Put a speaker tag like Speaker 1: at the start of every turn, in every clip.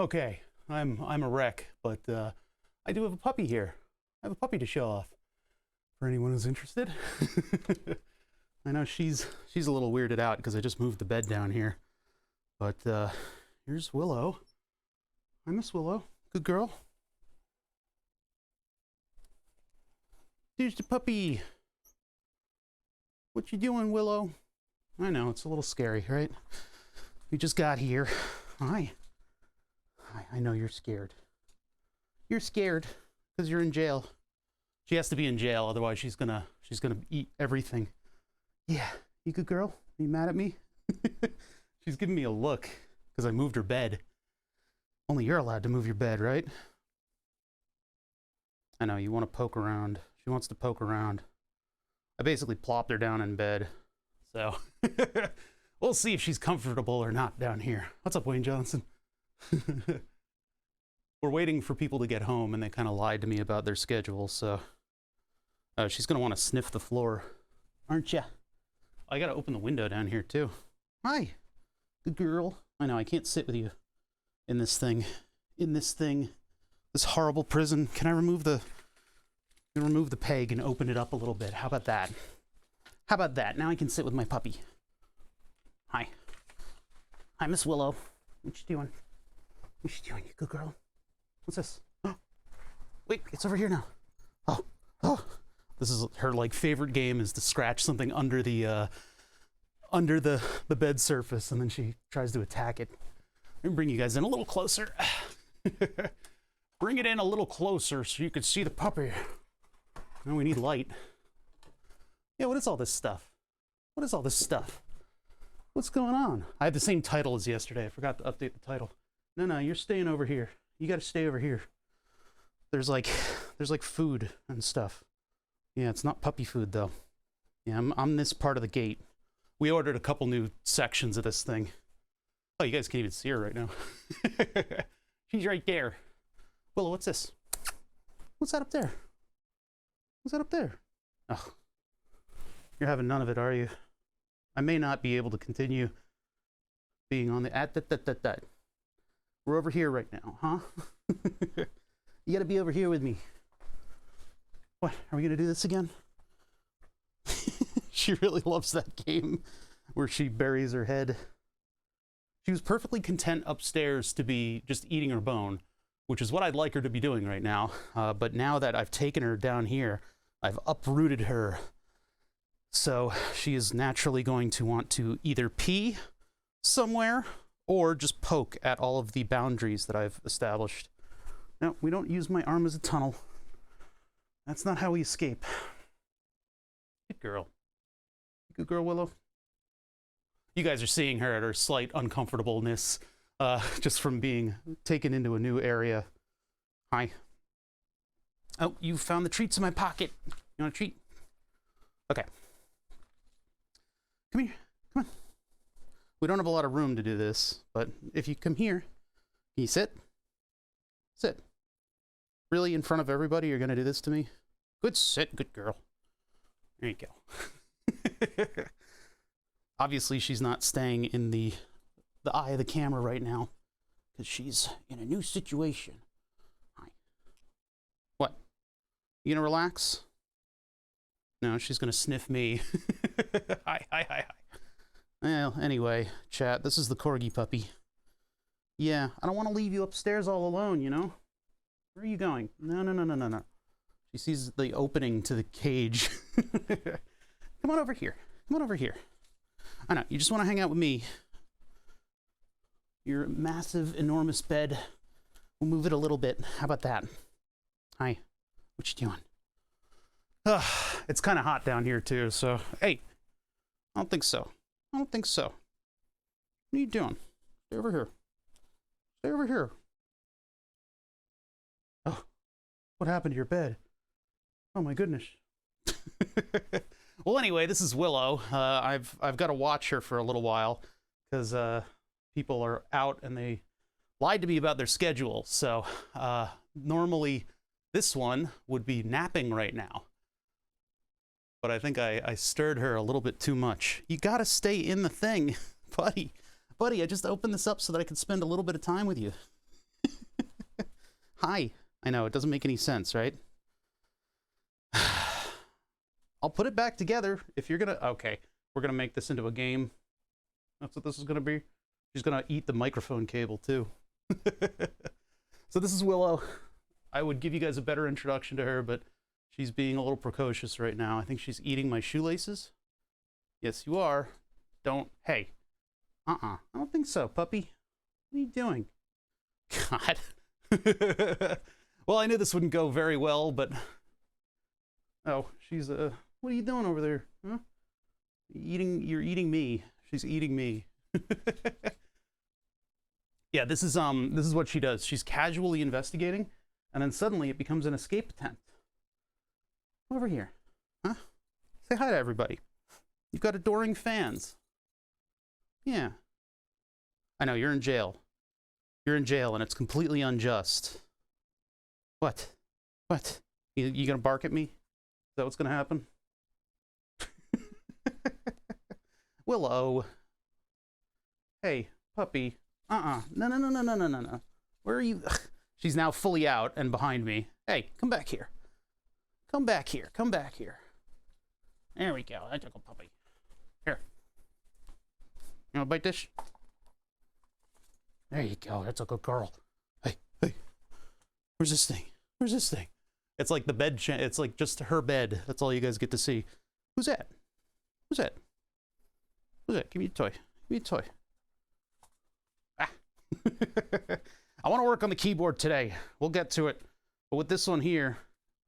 Speaker 1: Okay, I'm a wreck, but I do have a puppy here. I have a puppy to show off for anyone who's interested. I know she's a little weirded out because I just moved the bed down here. But here's Willow. Hi, Miss Willow. Good girl. Here's the puppy. What you doing, Willow? I know, it's a little scary, right? We just got here. Hi. Hi, I know you're scared. You're scared because you're in jail. She has to be in jail, otherwise she's gonna eat everything. Yeah, you good girl? Are you mad at me? She's giving me a look because I moved her bed. Only you're allowed to move your bed, right? I know, you want to poke around. She wants to poke around. I basically plopped her down in bed. So, we'll see if she's comfortable or not down here. What's up, Wayne Johnson? We're waiting for people to get home, and they kind of lied to me about their schedule, so she's going to want to sniff the floor, aren't ya? I got to open the window down here, too. Hi, good girl. I know, I can't sit with you in this thing, this horrible prison. Can I remove the peg and open it up a little bit? How about that? How about that? Now I can sit with my puppy. Hi. Hi, Miss Willow. What you doing? What you doing, you good girl? What's this? Oh, wait, it's over here now. Oh. This is her favorite game, is to scratch something under the bed surface, and then she tries to attack it. Let me bring you guys in a little closer. Bring it in a little closer so you can see the puppy. Now we need light. Yeah, what is all this stuff? What is all this stuff? What's going on? I had the same title as yesterday. I forgot to update the title. No, you're staying over here. You got to stay over here. There's like food and stuff. Yeah, it's not puppy food though. Yeah, I'm this part of the gate. We ordered a couple new sections of this thing. Oh, you guys can't even see her right now. She's right there. Willow, what's this? What's that up there? What's that up there? Oh, you're having none of it, are you? I may not be able to continue being on the We're over here right now, huh? You gotta be over here with me. What, are we gonna do this again? She really loves that game where she buries her head. She was perfectly content upstairs to be just eating her bone, which is what I'd like her to be doing right now. But now that I've taken her down here, I've uprooted her. So she is naturally going to want to either pee somewhere or just poke at all of the boundaries that I've established. No, we don't use my arm as a tunnel. That's not how we escape. Good girl. Good girl, Willow. You guys are seeing her at her slight uncomfortableness just from being taken into a new area. Hi. Oh, you found the treats in my pocket. You want a treat? Okay. Come here. Come on. We don't have a lot of room to do this, but if you come here, can you sit? Sit. Really, in front of everybody, you're going to do this to me? Good sit, good girl. There you go. Obviously, she's not staying in the eye of the camera right now because she's in a new situation. Hi. What? You gonna relax? No, she's gonna sniff me. Hi. Well, anyway, chat, this is the corgi puppy. Yeah, I don't want to leave you upstairs all alone, you know? Where are you going? No. She sees the opening to the cage. Come on over here. Come on over here. I know, you just want to hang out with me. Your massive, enormous bed. We'll move it a little bit. How about that? Hi. What you doing? It's kind of hot down here, too, so... Hey! I don't think so. What are you doing? Stay over here. Stay over here. Oh, what happened to your bed? Oh, my goodness. Well, anyway, this is Willow. I've got to watch her for a little while because people are out and they lied to me about their schedule. So normally this one would be napping right now. But I think I stirred her a little bit too much. You got to stay in the thing, buddy. Buddy, I just opened this up so that I could spend a little bit of time with you. Hi. I know, it doesn't make any sense, right? I'll put it back together if you're gonna... Okay, we're gonna make this into a game. That's what this is gonna be. She's gonna eat the microphone cable, too. So this is Willow. I would give you guys a better introduction to her, but she's being a little precocious right now. I think she's eating my shoelaces. Yes, you are. Don't... Hey. I don't think so, puppy. What are you doing? God. Well, I knew this wouldn't go very well, but... Oh, she's, what are you doing over there? Huh? You're eating me. She's eating me. Yeah, this is what she does. She's casually investigating, and then suddenly it becomes an escape attempt. Over here. Huh? Say hi to everybody. You've got adoring fans. Yeah. I know, you're in jail. You're in jail, and it's completely unjust. What? What? You gonna bark at me? Is that what's gonna happen? Willow. Hey, puppy. No. Where are you? She's now fully out and behind me. Hey, come back here. Come back here. Come back here. There we go. That's a good puppy. Here. You want to bite this? There you go. That's a good girl. Hey. Where's this thing? Where's this thing? It's like the bed. It's like just her bed. That's all you guys get to see. Who's that? Who's that? Who's that? Give me a toy. Give me a toy. Ah. I want to work on the keyboard today. We'll get to it. But with this one here,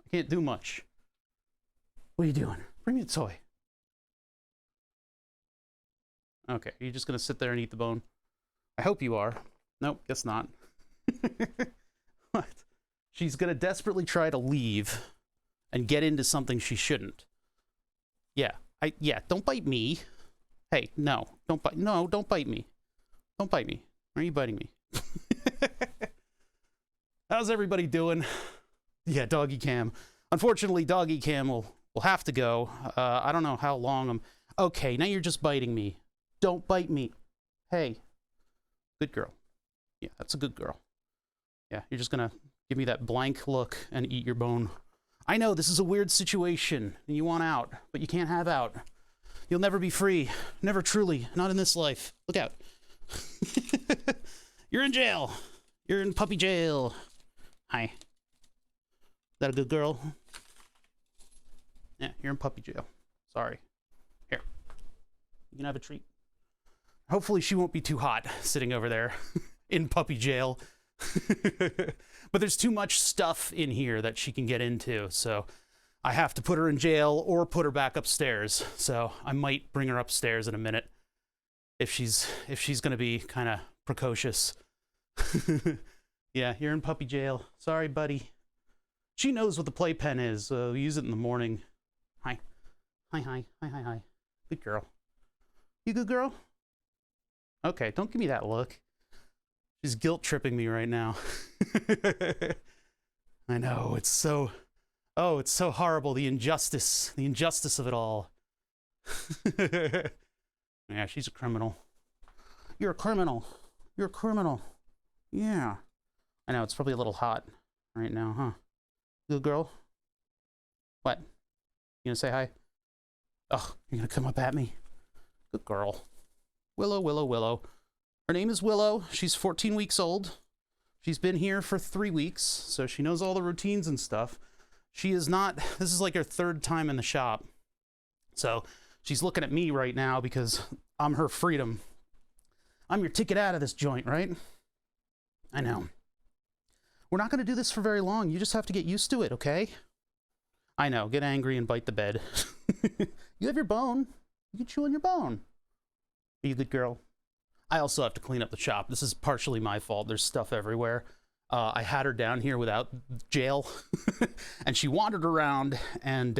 Speaker 1: I can't do much. What are you doing? Bring me a toy. Okay, are you just going to sit there and eat the bone? I hope you are. Nope, guess not. What? She's going to desperately try to leave and get into something she shouldn't. Yeah, don't bite me. Hey, no, don't bite me. Don't bite me. Why are you biting me? How's everybody doing? Yeah, doggy cam. Unfortunately, doggy cam will have to go. I don't know how long I'm... Okay, now you're just biting me. Don't bite me. Hey. Good girl. Yeah, that's a good girl. Yeah, you're just gonna give me that blank look and eat your bone. I know, this is a weird situation, and you want out, but you can't have out. You'll never be free. Never truly. Not in this life. Look out. You're in jail. You're in puppy jail. Hi. Is that a good girl? Yeah, you're in puppy jail. Sorry. Here. You can have a treat. Hopefully she won't be too hot sitting over there in puppy jail. But there's too much stuff in here that she can get into, so I have to put her in jail or put her back upstairs. So I might bring her upstairs in a minute if she's gonna be kind of precocious. Yeah, you're in puppy jail. Sorry, buddy. She knows what the playpen is. We use it in the morning. Hi. Hi. Good girl. You good girl? Okay, don't give me that look. She's guilt tripping me right now. I know, it's so... Oh, it's so horrible, the injustice of it all. Yeah, she's a criminal. You're a criminal. You're a criminal. Yeah. I know, it's probably a little hot right now, huh? Good girl? What? You gonna say hi? Oh, you're gonna come up at me? Good girl. Willow. Her name is Willow. She's 14 weeks old. She's been here for 3 weeks, so she knows all the routines and stuff. She is not... This is like her third time in the shop. So she's looking at me right now because I'm her freedom. I'm your ticket out of this joint, right? I know. We're not going to do this for very long. You just have to get used to it, okay? I know. Get angry and bite the bed. You have your bone. You can chew on your bone. Are you a good girl? I also have to clean up the shop. This is partially my fault. There's stuff everywhere. I had her down here without jail, and she wandered around and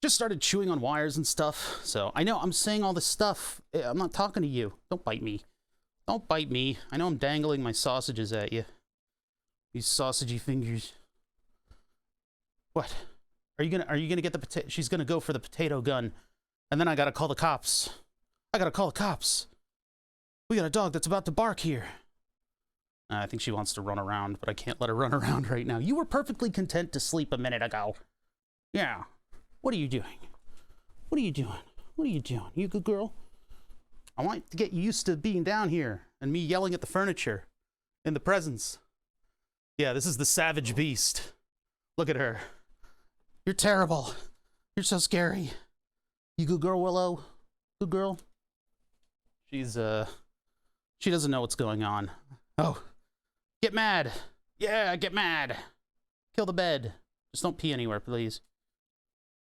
Speaker 1: just started chewing on wires and stuff. So I know I'm saying all this stuff. I'm not talking to you. Don't bite me. Don't bite me. I know I'm dangling my sausages at you. These sausagey fingers. What? Are you gonna get the potato? She's gonna go for the potato gun, and then I gotta call the cops. I gotta call the cops. We got a dog that's about to bark here. I think she wants to run around, but I can't let her run around right now. You were perfectly content to sleep a minute ago. Yeah. What are you doing? What are you doing? What are you doing? You a good girl? I want to get you used to being down here and me yelling at the furniture in the presence. Yeah, this is the savage beast. Look at her. You're terrible. You're so scary. You good girl, Willow? Good girl? She doesn't know what's going on. Oh. Get mad. Yeah, get mad. Kill the bed. Just don't pee anywhere, please.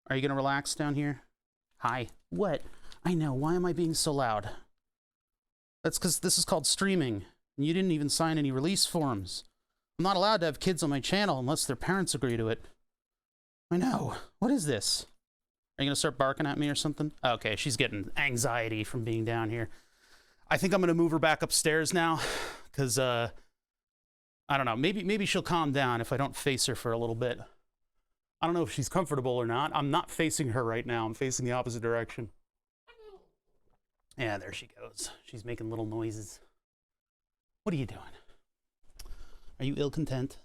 Speaker 1: Are you gonna relax down here? Hi. What? I know. Why am I being so loud? That's because this is called streaming. And you didn't even sign any release forms. I'm not allowed to have kids on my channel unless their parents agree to it. I know. What is this? Are you gonna start barking at me or something? Okay, she's getting anxiety from being down here. I think I'm gonna move her back upstairs now, because I don't know. Maybe she'll calm down if I don't face her for a little bit. I don't know if she's comfortable or not. I'm not facing her right now. I'm facing the opposite direction. Yeah, there she goes. She's making little noises. What are you doing? Are you ill-content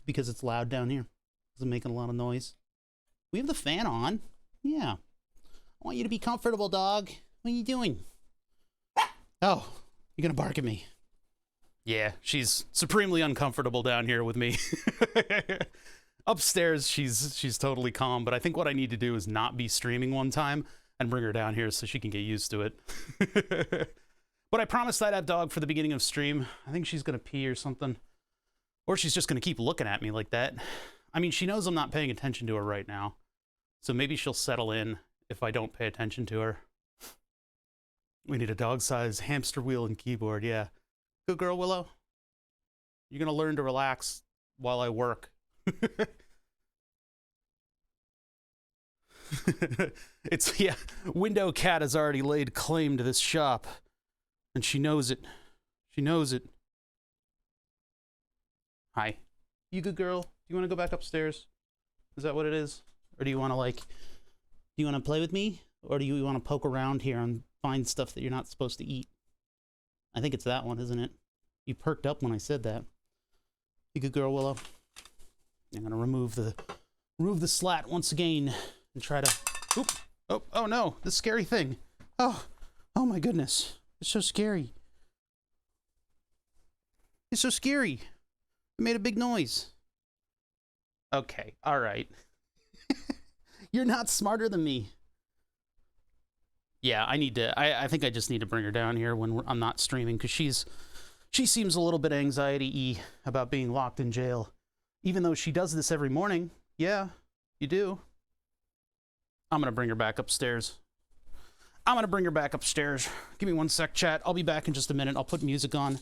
Speaker 1: because it's loud down here? Is it making a lot of noise? We have the fan on. Yeah. I want you to be comfortable, dog. What are you doing? Oh, you're gonna bark at me. Yeah, she's supremely uncomfortable down here with me. Upstairs, she's totally calm, but I think what I need to do is not be streaming one time and bring her down here so she can get used to it. But I promised I'd have dog for the beginning of stream. I think she's gonna pee or something. Or she's just gonna keep looking at me like that. I mean, she knows I'm not paying attention to her right now. So maybe she'll settle in if I don't pay attention to her. We need a dog-sized hamster wheel and keyboard, yeah. Good girl, Willow. You're gonna learn to relax while I work. Yeah, Window Cat has already laid claim to this shop. And she knows it. She knows it. Hi. You good girl? Do you want to go back upstairs? Is that what it is? Or do you want to, do you want to play with me? Or do you want to poke around here and find stuff that you're not supposed to eat? I think it's that one, isn't it? You perked up when I said that. You good girl, Willow? I'm going to remove the slat once again and try to... Oop! Oh no, the scary thing. Oh my goodness. It's so scary. It's so scary. It made a big noise. Okay, all right. You're not smarter than me. Yeah, I think I just need to bring her down here when I'm not streaming, because she seems a little bit anxiety-y about being locked in jail. Even though she does this every morning. Yeah, you do. I'm gonna bring her back upstairs. Give me one sec, chat. I'll be back in just a minute. I'll put music on.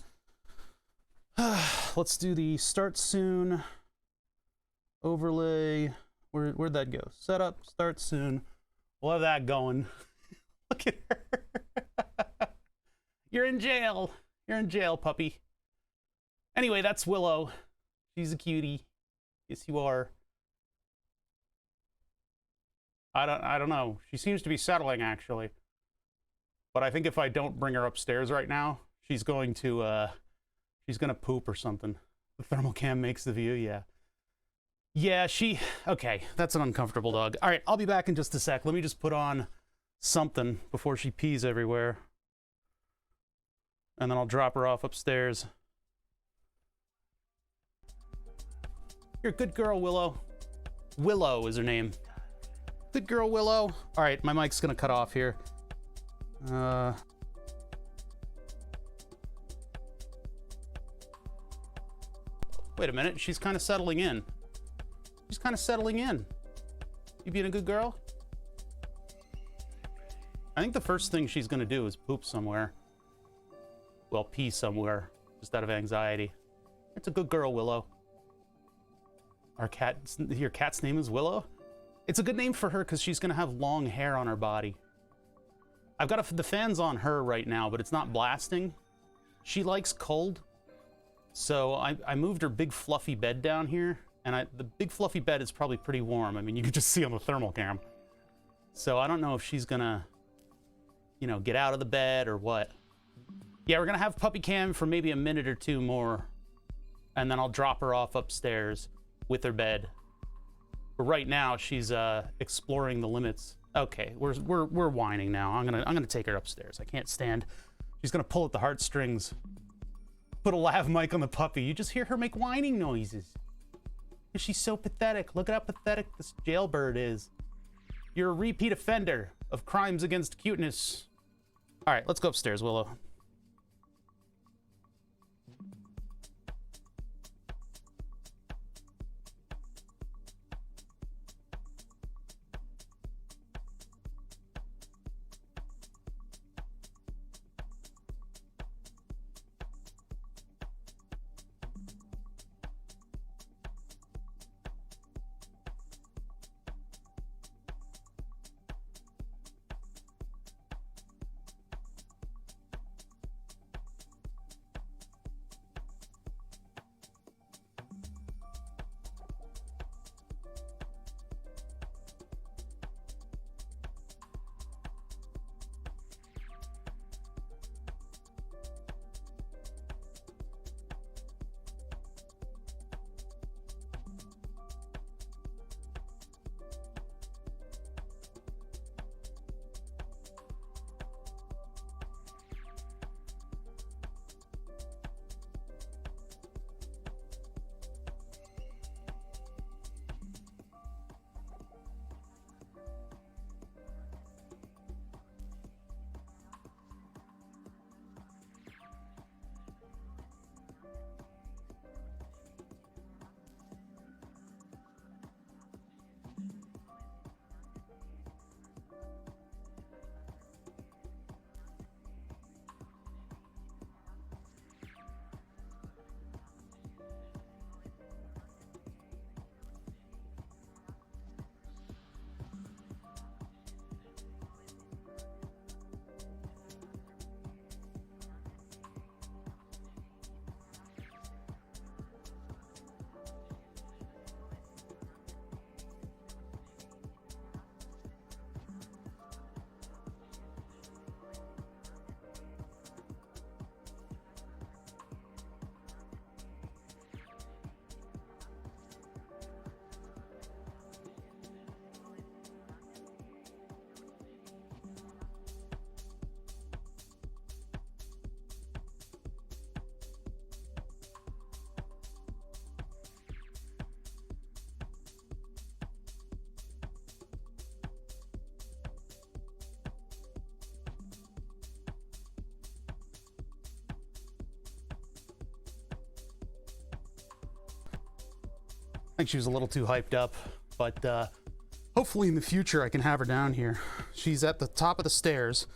Speaker 1: Let's do the start soon. Overlay. Where'd that go? Setup, start soon. We'll have that going. Look at her. You're in jail. You're in jail, puppy. Anyway, that's Willow. She's a cutie. Yes, you are. I don't know. She seems to be settling, actually. But I think if I don't bring her upstairs right now, she's going to poop or something. The thermal cam makes the view, yeah. Yeah, okay, that's an uncomfortable dog. All right, I'll be back in just a sec. Let me just put on something before she pees everywhere. And then I'll drop her off upstairs. You're a good girl, Willow. Willow is her name. Good girl, Willow. All right, my mic's gonna cut off here. Wait a minute, she's kind of settling in. You being a good girl? I think the first thing she's gonna do is poop somewhere. Well, pee somewhere, just out of anxiety. It's a good girl, Willow. Your cat's name is Willow? It's a good name for her because she's gonna have long hair on her body. I've got the fans on her right now, but it's not blasting. She likes cold. So I moved her big fluffy bed down here, and the big fluffy bed is probably pretty warm. I mean, you can just see on the thermal cam. So I don't know if she's gonna, get out of the bed or what. Yeah, we're gonna have puppy cam for maybe a minute or two more. and then I'll drop her off upstairs with her bed. But right now she's exploring the limits. Okay, we're whining now. I'm gonna take her upstairs. I can't stand. She's gonna pull at the heartstrings. Put a lav mic on the puppy. You just hear her make whining noises. She's so pathetic. Look at how pathetic this jailbird is. You're a repeat offender of crimes against cuteness. All right, let's go upstairs, Willow. I think she was a little too hyped up, but hopefully in the future I can have her down here. She's at the top of the stairs.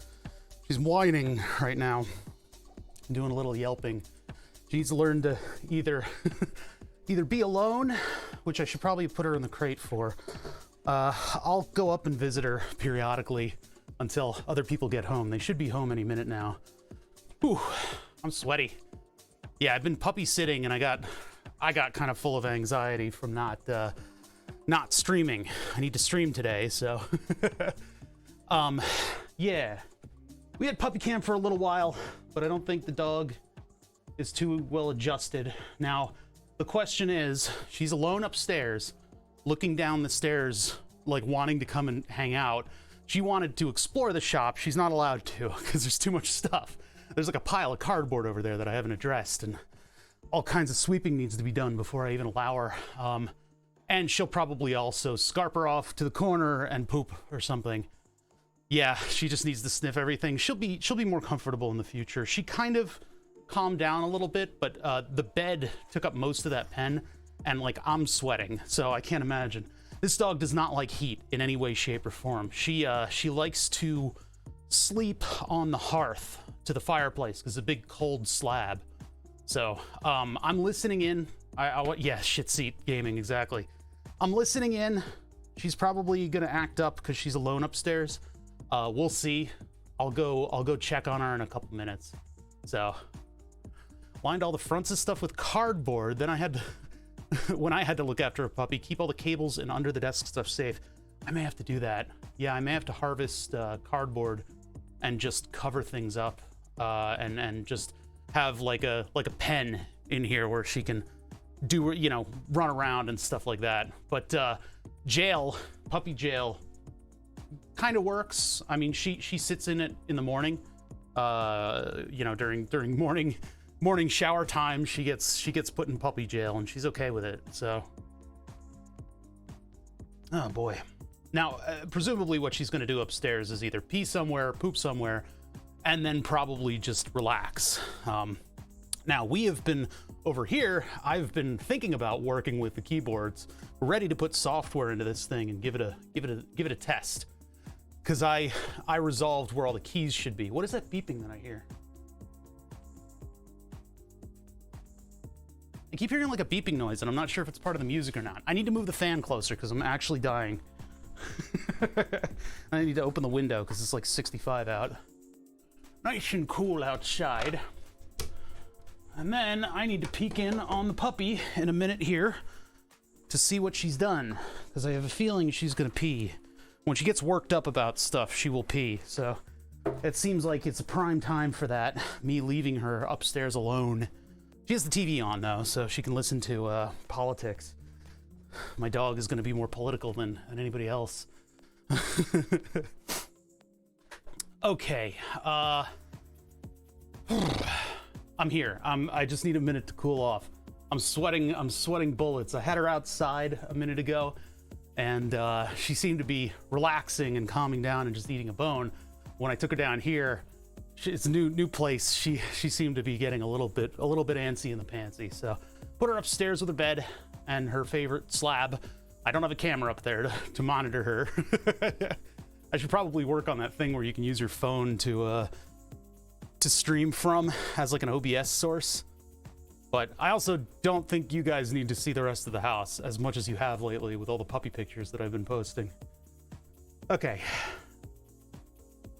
Speaker 1: She's whining right now, doing a little yelping. She needs to learn to either be alone, which I should probably put her in the crate for. I'll go up and visit her periodically until other people get home. They should be home any minute now. Whew, I'm sweaty. Yeah, I've been puppy sitting and I got kind of full of anxiety from not streaming. I need to stream today, so yeah. We had puppy cam for a little while, but I don't think the dog is too well adjusted. Now, the question is, she's alone upstairs, looking down the stairs, like wanting to come and hang out. She wanted to explore the shop. She's not allowed to because there's too much stuff. There's like a pile of cardboard over there that I haven't addressed, and all kinds of sweeping needs to be done before I even allow her. And she'll probably also scarper off to the corner and poop or something. Yeah, she just needs to sniff everything. She'll be more comfortable in the future. She kind of calmed down a little bit, but the bed took up most of that pen, and like I'm sweating, so I can't imagine. This dog does not like heat in any way, shape, or form. She likes to sleep on the hearth to the fireplace because it's a big cold slab. So I'm listening in. Yeah, shit seat gaming, exactly. I'm listening in. She's probably gonna act up because she's alone upstairs. We'll see. I'll go check on her in a couple minutes. So lined all the fronts of stuff with cardboard. Then I had to, when I had to look after a puppy, keep all the cables and under the desk stuff safe. I may have to do that. Yeah, I may have to harvest cardboard and just cover things up and just have like a pen in here where she can do, you know, run around and stuff like that. But jail, puppy jail, kind of works. I mean, she sits in it in the morning. You know, during morning shower time, she gets put in puppy jail, and she's okay with it. So, oh boy. Now, presumably, what she's going to do upstairs is either pee somewhere, poop somewhere, and then probably just relax. Now, we have been over here. I've been thinking about working with the keyboards, ready to put software into this thing and give it a test. Because I resolved where all the keys should be. What is that beeping that I hear? I keep hearing like a beeping noise, and I'm not sure if it's part of the music or not. I need to move the fan closer because I'm actually dying. I need to open the window because it's like 65 out. Nice and cool outside. And then I need to peek in on the puppy in a minute here to see what she's done, because I have a feeling she's gonna pee. When she gets worked up about stuff, she will pee. So it seems like it's a prime time for that, me leaving her upstairs alone. She has the TV on though, so she can listen to politics. My dog is going to be more political than anybody else. Okay. I'm here. I just need a minute to cool off. I'm sweating bullets. I had her outside a minute ago, and she seemed to be relaxing and calming down and just eating a bone. When I took her down here, it's a new place. She seemed to be getting a little bit antsy in the pantsy. So put her upstairs with her bed and her favorite slab. I don't have a camera up there to monitor her. I should probably work on that thing where you can use your phone to stream from as like an OBS source. But I also don't think you guys need to see the rest of the house as much as you have lately with all the puppy pictures that I've been posting. Okay.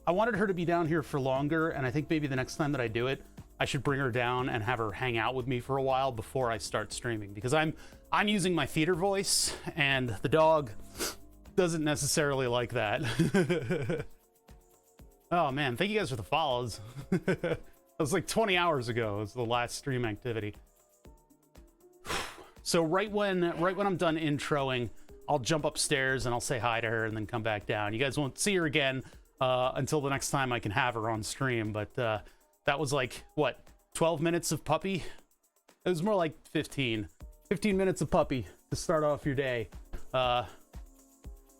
Speaker 1: I wanted her to be down here for longer, and I think maybe the next time that I do it, I should bring her down and have her hang out with me for a while before I start streaming, because I'm using my theater voice, and the dog doesn't necessarily like that. Oh man, thank you guys for the follows. That was like 20 hours ago. It was the last stream activity. So right when I'm done introing, I'll jump upstairs and I'll say hi to her and then come back down. You guys won't see her again until the next time I can have her on stream, but that was like, what, 12 minutes of puppy? It was more like 15 minutes of puppy to start off your day.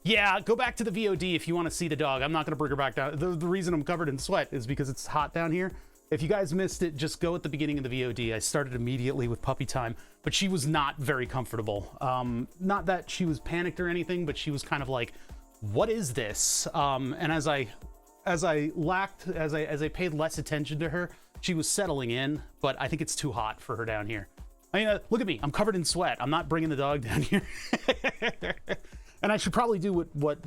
Speaker 1: Yeah, go back to the VOD if you want to see the dog. I'm not going to bring her back down. The reason I'm covered in sweat is because it's hot down here. If you guys missed it, just go at the beginning of the VOD. I started immediately with puppy time, but she was not very comfortable. Not that she was panicked or anything, but she was kind of like, what is this? And as I paid less attention to her, she was settling in, but I think it's too hot for her down here. I mean, look at me. I'm covered in sweat. I'm not bringing the dog down here. And I should probably do what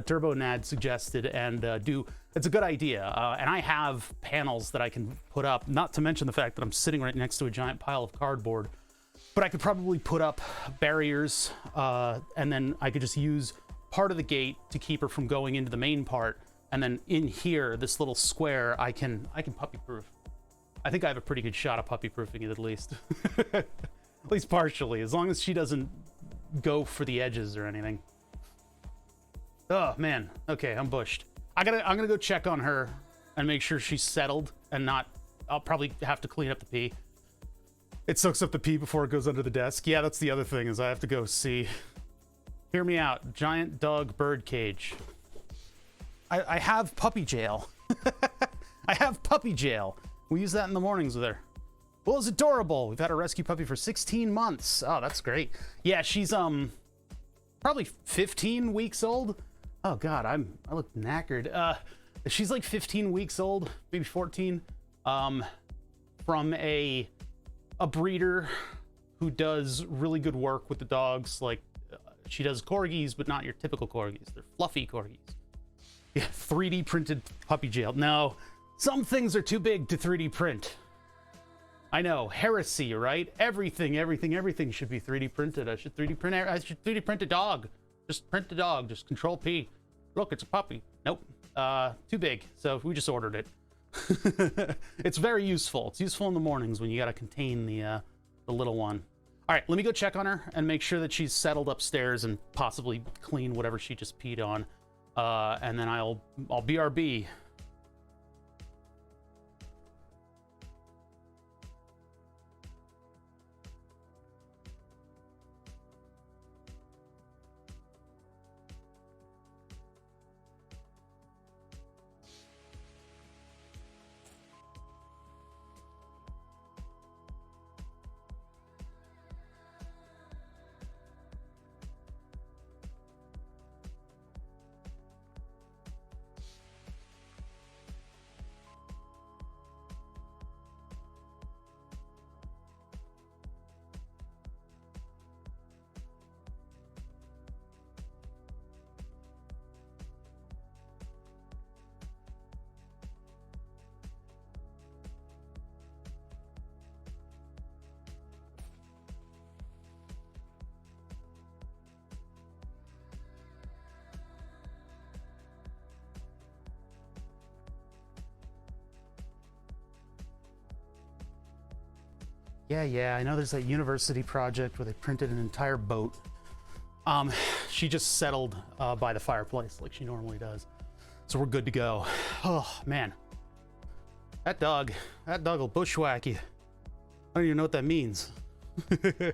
Speaker 1: Turbo Nad suggested and do. It's a good idea. And I have panels that I can put up, not to mention the fact that I'm sitting right next to a giant pile of cardboard. But I could probably put up barriers, and then I could just use part of the gate to keep her from going into the main part. And then in here, this little square, I can puppy-proof. I think I have a pretty good shot of puppy-proofing it, at least. At least partially, as long as she doesn't go for the edges or anything. Oh man, okay, I'm bushed. I'm gonna go check on her and make sure she's settled and not. I'll probably have to clean up the pee. It soaks up the pee before it goes under the desk. Yeah, that's the other thing, is I have to go see. Hear me out. Giant dog bird cage. I have puppy jail. I have puppy jail. We use that in the mornings with her. Well, it's adorable. We've had a rescue puppy for 16 months. Oh, that's great. Yeah, she's probably 15 weeks old. Oh God, I look knackered. She's like 15 weeks old, maybe 14. From a breeder who does really good work with the dogs. Like she does corgis, but not your typical corgis. They're fluffy corgis. Yeah, 3D printed puppy jail. No, some things are too big to 3D print. I know, heresy, right? Everything should be 3D printed. I should 3D print a dog. Just print the dog. Just Control P. Look, it's a puppy. Nope. Too big. So we just ordered it. It's very useful. It's useful in the mornings when you got to contain the little one. All right, let me go check on her and make sure that she's settled upstairs and possibly clean whatever she just peed on. And then I'll BRB. Yeah, I know there's that university project where they printed an entire boat. She just settled by the fireplace like she normally does. So we're good to go. Oh, man. That dog will bushwhack you. I don't even know what that means. All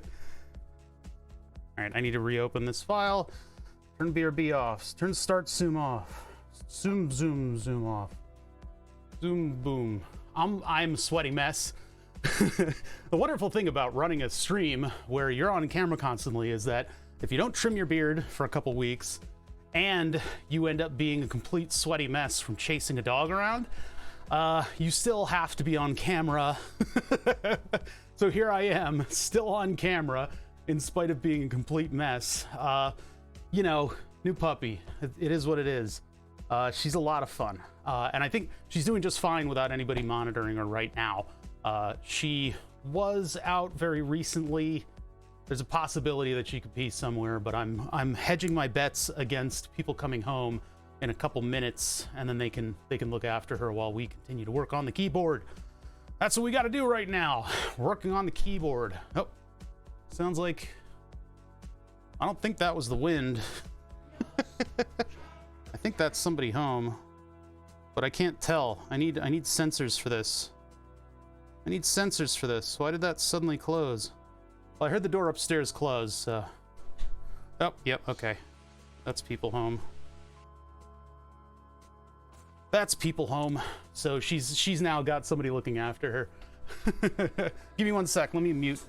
Speaker 1: right, I need to reopen this file. Turn BRB off. Turn start zoom off. Zoom off. Zoom boom. I'm a sweaty mess. The wonderful thing about running a stream where you're on camera constantly is that if you don't trim your beard for a couple weeks and you end up being a complete sweaty mess from chasing a dog around, you still have to be on camera. So here I am, still on camera in spite of being a complete mess. You know, new puppy. It is what it is. She's a lot of fun. And I think she's doing just fine without anybody monitoring her right now. She was out very recently. There's a possibility that she could pee somewhere, but I'm hedging my bets against people coming home in a couple minutes, and then they can look after her while we continue to work on the keyboard. That's what we got to do right now. Working on the keyboard. Oh, sounds like I don't think that was the wind. I think that's somebody home, but I can't tell. I need sensors for this. I need sensors for this. Why did that suddenly close? Well, I heard the door upstairs close, so... Oh, yep, okay. That's people home. That's people home. So she's now got somebody looking after her. Give me one sec, let me mute.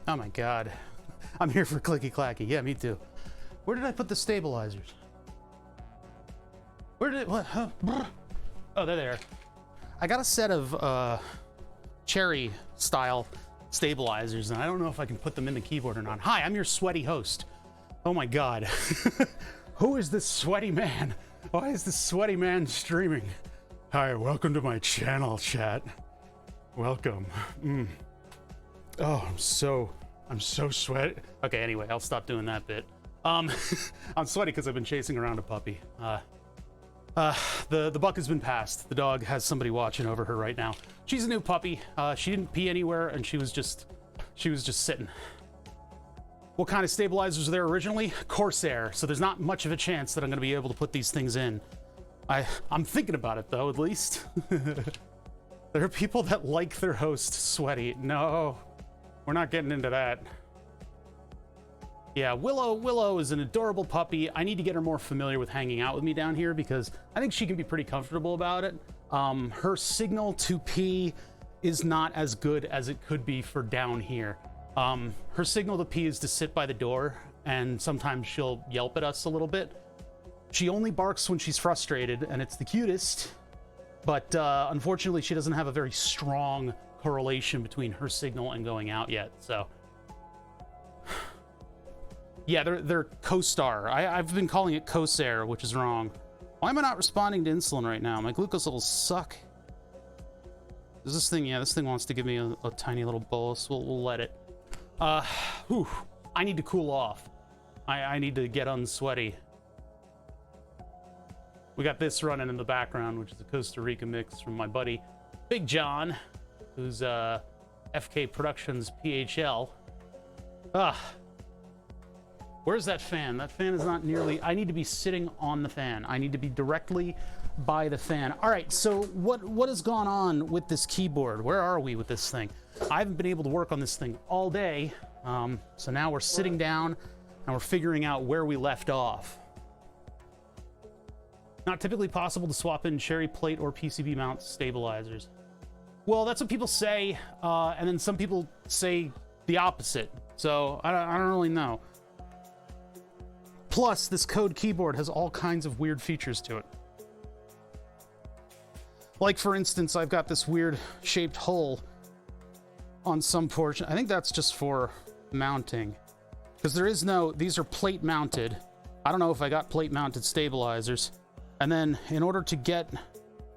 Speaker 1: Oh my God. I'm here for clicky clacky. Yeah, me too. Where did I put the stabilizers? Where did it, what, huh? Oh, they're there. I got a set of cherry style stabilizers, and I don't know if I can put them in the keyboard or not. Hi, I'm your sweaty host. Oh my God. Who is this sweaty man? Why is this sweaty man streaming? Hi, welcome to my channel, chat. Welcome. Oh, I'm so sweaty. Okay, anyway, I'll stop doing that bit. I'm sweaty because I've been chasing around a puppy. The buck has been passed. The dog has somebody watching over her right now. She's a new puppy. She didn't pee anywhere, and she was just sitting. What kind of stabilizers are there originally? Corsair. So there's not much of a chance that I'm going to be able to put these things in. I'm thinking about it though, at least. There are people that like their host sweaty. No, we're not getting into that. Yeah, Willow is an adorable puppy. I need to get her more familiar with hanging out with me down here because I think she can be pretty comfortable about it. Her signal to pee is not as good as it could be for down here. Her signal to pee is to sit by the door, and sometimes she'll yelp at us a little bit. She only barks when she's frustrated, and it's the cutest, but unfortunately she doesn't have a very strong correlation between her signal and going out yet, so... Yeah, they're CoStar. I've been calling it Corsair, which is wrong. Why am I not responding to insulin right now? My glucose levels suck. Is this thing... Yeah, this thing wants to give me a tiny little bolus. We'll let it. Whew. I need to cool off. I need to get unsweaty. We got this running in the background, which is a Costa Rica mix from my buddy Big John, who's FK Productions PHL. Where's that fan? That fan is not nearly... I need to be sitting on the fan. I need to be directly by the fan. All right, so what has gone on with this keyboard? Where are we with this thing? I haven't been able to work on this thing all day, so now we're sitting down and we're figuring out where we left off. Not typically possible to swap in cherry plate or PCB mount stabilizers. Well, that's what people say, and then some people say the opposite, so I don't really know. Plus, this Code keyboard has all kinds of weird features to it. Like, for instance, I've got this weird shaped hole on some portion. I think that's just for mounting, because there is no... These are plate mounted. I don't know if I got plate mounted stabilizers. And then in order to get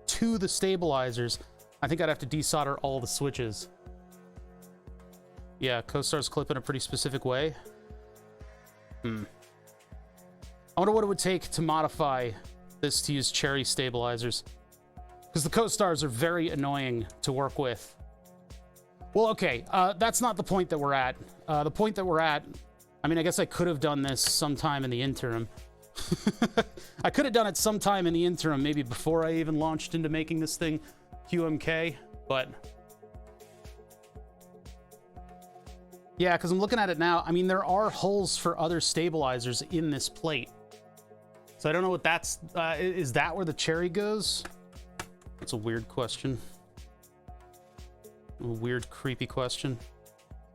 Speaker 1: to the stabilizers, I think I'd have to desolder all the switches. Yeah, CoStar's clip in a pretty specific way. I wonder what it would take to modify this to use cherry stabilizers, because the CoStars are very annoying to work with. Well, okay, that's not the point that we're at. The point that we're at, I mean, I guess I could have done this sometime in the interim. I could have done it sometime in the interim, maybe before I even launched into making this thing QMK, but... Yeah, because I'm looking at it now. I mean, there are holes for other stabilizers in this plate. So I don't know what that's... is that where the cherry goes? That's a weird question. A weird, creepy question.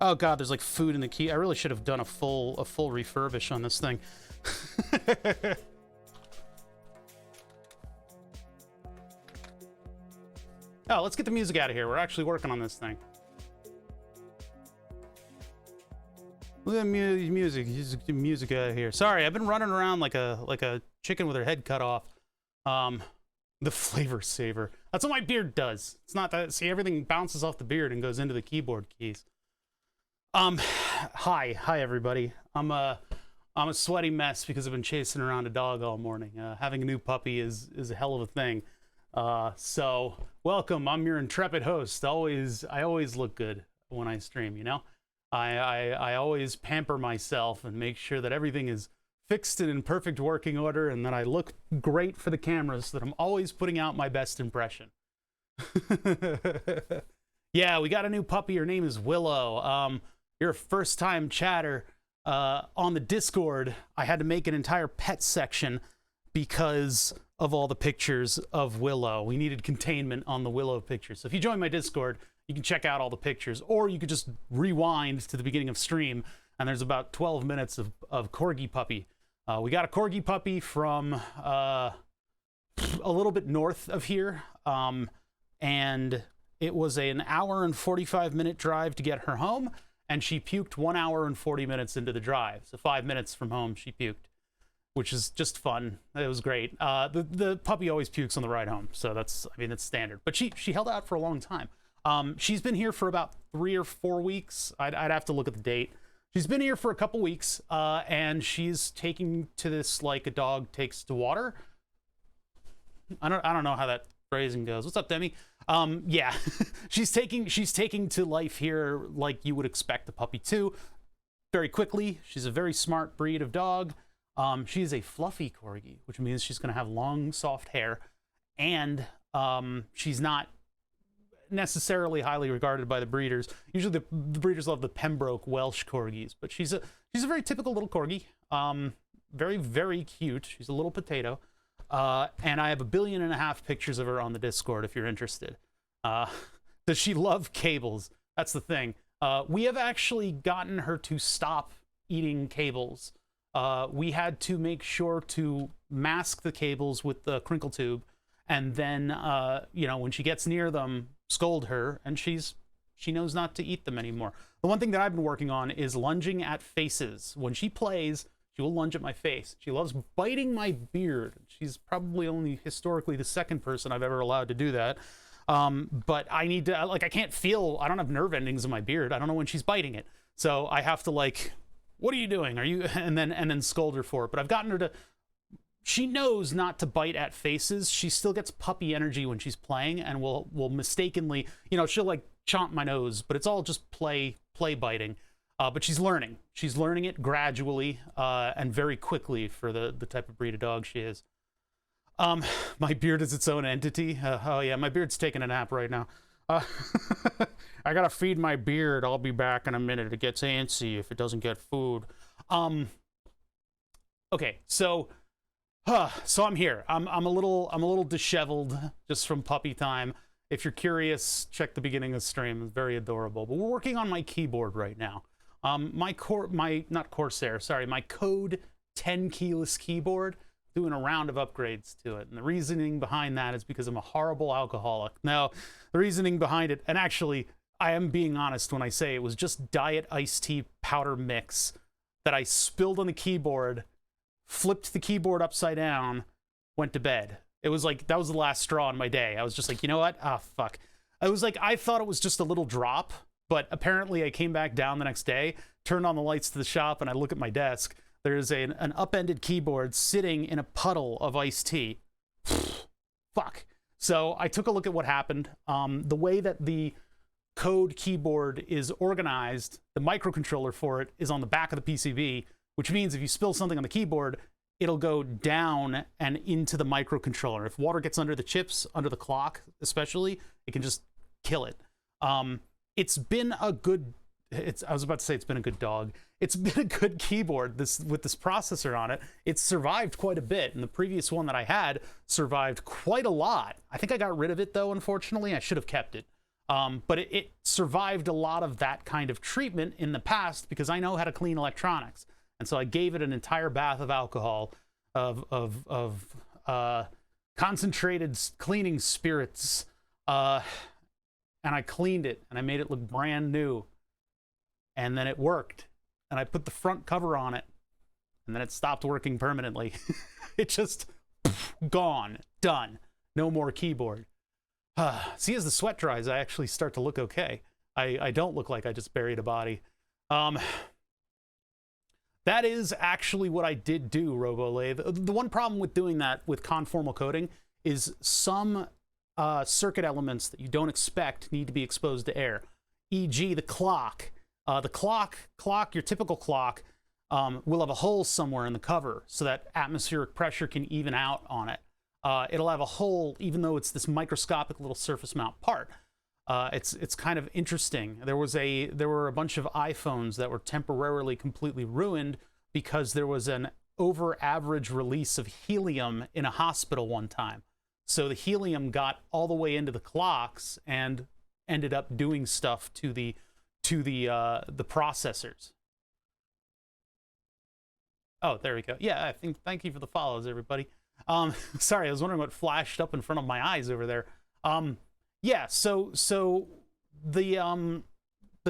Speaker 1: Oh god, there's like food in the key. I really should have done a full refurbish on this thing. Oh, let's get the music out of here. We're actually working on this thing. Look at that music out of here. Sorry, I've been running around like a chicken with her head cut off. The flavor saver. That's what my beard does. It's not that. See, everything bounces off the beard and goes into the keyboard keys. Hi everybody. I'm a sweaty mess because I've been chasing around a dog all morning. Having a new puppy is a hell of a thing. So welcome. I'm your intrepid host. I always look good when I stream, you know? I always pamper myself and make sure that everything is fixed and in perfect working order, and that I look great for the cameras, so that I'm always putting out my best impression. Yeah, we got a new puppy. Her name is Willow. You're a first-time chatter. On the Discord, I had to make an entire pet section because of all the pictures of Willow. We needed containment on the Willow pictures. So if you join my Discord, you can check out all the pictures, or you could just rewind to the beginning of stream, and there's about 12 minutes of Corgi puppy. We got a Corgi puppy from a little bit north of here, and it was an hour and 45-minute drive to get her home, and she puked 1 hour and 40 minutes into the drive. So 5 minutes from home, she puked, which is just fun. It was great. The puppy always pukes on the ride home, so that's standard. But she held out for a long time. She's been here for about 3 or 4 weeks. I'd have to look at the date. She's been here for a couple weeks, and she's taking to this like a dog takes to water. I don't know how that phrasing goes. What's up, Demi? Yeah, she's taking to life here like you would expect a puppy to. Very quickly. She's a very smart breed of dog. She is a fluffy corgi, which means she's going to have long, soft hair, and she's not necessarily highly regarded by the breeders. Usually, the breeders love the Pembroke Welsh corgis, but she's a very typical little corgi. Very, very cute. She's a little potato. And I have 1.5 billion pictures of her on the Discord if you're interested. Does she love cables? That's the thing. We have actually gotten her to stop eating cables. We had to make sure to mask the cables with the crinkle tube, and then, when she gets near them, scold her, and she knows not to eat them anymore. The one thing that I've been working on is lunging at faces. When she plays, she will lunge at my face. She loves biting my beard. She's probably only historically the second person I've ever allowed to do that. But I need to, I can't feel, I don't have nerve endings in my beard. I don't know when she's biting it. So I have to what are you doing? Are you, and then scold her for it. But I've gotten her to, she knows not to bite at faces. She still gets puppy energy when she's playing, and will mistakenly, she'll chomp my nose, but it's all just play biting. But she's learning. She's learning it gradually and very quickly for the type of breed of dog she is. My beard is its own entity. Oh yeah, my beard's taking a nap right now. I gotta feed my beard. I'll be back in a minute. It gets antsy if it doesn't get food. Okay, so I'm here. I'm a little disheveled just from puppy time. If you're curious, check the beginning of the stream. It's very adorable. But we're working on my keyboard right now. My Code 10 keyless keyboard, doing a round of upgrades to it. And the reasoning behind that is because I'm a horrible alcoholic. Now, the reasoning behind it, and actually, I am being honest when I say it was just diet iced tea powder mix that I spilled on the keyboard, flipped the keyboard upside down, went to bed. It was that was the last straw in my day. I was just you know what? Ah, fuck. I was I thought it was just a little drop, but apparently I came back down the next day, turned on the lights to the shop, and I look at my desk. There's an upended keyboard sitting in a puddle of iced tea. Fuck. So I took a look at what happened. The way that the Code keyboard is organized, the microcontroller for it is on the back of the PCB, which means if you spill something on the keyboard, it'll go down and into the microcontroller. If water gets under the chips, under the clock especially, it can just kill it. It's been a good, I was about to say it's been a good dog. It's been a good keyboard with this processor on it. It's survived quite a bit, and the previous one that I had survived quite a lot. I think I got rid of it though, unfortunately. I should have kept it. But it survived a lot of that kind of treatment in the past because I know how to clean electronics. And so I gave it an entire bath of alcohol, of concentrated cleaning spirits, and I cleaned it, and I made it look brand new. And then it worked. And I put the front cover on it, and then it stopped working permanently. It just, gone, done. No more keyboard. See, as the sweat dries, I actually start to look okay. I don't look like I just buried a body. That is actually what I did do, RoboLathe. The one problem with doing that with conformal coding is some circuit elements that you don't expect need to be exposed to air, e.g. the clock. The clock, your typical clock, will have a hole somewhere in the cover so that atmospheric pressure can even out on it. It'll have a hole even though it's this microscopic little surface mount part. It's kind of interesting. There were a bunch of iPhones that were temporarily completely ruined because there was an over average release of helium in a hospital one time. So the helium got all the way into the clocks and ended up doing stuff to the processors. Oh, there we go. Yeah, I think, thank you for the follows, everybody. Sorry, I was wondering what flashed up in front of my eyes over there. Yeah, so the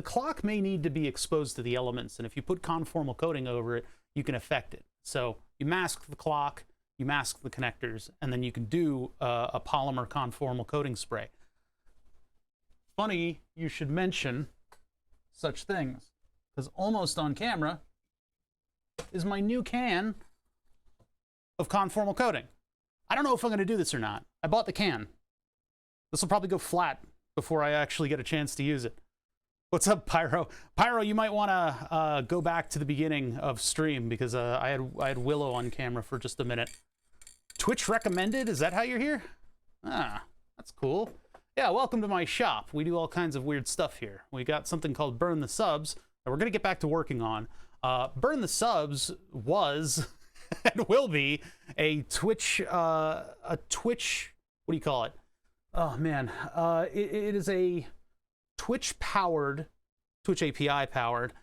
Speaker 1: clock may need to be exposed to the elements, and if you put conformal coating over it, you can affect it. So you mask the clock, you mask the connectors, and then you can do a polymer conformal coating spray. Funny you should mention such things, because almost on camera is my new can of conformal coating. I don't know if I'm going to do this or not. I bought the can. This will probably go flat before I actually get a chance to use it. What's up, Pyro? Pyro, you might want to go back to the beginning of stream, because I had Willow on camera for just a minute. Twitch recommended? Is that how you're here? Ah, that's cool. Yeah, welcome to my shop. We do all kinds of weird stuff here. We got something called Burn the Subs that we're going to get back to working on. Burn the Subs was and will be a Twitch, what do you call it? Oh, man. It is a Twitch-powered, Twitch API-powered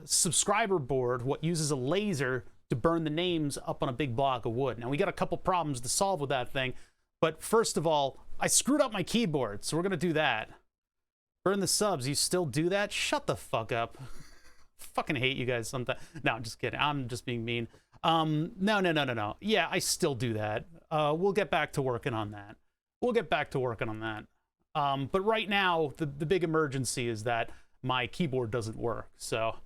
Speaker 1: subscriber board, what uses a laser to burn the names up on a big block of wood. Now, we got a couple problems to solve with that thing, but first of all, I screwed up my keyboard, so we're going to do that. Burn the Subs, you still do that? Shut the fuck up. Fucking hate you guys sometimes. No, I'm just kidding. I'm just being mean. No. Yeah, I still do that. We'll get back to working on that. But right now, the big emergency is that my keyboard doesn't work. So,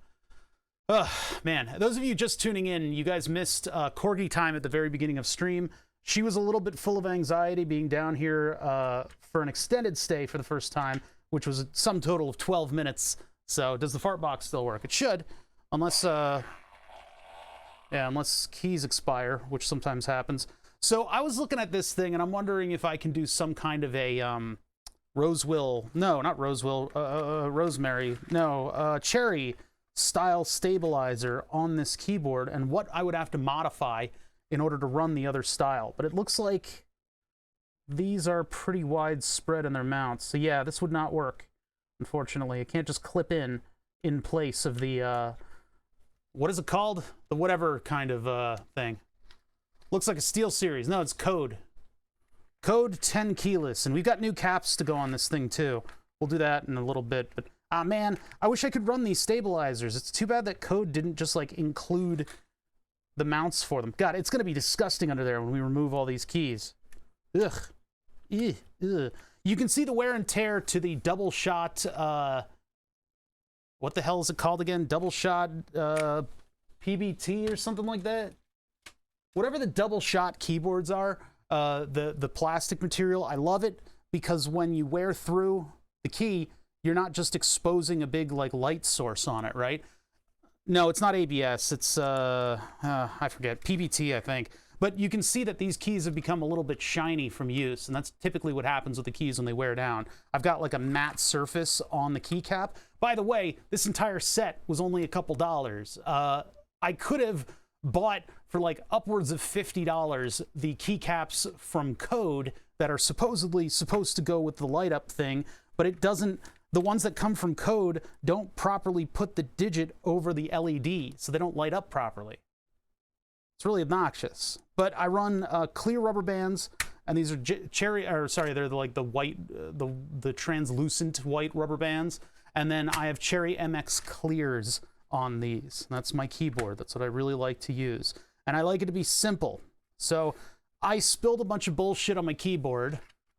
Speaker 1: man, those of you just tuning in, you guys missed Corgi time at the very beginning of stream. She was a little bit full of anxiety being down here for an extended stay for the first time, which was a sum total of 12 minutes. So, does the fart box still work? It should, unless keys expire, which sometimes happens. So, I was looking at this thing, and I'm wondering if I can do some kind of a cherry style stabilizer on this keyboard, and what I would have to modify in order to run the other style. But it looks like these are pretty widespread in their mounts. So yeah, this would not work, unfortunately. It can't just clip in place of the, what is it called? The whatever kind of thing. Looks like a Steel Series. No, it's Code. Code 10 keyless. And we've got new caps to go on this thing too. We'll do that in a little bit. But, man, I wish I could run these stabilizers. It's too bad that Code didn't just, like, include the mounts for them. God, it's going to be disgusting under there when we remove all these keys. Ugh. Ugh. Ugh. You can see the wear and tear to the double shot, what the hell is it called again? Double shot PBT or something like that? Whatever the double shot keyboards are, the plastic material, I love it because when you wear through the key, you're not just exposing a big like light source on it, right? No, it's not ABS. It's, I forget, PBT, I think. But you can see that these keys have become a little bit shiny from use, and that's typically what happens with the keys when they wear down. I've got like a matte surface on the keycap. By the way, this entire set was only a couple dollars. I could have bought for like upwards of $50 the keycaps from Code that are supposedly supposed to go with the light up thing, but it doesn't. The ones that come from Code don't properly put the digit over the LED, so they don't light up properly. It's really obnoxious. But I run clear rubber bands, and these are they're like the white, the translucent white rubber bands. And then I have Cherry MX clears on these. That's my keyboard. That's what I really like to use. And I like it to be simple. So I spilled a bunch of bullshit on my keyboard.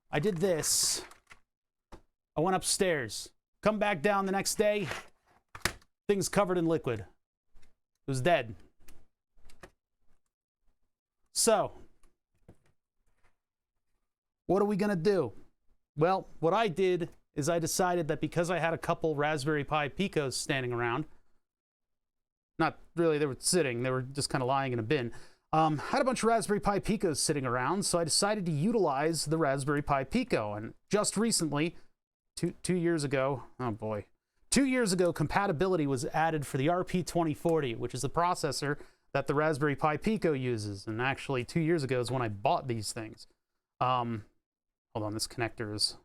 Speaker 1: I did this. I went upstairs. Come back down the next day. Thing's covered in liquid. It was dead. So, what are we going to do? Well, what I did is I decided that because I had a couple Raspberry Pi Picos standing around, not really, they were sitting, they were just kind of lying in a bin. Had a bunch of Raspberry Pi Picos sitting around, so I decided to utilize the Raspberry Pi Pico. And just recently, two years ago, oh boy, 2 years ago, compatibility was added for the RP2040, which is the processor that the Raspberry Pi Pico uses. And actually, 2 years ago is when I bought these things. Hold on, this connector is,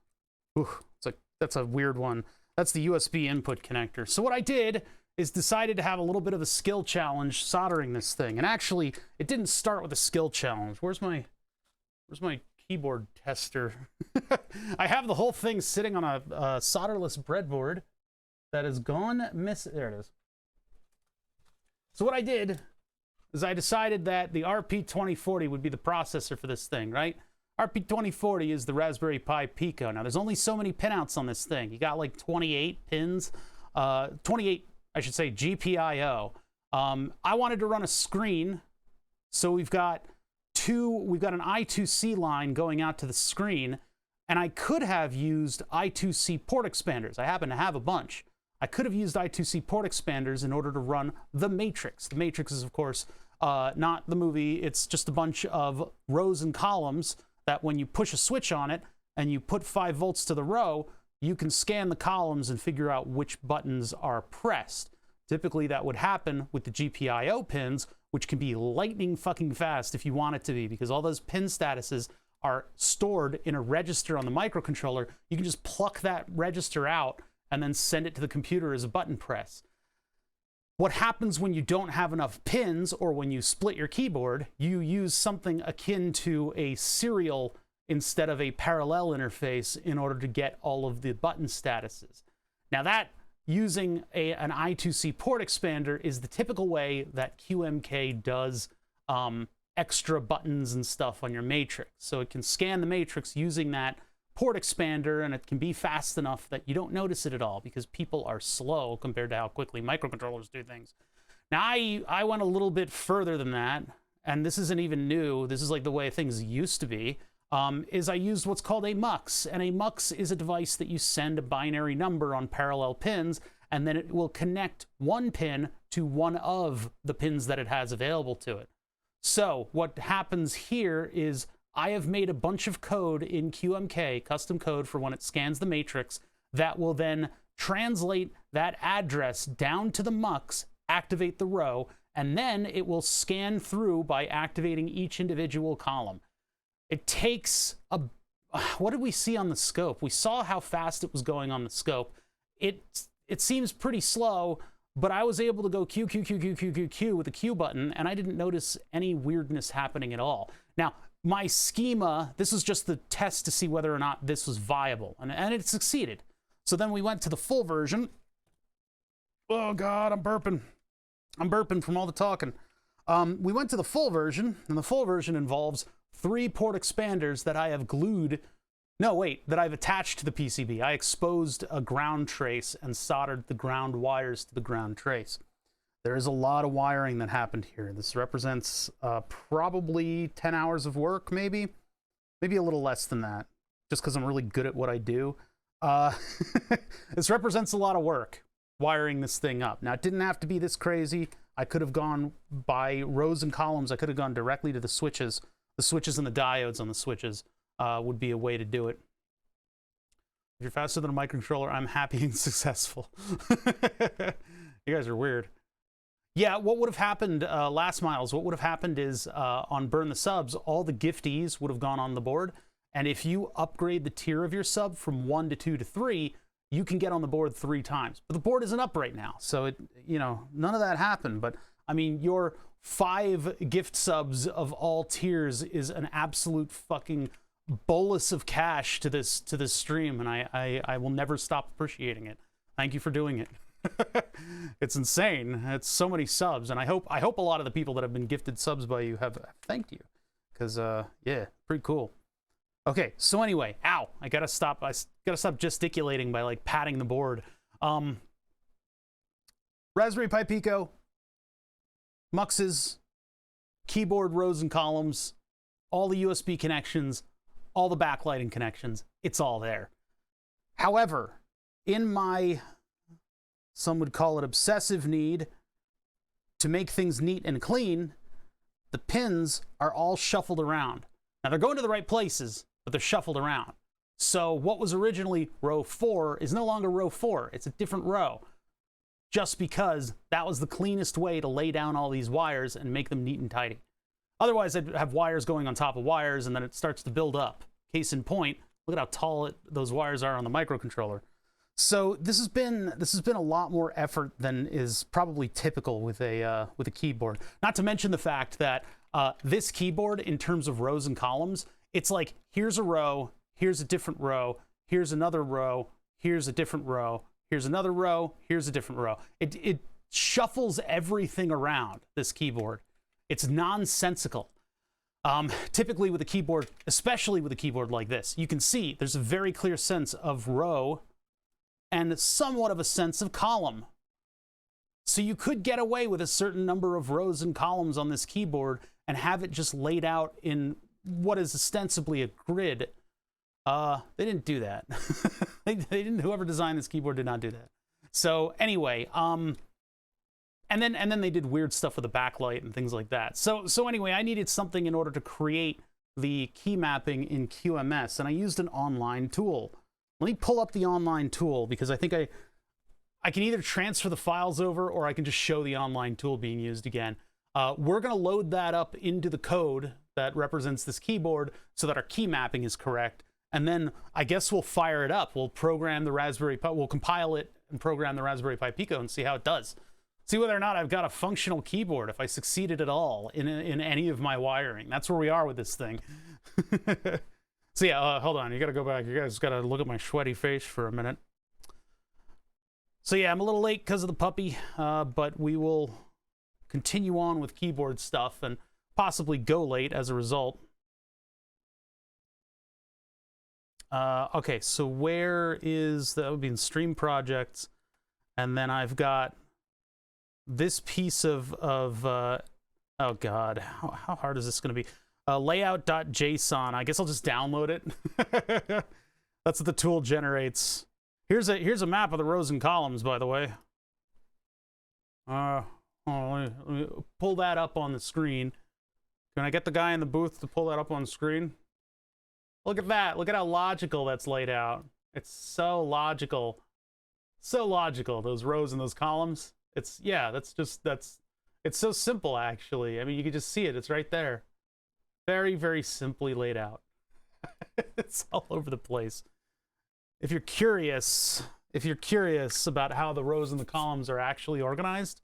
Speaker 1: it's like that's a weird one. That's the USB input connector. So what I did is decided to have a little bit of a skill challenge soldering this thing. And actually, it didn't start with a skill challenge. Where's my keyboard tester? I have the whole thing sitting on a solderless breadboard that has gone missing. There it is. So what I did is I decided that the RP2040 would be the processor for this thing, right? RP2040 is the Raspberry Pi Pico. Now, there's only so many pinouts on this thing. You got like 28 pins, 28, I should say, GPIO. I wanted to run a screen, so we've got an I2C line going out to the screen, and I could have used I2C port expanders. I happen to have a bunch. I could have used I2C port expanders in order to run The Matrix. The Matrix is, of course, not the movie. It's just a bunch of rows and columns that when you push a switch on it and you put 5 volts to the row, you can scan the columns and figure out which buttons are pressed. Typically, that would happen with the GPIO pins, which can be lightning fucking fast if you want it to be, because all those pin statuses are stored in a register on the microcontroller. You can just pluck that register out and then send it to the computer as a button press. What happens when you don't have enough pins, or when you split your keyboard, you use something akin to a serial instead of a parallel interface in order to get all of the button statuses. Now that, using an I2C port expander, is the typical way that QMK does extra buttons and stuff on your matrix. So it can scan the matrix using that port expander, and it can be fast enough that you don't notice it at all, because people are slow compared to how quickly microcontrollers do things. Now, I went a little bit further than that, and this isn't even new. This is like the way things used to be, is I used what's called a mux. And a mux is a device that you send a binary number on parallel pins, and then it will connect one pin to one of the pins that it has available to it. So what happens here is I have made a bunch of code in QMK, custom code for when it scans the matrix, that will then translate that address down to the mux, activate the row, and then it will scan through by activating each individual column. It takes a... What did we see on the scope? We saw how fast it was going on the scope. It seems pretty slow, but I was able to go Q, Q, Q, Q, Q, Q, Q with the Q button, and I didn't notice any weirdness happening at all. Now, my schema, this is just the test to see whether or not this was viable, and it succeeded. So then we went to the full version. Oh God, I'm burping. I'm burping from all the talking. We went to the full version, and the full version involves 3 port expanders that I have glued, that I've attached to the PCB. I exposed a ground trace and soldered the ground wires to the ground trace. There is a lot of wiring that happened here. This represents probably 10 hours of work, maybe a little less than that, just because I'm really good at what I do. This represents a lot of work, wiring this thing up. Now, it didn't have to be this crazy. I could have gone by rows and columns. I could have gone directly to the switches. The switches and the diodes on the switches would be a way to do it. If you're faster than a microcontroller, I'm happy and successful. You guys are weird. Yeah, what would have happened, last miles, what would have happened is on Burn the Subs, all the gifties would have gone on the board. And if you upgrade the tier of your sub from 1 to 2 to 3, you can get on the board 3 times. But the board isn't up right now. So, none of that happened. But, I mean, your 5 gift subs of all tiers is an absolute fucking bolus of cash to this stream. And I will never stop appreciating it. Thank you for doing it. It's insane. It's so many subs, and I hope a lot of the people that have been gifted subs by you have thanked you, because yeah, pretty cool. Okay, so anyway, ow, I gotta stop gesticulating by like patting the board. Raspberry Pi Pico, muxes, keyboard rows and columns, all the USB connections, all the backlighting connections, it's all there. However, in my, some would call it obsessive need to make things neat and clean, the pins are all shuffled around. Now, they're going to the right places, but they're shuffled around. So what was originally row 4 is no longer row 4. It's a different row, just because that was the cleanest way to lay down all these wires and make them neat and tidy. Otherwise, I'd have wires going on top of wires, and then it starts to build up. Case in point, Look at how tall those wires are on the microcontroller. So this has been a lot more effort than is probably typical with a keyboard. Not to mention the fact that this keyboard, in terms of rows and columns, it's like here's a row, here's a different row, here's another row, here's a different row, here's another row, here's a different row. It shuffles everything around, this keyboard. It's nonsensical. Typically with a keyboard, especially with a keyboard like this, you can see there's a very clear sense of row and somewhat of a sense of column. So you could get away with a certain number of rows and columns on this keyboard and have it just laid out in what is ostensibly a grid. They didn't do that. they didn't. Whoever designed this keyboard did not do that. So anyway, and then they did weird stuff with the backlight and things like that. So anyway, I needed something in order to create the key mapping in QMS, and I used an online tool. Let me pull up the online tool because I think I can either transfer the files over or I can just show the online tool being used again. We're going to load that up into the code that represents this keyboard so that our key mapping is correct. And then I guess we'll fire it up. We'll program the Raspberry Pi, we'll compile it and program the Raspberry Pi Pico and see how it does. See whether or not I've got a functional keyboard, if I succeeded at all in any of my wiring. That's where we are with this thing. So yeah, hold on, you gotta go back. You guys gotta look at my sweaty face for a minute. So yeah, I'm a little late because of the puppy, but we will continue on with keyboard stuff and possibly go late as a result. Okay, so where is that? Would be in Stream Projects, and then I've got this piece of oh god, how hard is this going to be? Layout.json. I guess I'll just download it. That's what the tool generates. Here's a map of the rows and columns, by the way. Let me pull that up on the screen. Can I get the guy in the booth to pull that up on the screen? Look at that. Look at how logical that's laid out. It's so logical. So logical, those rows and those columns. It's so simple, actually. I mean, you can just see it. It's right there. Very, very simply laid out. It's all over the place. If you're curious about how the rows and the columns are actually organized,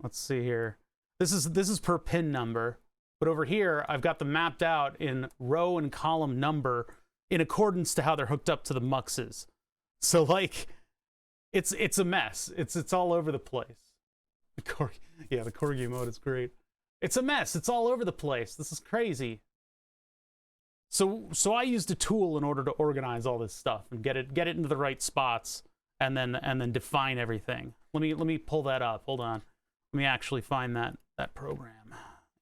Speaker 1: let's see here. This is per pin number, but over here I've got them mapped out in row and column number in accordance to how they're hooked up to the muxes. So like, it's a mess. It's all over the place. The Corgi mode is great. It's a mess. It's all over the place. This is crazy. So I used a tool in order to organize all this stuff and get it into the right spots and then define everything. Let me pull that up. Hold on. Let me actually find that program.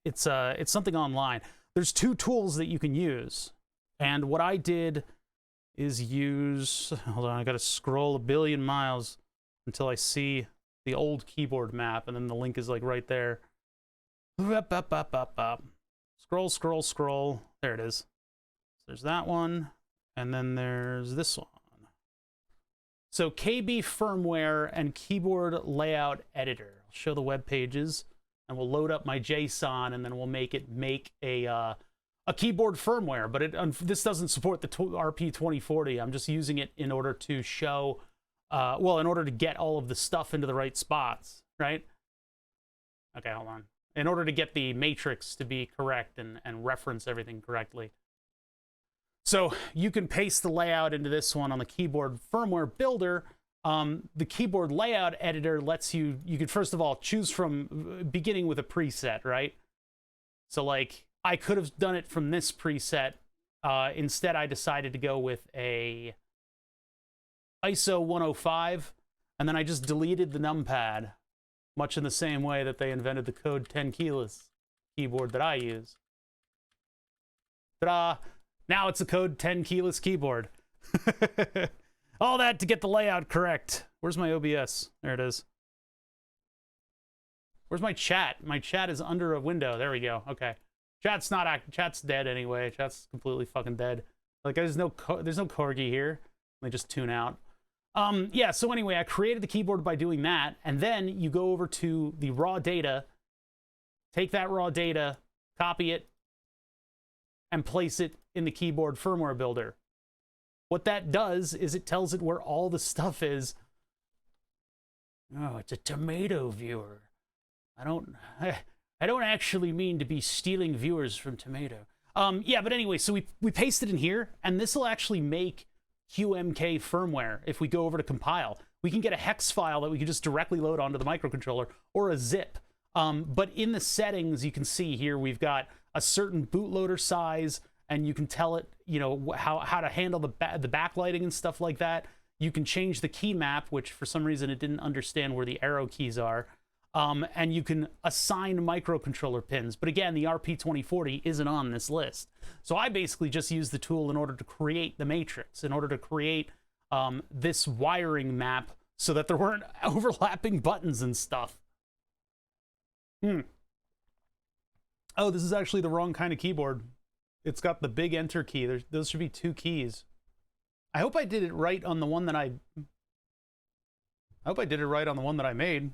Speaker 1: It's something online. There's two tools that you can use. And what I did is use, hold on, I got to scroll a billion miles until I see the old keyboard map, and then the link is like right there. Scroll, scroll, scroll. There it is. There's that one, and then there's this one. So KB firmware and keyboard layout editor. I'll show the web pages, and we'll load up my JSON, and then we'll make a keyboard firmware. But this doesn't support the RP2040. I'm just using it in order to show, in order to get all of the stuff into the right spots, right? Okay, hold on. In order to get the matrix to be correct and reference everything correctly. So you can paste the layout into this one on the keyboard firmware builder. The keyboard layout editor lets you could first of all choose from beginning with a preset, right? So like I could have done it from this preset. Instead, I decided to go with a ISO 105, and then I just deleted the numpad, much in the same way that they invented the code 10 keyless keyboard that I use. Ta-da! Now it's a code 10 keyless keyboard. All that to get the layout correct. Where's my OBS? There it is. Where's my chat? My chat is under a window. There we go. Okay. Chat's dead anyway. Chat's completely fucking dead. Like there's no Corgi here. Let me just tune out. Yeah, so anyway, I created the keyboard by doing that, and then you go over to the raw data, take that raw data, copy it, and place it in the keyboard firmware builder. What that does is it tells it where all the stuff is. Oh, it's a tomato viewer. I don't actually mean to be stealing viewers from tomato. Yeah, but anyway, so we paste it in here, and this will actually make QMK firmware. If we go over to compile, we can get a hex file that we can just directly load onto the microcontroller, or a zip. But in the settings, you can see here we've got a certain bootloader size, and you can tell it, you know, how to handle the backlighting and stuff like that. You can change the key map, which for some reason it didn't understand where the arrow keys are. And you can assign microcontroller pins. But again, the RP2040 isn't on this list. So I basically just used the tool in order to create the matrix, in order to create this wiring map so that there weren't overlapping buttons and stuff. Oh, this is actually the wrong kind of keyboard. It's got the big enter key. Those should be 2 keys. I hope I did it right on the one that I made.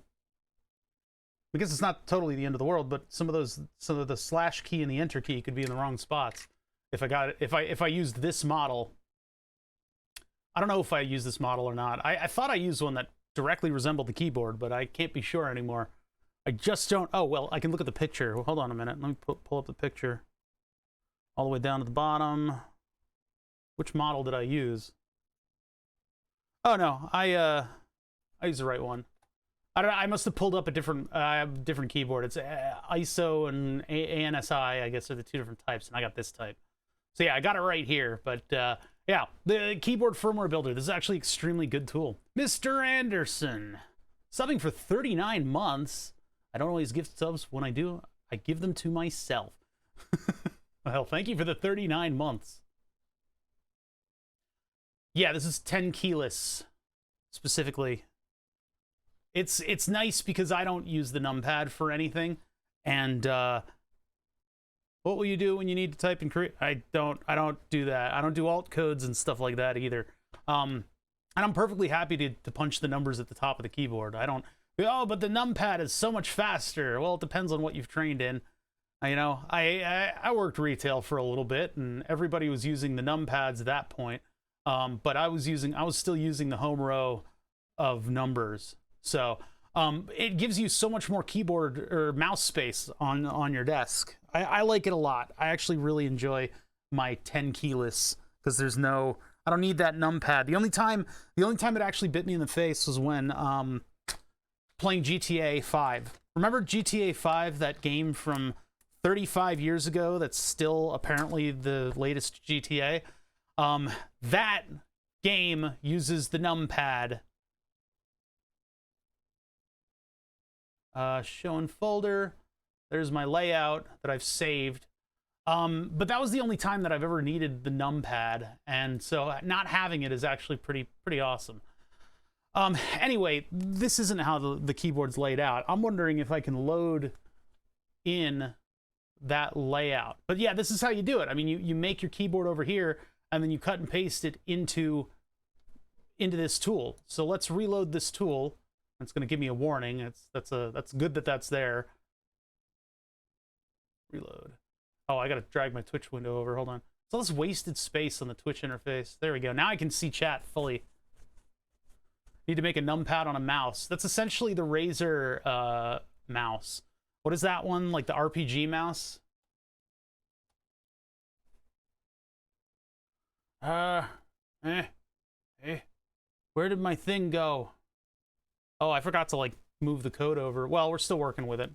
Speaker 1: I guess it's not totally the end of the world, but some of the slash key and the enter key could be in the wrong spots. If I used this model, I don't know if I used this model or not. I thought I used one that directly resembled the keyboard, but I can't be sure anymore. I just don't. Oh well, I can look at the picture. Well, hold on a minute. Let me pull up the picture all the way down to the bottom. Which model did I use? Oh no, I used the right one. I don't know, I must have pulled up a different keyboard. It's ISO and ANSI, I guess, are the 2 different types, and I got this type. So yeah, I got it right here. But yeah, the keyboard firmware builder. This is actually an extremely good tool. Mr. Anderson, subbing for 39 months. I don't always gift subs. When I do, I give them to myself. Well, thank you for the 39 months. Yeah, this is 10 keyless, specifically. It's nice because I don't use the numpad for anything, and what will you do when you need to type in Korean? I don't do that. I don't do alt codes and stuff like that either. And I'm perfectly happy to punch the numbers at the top of the keyboard. I don't. Oh, but the numpad is so much faster. Well, it depends on what you've trained in. You know, I worked retail for a little bit, and everybody was using the numpads at that point. But I was still using the home row of numbers. So it gives you so much more keyboard or mouse space on your desk. I like it a lot. I actually really enjoy my 10 keyless because I don't need that numpad. The only time it actually bit me in the face was when playing GTA 5. Remember GTA 5, that game from 35 years ago that's still apparently the latest GTA? That game uses the numpad. Show in folder. There's my layout that I've saved. But that was the only time that I've ever needed the numpad, and so not having it is actually pretty awesome. Anyway, this isn't how the keyboard's laid out. I'm wondering if I can load in that layout. But yeah, this is how you do it. I mean, you make your keyboard over here, and then you cut and paste it into this tool. So let's reload this tool. It's going to give me a warning. That's good that that's there. Reload. Oh, I got to drag my Twitch window over. Hold on. It's all this wasted space on the Twitch interface. There we go. Now I can see chat fully. Need to make a numpad on a mouse. That's essentially the Razer mouse. What is that one? Like the RPG mouse? Where did my thing go? Oh, I forgot to, like, move the code over. Well, we're still working with it.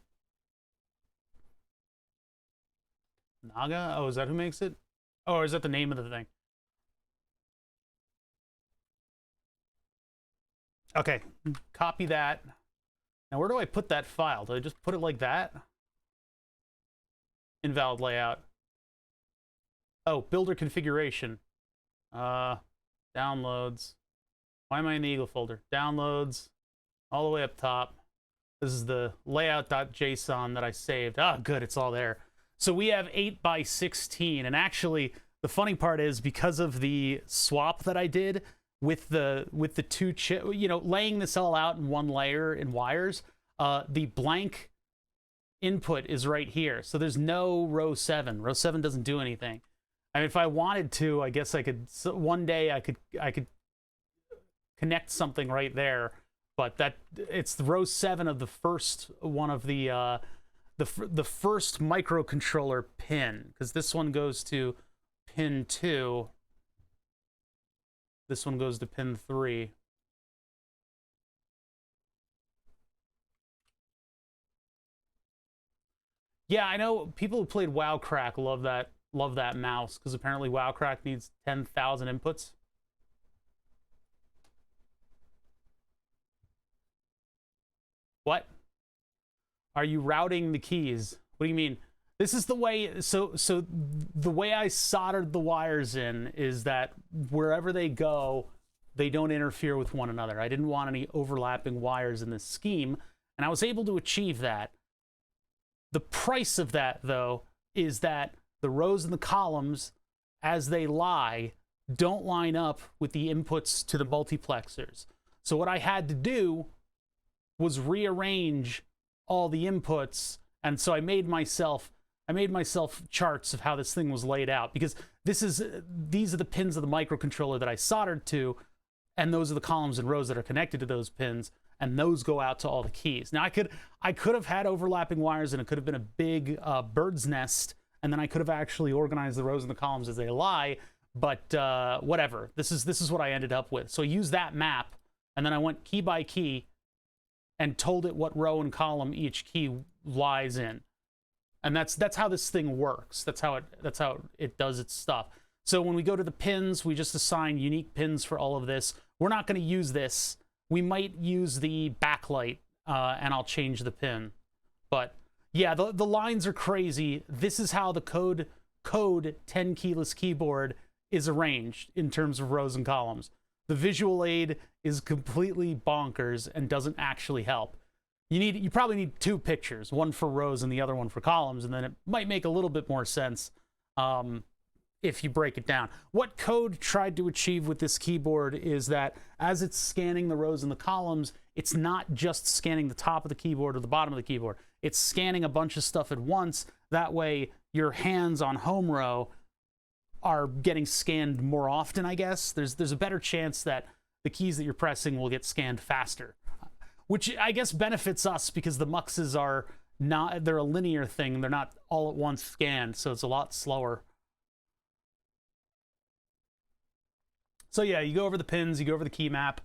Speaker 1: Naga? Oh, is that who makes it? Oh, or is that the name of the thing? Okay, copy that. Now, where do I put that file? Do I just put it like that? Invalid layout. Oh, builder configuration. Downloads. Why am I in the Eagle folder? Downloads. All the way up top. This is the layout.json that I saved. Ah, good, it's all there. So we have 8x16, and actually, the funny part is because of the swap that I did with the two chip, you know, laying this all out in one layer in wires, the blank input is right here. So there's no row 7. Row 7 doesn't do anything. I mean, if I wanted to, I guess I could. One day, I could connect something right there. But it's the row 7 of the first one of the first microcontroller pin, because this one goes to pin 2. This one goes to pin 3. Yeah, I know people who played WoWcrack love that mouse, because apparently WoWcrack needs 10,000 inputs. What? Are you routing the keys? What do you mean? This is the way, so the way I soldered the wires in is that wherever they go, they don't interfere with one another. I didn't want any overlapping wires in this scheme, and I was able to achieve that. The price of that, though, is that the rows and the columns, as they lie, don't line up with the inputs to the multiplexers. So what I had to do was rearrange all the inputs, and so I made myself charts of how this thing was laid out, because these are the pins of the microcontroller that I soldered to, and those are the columns and rows that are connected to those pins, and those go out to all the keys. Now I could have had overlapping wires, and it could have been a big bird's nest, and then I could have actually organized the rows and the columns as they lie, but whatever. This is what I ended up with. So I used that map, and then I went key by key and told it what row and column each key lies in. And that's how this thing works. That's how it does its stuff. So when we go to the pins, we just assign unique pins for all of this. We're not going to use this. We might use the backlight, and I'll change the pin. But yeah, the lines are crazy. This is how the code 10 keyless keyboard is arranged in terms of rows and columns. The visual aid is completely bonkers and doesn't actually help. You probably need 2 pictures, one for rows and the other one for columns, and then it might make a little bit more sense if you break it down. What code tried to achieve with this keyboard is that as it's scanning the rows and the columns, it's not just scanning the top of the keyboard or the bottom of the keyboard. It's scanning a bunch of stuff at once. That way, your hands on home row are getting scanned more often, I guess. There's a better chance that the keys that you're pressing will get scanned faster, which I guess benefits us because the muxes are not, they're a linear thing. They're not all at once scanned, so it's a lot slower. So yeah, you go over the pins, you go over the key map.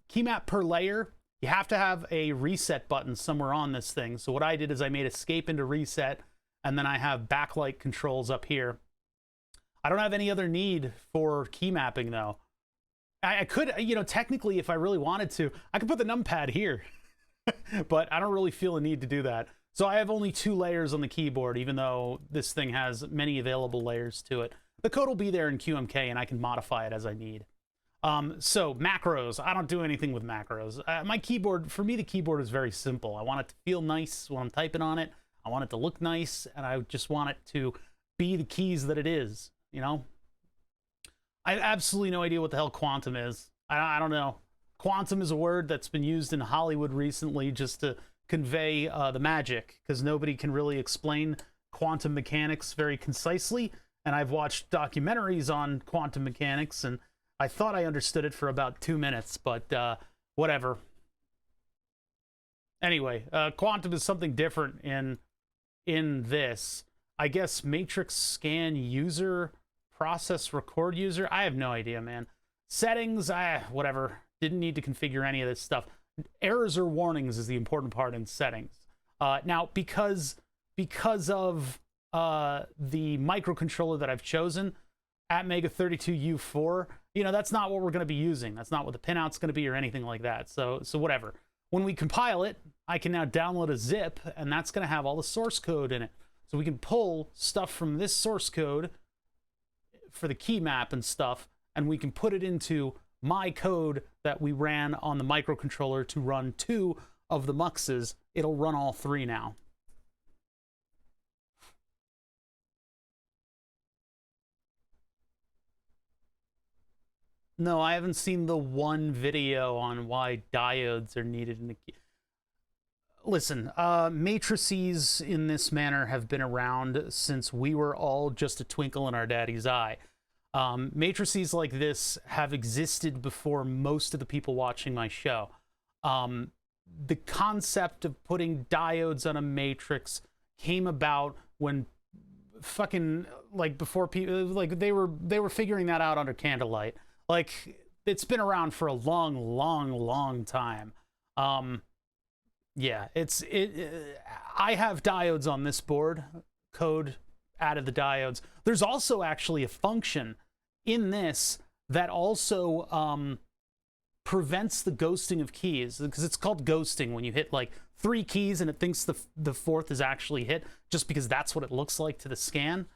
Speaker 1: Key map per layer, you have to have a reset button somewhere on this thing. So what I did is I made escape into reset, and then I have backlight controls up here. I don't have any other need for key mapping though. I could, technically, if I really wanted to, I could put the numpad here, but I don't really feel a need to do that. So I have only 2 layers on the keyboard, even though this thing has many available layers to it. The code will be there in QMK, and I can modify it as I need. So macros, I don't do anything with macros. My keyboard, for me, the keyboard is very simple. I want it to feel nice when I'm typing on it. I want it to look nice, and I just want it to be the keys that it is, I have absolutely no idea what the hell quantum is. I don't know. Quantum is a word that's been used in Hollywood recently just to convey the magic, because nobody can really explain quantum mechanics very concisely. And I've watched documentaries on quantum mechanics, and I thought I understood it for about 2 minutes, but whatever. Anyway, quantum is something different in this. I guess matrix scan user, process record user. I have no idea, man. Settings, whatever. Didn't need to configure any of this stuff. Errors or warnings is the important part in settings. Now, because of the microcontroller that I've chosen, Atmega32U4, that's not what we're going to be using. That's not what the pinout's going to be or anything like that. So whatever. When we compile it, I can now download a zip, and that's going to have all the source code in it. So we can pull stuff from this source code for the key map and stuff, and we can put it into my code that we ran on the microcontroller to run 2 of the muxes. It'll run all 3 now. No, I haven't seen the one video on why diodes are needed in the key. listen, matrices in this manner have been around since we were all just a twinkle in our daddy's eye. Matrices like this have existed before most of the people watching my show. The concept of putting diodes on a matrix came about when fucking, like, before people, like, they were figuring that out under candlelight. Like, it's been around for a long time. Yeah, I have diodes on this board. Code added the diodes. There's also actually a function in this that also prevents the ghosting of keys, because it's called ghosting when you hit like 3 keys and it thinks the fourth is actually hit, just because that's what it looks like to the scan.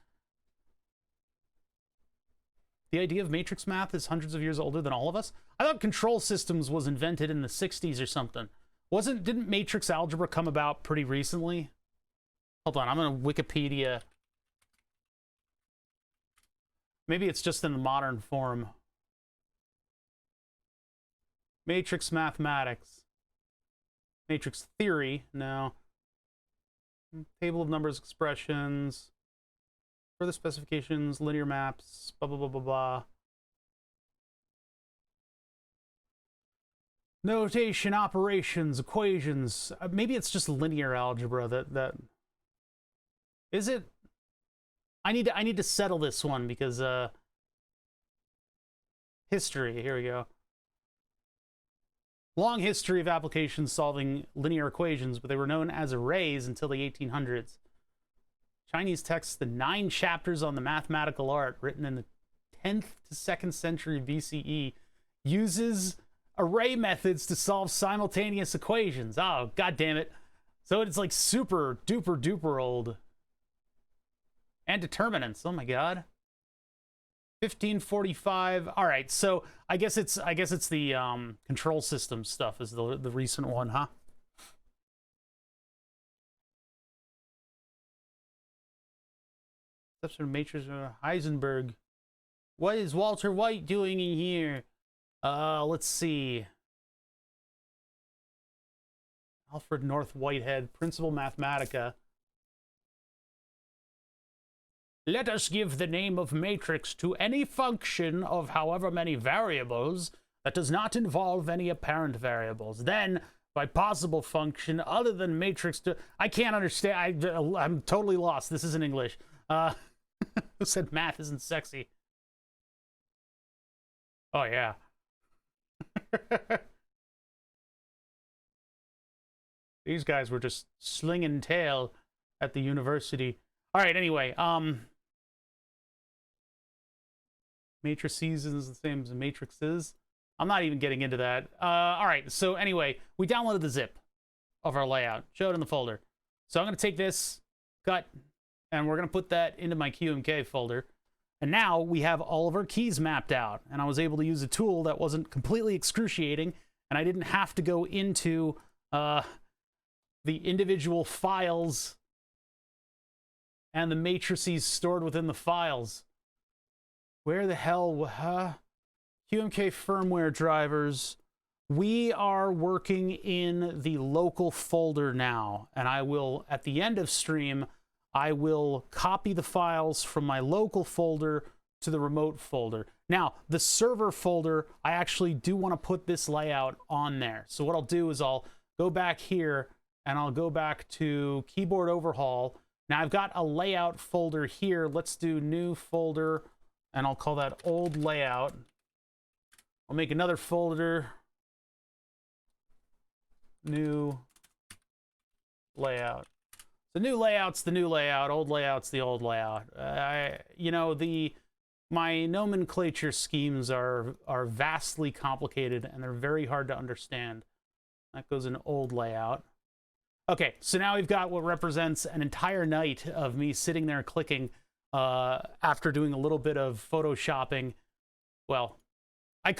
Speaker 1: The idea of matrix math is hundreds of years older than all of us. I thought control systems was invented in the 60s or something. Didn't matrix algebra come about pretty recently? Hold on, I'm gonna Wikipedia. Maybe it's just in the modern form. Matrix mathematics. Matrix theory, no. Table of numbers, expressions. Further specifications, linear maps, blah, blah, blah, blah, blah. Notation, operations, equations. Maybe it's just linear algebra that... Is it? I need to settle this one because, history, here we go. Long history of applications solving linear equations, but they were known as arrays until the 1800s. Chinese texts, the 9 chapters on the mathematical art, written in the 10th to 2nd century BCE, uses array methods to solve simultaneous equations. Oh, god damn it. So it's like super duper duper old. And determinants. Oh my god. 1545. All right, so I guess it's the control system stuff is the recent one, huh? Steps from Matrix Heisenberg. What is Walter White doing in here? Let's see. Alfred North Whitehead, Principal Mathematica. Let us give the name of matrix to any function of however many variables that does not involve any apparent variables. Then, by possible function other than matrix to... I can't understand. I'm totally lost. This isn't English. Who said math isn't sexy? Oh, yeah. These guys were just slinging tail at the university. All right, anyway, matrices is the same as matrices. I'm not even getting into that. All right, so anyway, we downloaded the zip of our layout, showed it in the folder. So I'm going to take this, cut, and we're going to put that into my QMK folder. And now we have all of our keys mapped out. And I was able to use a tool that wasn't completely excruciating, and I didn't have to go into the individual files and the matrices stored within the files. Where the hell, QMK firmware drivers. We are working in the local folder now, and I will, at the end of stream, I will copy the files from my local folder to the remote folder. Now, the server folder, I actually do want to put this layout on there. So what I'll do is I'll go back here, and I'll go back to keyboard overhaul. Now I've got a layout folder here. Let's do new folder, and I'll call that old layout. I'll make another folder, new layout. The new layout's the new layout, old layout's the old layout. You know, my nomenclature schemes are vastly complicated, and they're very hard to understand. That goes in old layout. Okay, so now we've got what represents an entire night of me sitting there clicking after doing a little bit of photoshopping. Well, I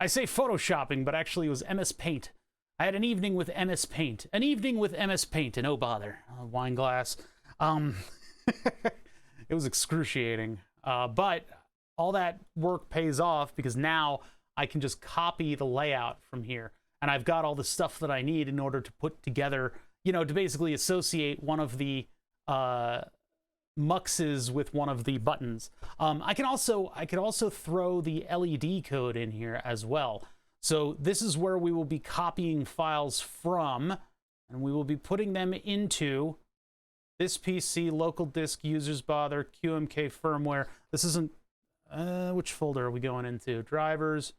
Speaker 1: say photoshopping, but actually it was MS Paint. I had an evening with MS Paint. An evening with MS Paint, and oh bother, a wine glass. It was excruciating. But all that work pays off because now I can just copy the layout from here. And I've got all the stuff that I need in order to put together, you know, to basically associate one of the muxes with one of the buttons. I could also throw the LED code in here as well. So this is where we will be copying files from, and we will be putting them into this PC, local disk, users bother, QMK firmware. This isn't, which folder are we going into? Drivers,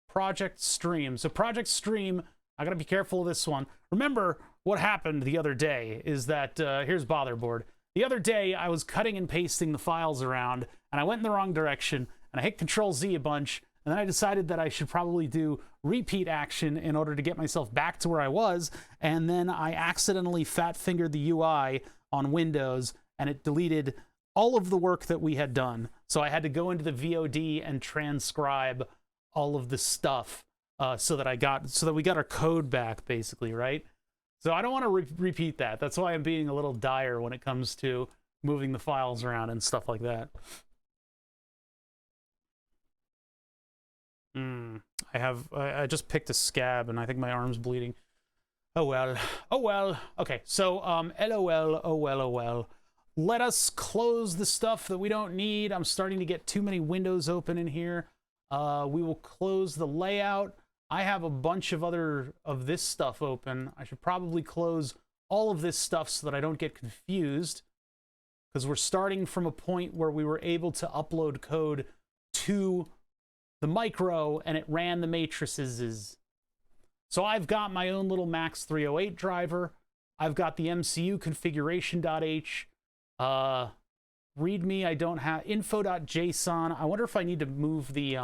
Speaker 1: project stream. So project stream, I gotta be careful of this one. Remember what happened the other day is that, here's botherboard. The other day I was cutting and pasting the files around and I went in the wrong direction and I hit Control Z a bunch, and then I decided that I should probably do repeat action in order to get myself back to where I was, and then I accidentally fat fingered the UI on Windows and it deleted all of the work that we had done. So I had to go into the VOD and transcribe all of the stuff so that we got our code back, basically, right? So I don't want to repeat that. That's why I'm being a little dire when it comes to moving the files around and stuff like that. I just picked a scab and I think my arm's bleeding. Oh well. Oh well. Okay, so LOL, oh well, oh well. Let us close the stuff that we don't need. I'm starting to get too many windows open in here. We will close the layout. I have a bunch of this stuff open. I should probably close all of this stuff so that I don't get confused, because we're starting from a point where we were able to upload code to the micro and it ran the matrices. So I've got my own little Max 308 driver. I've got the MCU configuration.h. README, I don't have. Info.json. I wonder if I need to move the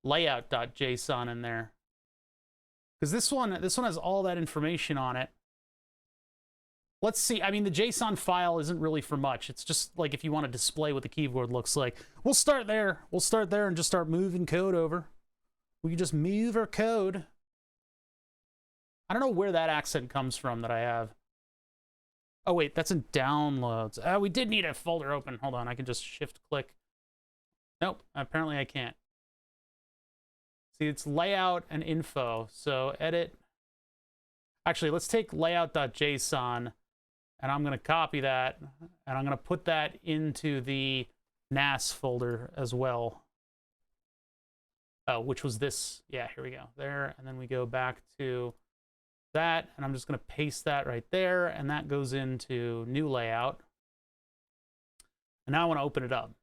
Speaker 1: layout.json in there, because this one has all that information on it. Let's see. I mean, the JSON file isn't really for much. It's just like if you want to display what the keyboard looks like. We'll start there. We'll start there and just start moving code over. We can just move our code. I don't know where that accent comes from that I have. Oh, wait, that's in downloads. We did need a folder open. Hold on, I can just shift-click. Nope, apparently I can't. See, it's layout and info. So edit. Actually, let's take layout.json, and I'm going to copy that, and I'm going to put that into the NAS folder as well. Oh, which was this. Yeah, here we go. There, and then we go back to that, and I'm just going to paste that right there, and that goes into new layout. And now I want to open it up.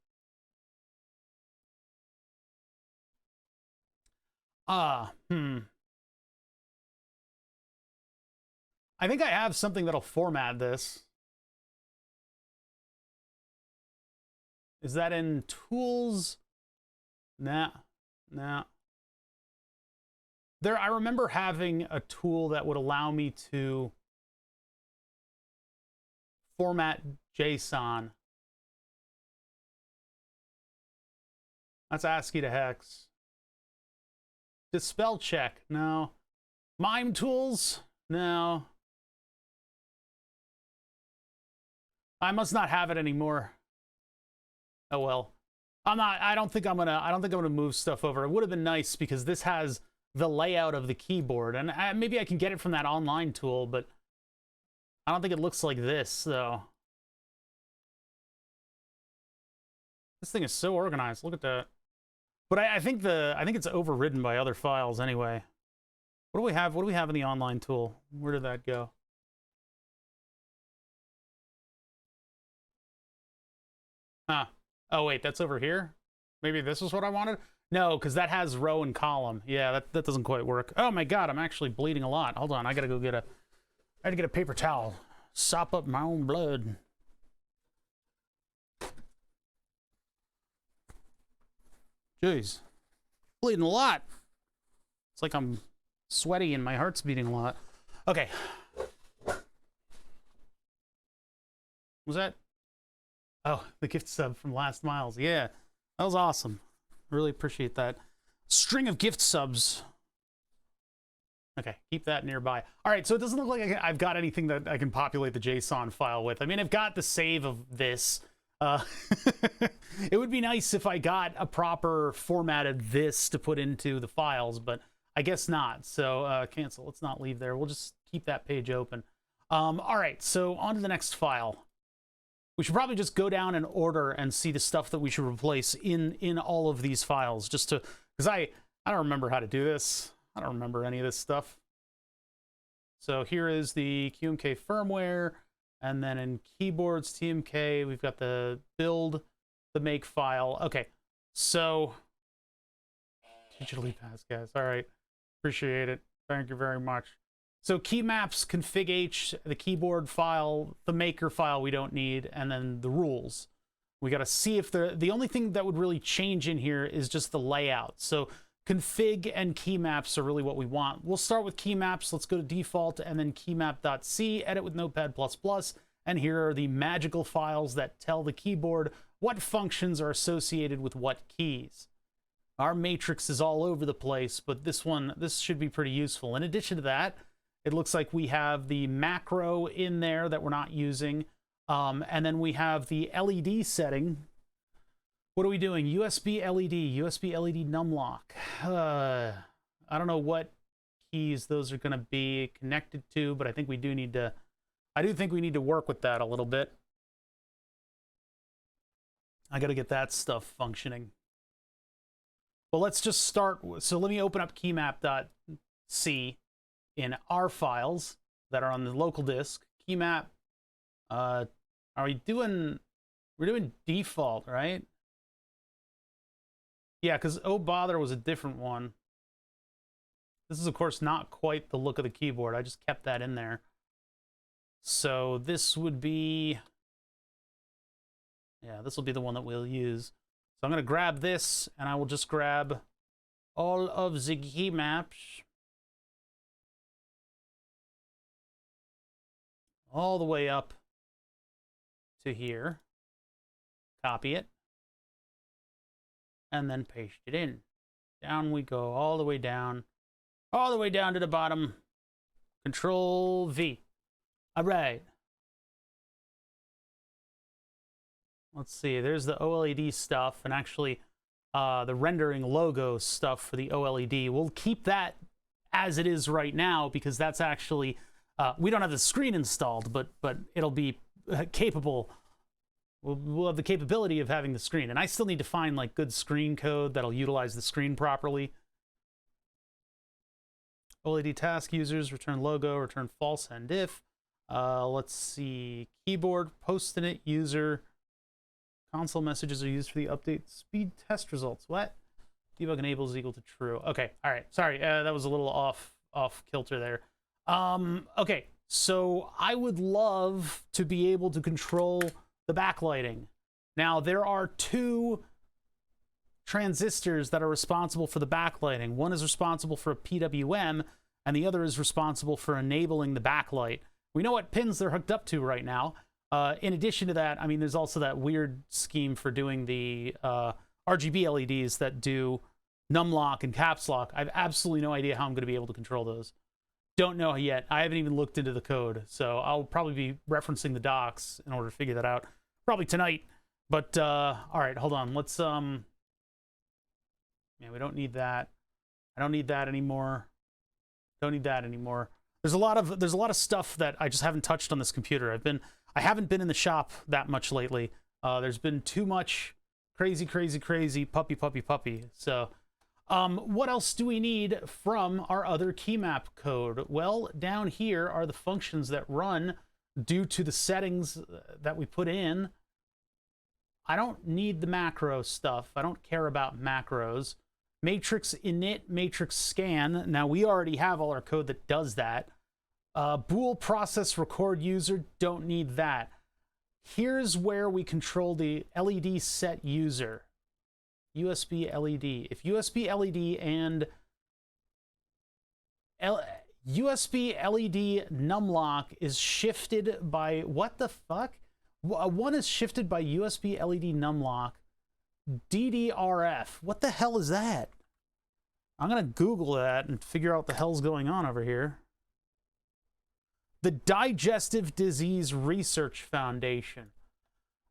Speaker 1: I think I have something that'll format this. Is that in tools? Nah. I remember having a tool that would allow me to format JSON. That's ASCII to hex. Dispel check, no. Mime tools, no. I must not have it anymore. Oh well. I don't think I'm gonna move stuff over. It would have been nice because this has the layout of the keyboard, and maybe I can get it from that online tool, but I don't think it looks like this, though. This thing is so organized. Look at that. But I think it's overridden by other files anyway. What do we have? What do we have in the online tool? Where did that go? Ah. Oh wait, that's over here? Maybe this is what I wanted? No, because that has row and column. Yeah, that doesn't quite work. Oh my god, I'm actually bleeding a lot. Hold on, I gotta get a paper towel. Sop up my own blood. Jeez. Bleeding a lot. It's like I'm sweaty and my heart's beating a lot. Okay. Was that? Oh, the gift sub from Last Miles. Yeah, that was awesome. Really appreciate that. String of gift subs. Okay, keep that nearby. All right, so it doesn't look like I've got anything that I can populate the JSON file with. I mean, I've got the save of this. It would be nice if I got a proper formatted this to put into the files, but I guess not. So cancel. Let's not leave there. We'll just keep that page open. All right, so on to the next file. We should probably just go down in order and see the stuff that we should replace in all of these files, just to, because I don't remember how to do this. I don't remember any of this stuff. So here is the QMK firmware, and then in keyboards, TMK, we've got the build, the make file. Okay, so digitally pass, guys. All right, appreciate it. Thank you very much. So key maps, config H, the keyboard file, the maker file we don't need, and then the rules. We got to see if the only thing that would really change in here is just the layout. So config and key maps are really what we want. We'll start with key maps. Let's go to default and then keymap.c, edit with Notepad++. And here are the magical files that tell the keyboard what functions are associated with what keys. Our matrix is all over the place, but this should be pretty useful. In addition to that, it looks like we have the macro in there that we're not using. And then we have the LED setting. What are we doing? USB LED numlock. I don't know what keys those are going to be connected to, but I think we do need to, I do think we need to work with that a little bit. I got to get that stuff functioning. Well, let's just start. So let me open up keymap.c in our files that are on the local disk. Keymap, are we doing, we're doing default, right? Yeah, because oh bother was a different one. This is, of course, not quite the look of the keyboard. I just kept that in there. So this would be, yeah, this will be the one that we'll use. So I'm going to grab this, and I will just grab all of the key maps. All the way up to here. Copy it. And then paste it in. Down we go, all the way down. All the way down to the bottom. Control V. All right. Let's see, there's the OLED stuff, and actually the rendering logo stuff for the OLED. We'll keep that as it is right now, because that's actually, we don't have the screen installed, but it'll be capable. We'll have the capability of having the screen. And I still need to find like good screen code that'll utilize the screen properly. OLED task users, return logo, return false and if. Let's see, keyboard, post-init user. Console messages are used for the update speed test results. What? Debug enable is equal to true. Okay, all right. Sorry, that was a little off kilter there. Okay, so I would love to be able to control the backlighting. Now, there are two transistors that are responsible for the backlighting. One is responsible for a PWM, and the other is responsible for enabling the backlight. We know what pins they're hooked up to right now. In addition to that, I mean, there's also that weird scheme for doing the RGB LEDs that do numlock and caps lock. I have absolutely no idea how I'm going to be able to control those. Don't know yet. I haven't even looked into the code, so I'll probably be referencing the docs in order to figure that out. Probably tonight. But all right, hold on. Let's yeah, we don't need that. I don't need that anymore. Don't need that anymore. There's a lot of stuff that I just haven't touched on this computer. I haven't been in the shop that much lately. There's been too much crazy puppy. So what else do we need from our other keymap code? Well, down here are the functions that run due to the settings that we put in. I don't need the macro stuff. I don't care about macros. Matrix init, matrix scan. Now, we already have all our code that does that. Bool process record user, don't need that. Here's where we control the LED set user. USB LED. If USB LED and USB LED numlock is shifted by, what the fuck? One is shifted by USB LED numlock. DDRF. What the hell is that? I'm going to Google that and figure out what the hell's going on over here. The Digestive Disease Research Foundation.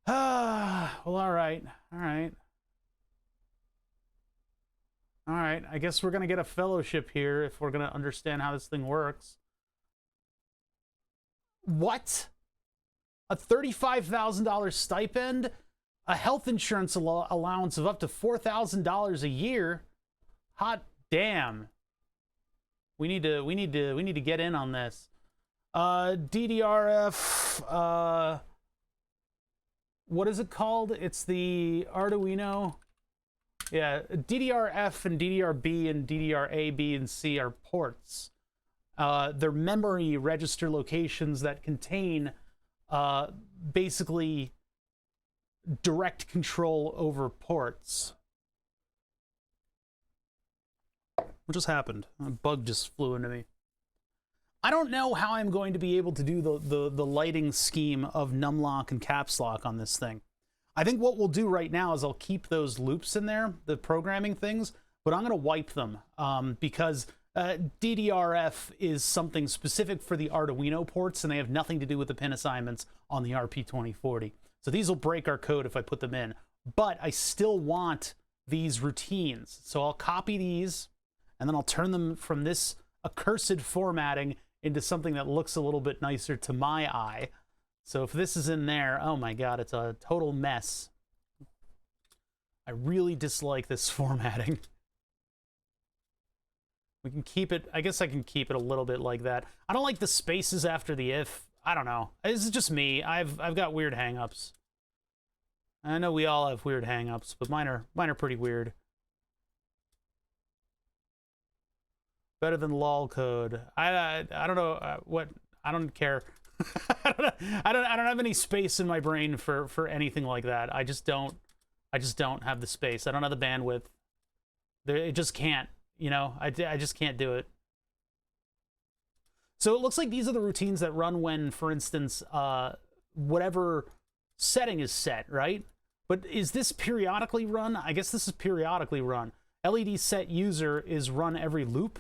Speaker 1: Well, all right. I guess we're going to get a fellowship here if we're going to understand how this thing works. What? A $35,000 stipend? A health insurance allowance of up to $4,000 a year? Hot damn. We need to get in on this. DDRF, what is it called? It's the Arduino. Yeah, DDRF and DDRB and DDRA, B, and C are ports. They're memory register locations that contain basically direct control over ports. What just happened? A bug just flew into me. I don't know how I'm going to be able to do the lighting scheme of numlock and caps lock on this thing. I think what we'll do right now is I'll keep those loops in there, the programming things, but I'm going to wipe them because DDRF is something specific for the Arduino ports, and they have nothing to do with the pin assignments on the RP2040. So these will break our code if I put them in, but I still want these routines. So I'll copy these, and then I'll turn them from this accursed formatting into something that looks a little bit nicer to my eye. So if this is in there, oh my god, it's a total mess. I really dislike this formatting. We can keep it, I guess I can keep it a little bit like that. I don't like the spaces after the if. I don't know. This is just me. I've got weird hang-ups. I know we all have weird hang-ups, but mine are pretty weird. Better than lol code. I don't know what, I don't care. I don't have any space in my brain for anything like that. I just don't have the space. I don't have the bandwidth. It just can't, you know. I just can't do it. So it looks like these are the routines that run when, for instance, whatever setting is set, right? But is this periodically run? I guess this is periodically run. LED set user is run every loop.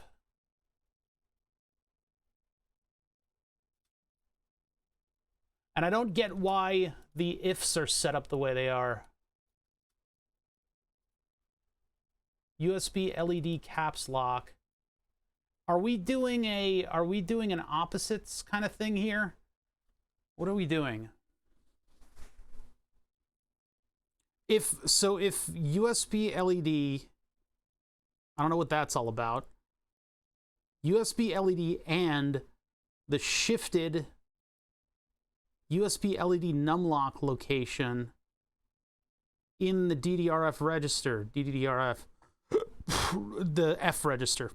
Speaker 1: And I don't get why the ifs are set up the way they are. USB LED caps lock. Are we doing an opposites kind of thing here? What are we doing? If USB LED, I don't know what that's all about. USB LED and the shifted USB LED numlock location in the DDRF register, DDRF, the F register.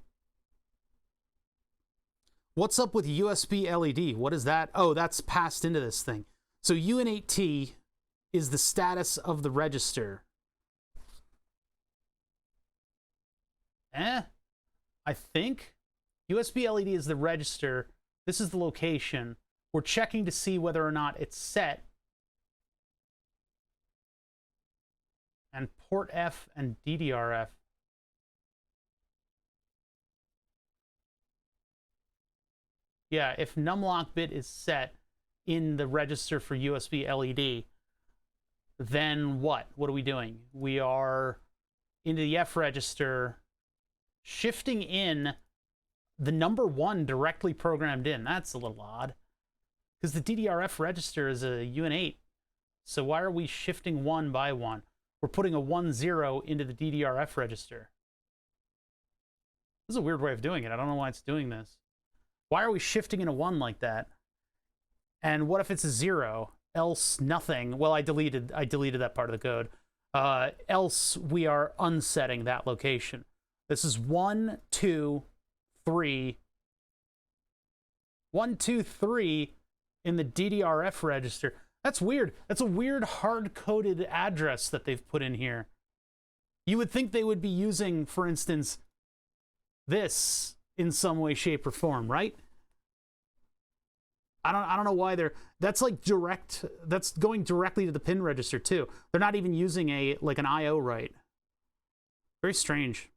Speaker 1: What's up with USB LED? What is that? Oh, that's passed into this thing. So UN8T is the status of the register. I think USB LED is the register. This is the location. We're checking to see whether or not it's set. And port F and DDRF. Yeah, if numlock bit is set in the register for USB LED, then what? What are we doing? We are into the F register, shifting in the number 1 directly programmed in. That's a little odd. Because the DDRF register is a UN8. So why are we shifting 1 by 1? We're putting a 1-0 into the DDRF register. This is a weird way of doing it. I don't know why it's doing this. Why are we shifting in a 1 like that? And what if it's a 0? Else nothing. Well, I deleted that part of the code. Else we are unsetting that location. This is 1, 2, 3. 1, 2, 3 in the DDRF register. That's weird. That's a weird hard-coded address that they've put in here. You would think they would be using, for instance, this in some way, shape, or form, right? I don't know why they're... That's like direct... That's going directly to the pin register, too. They're not even using an I/O write. Very strange.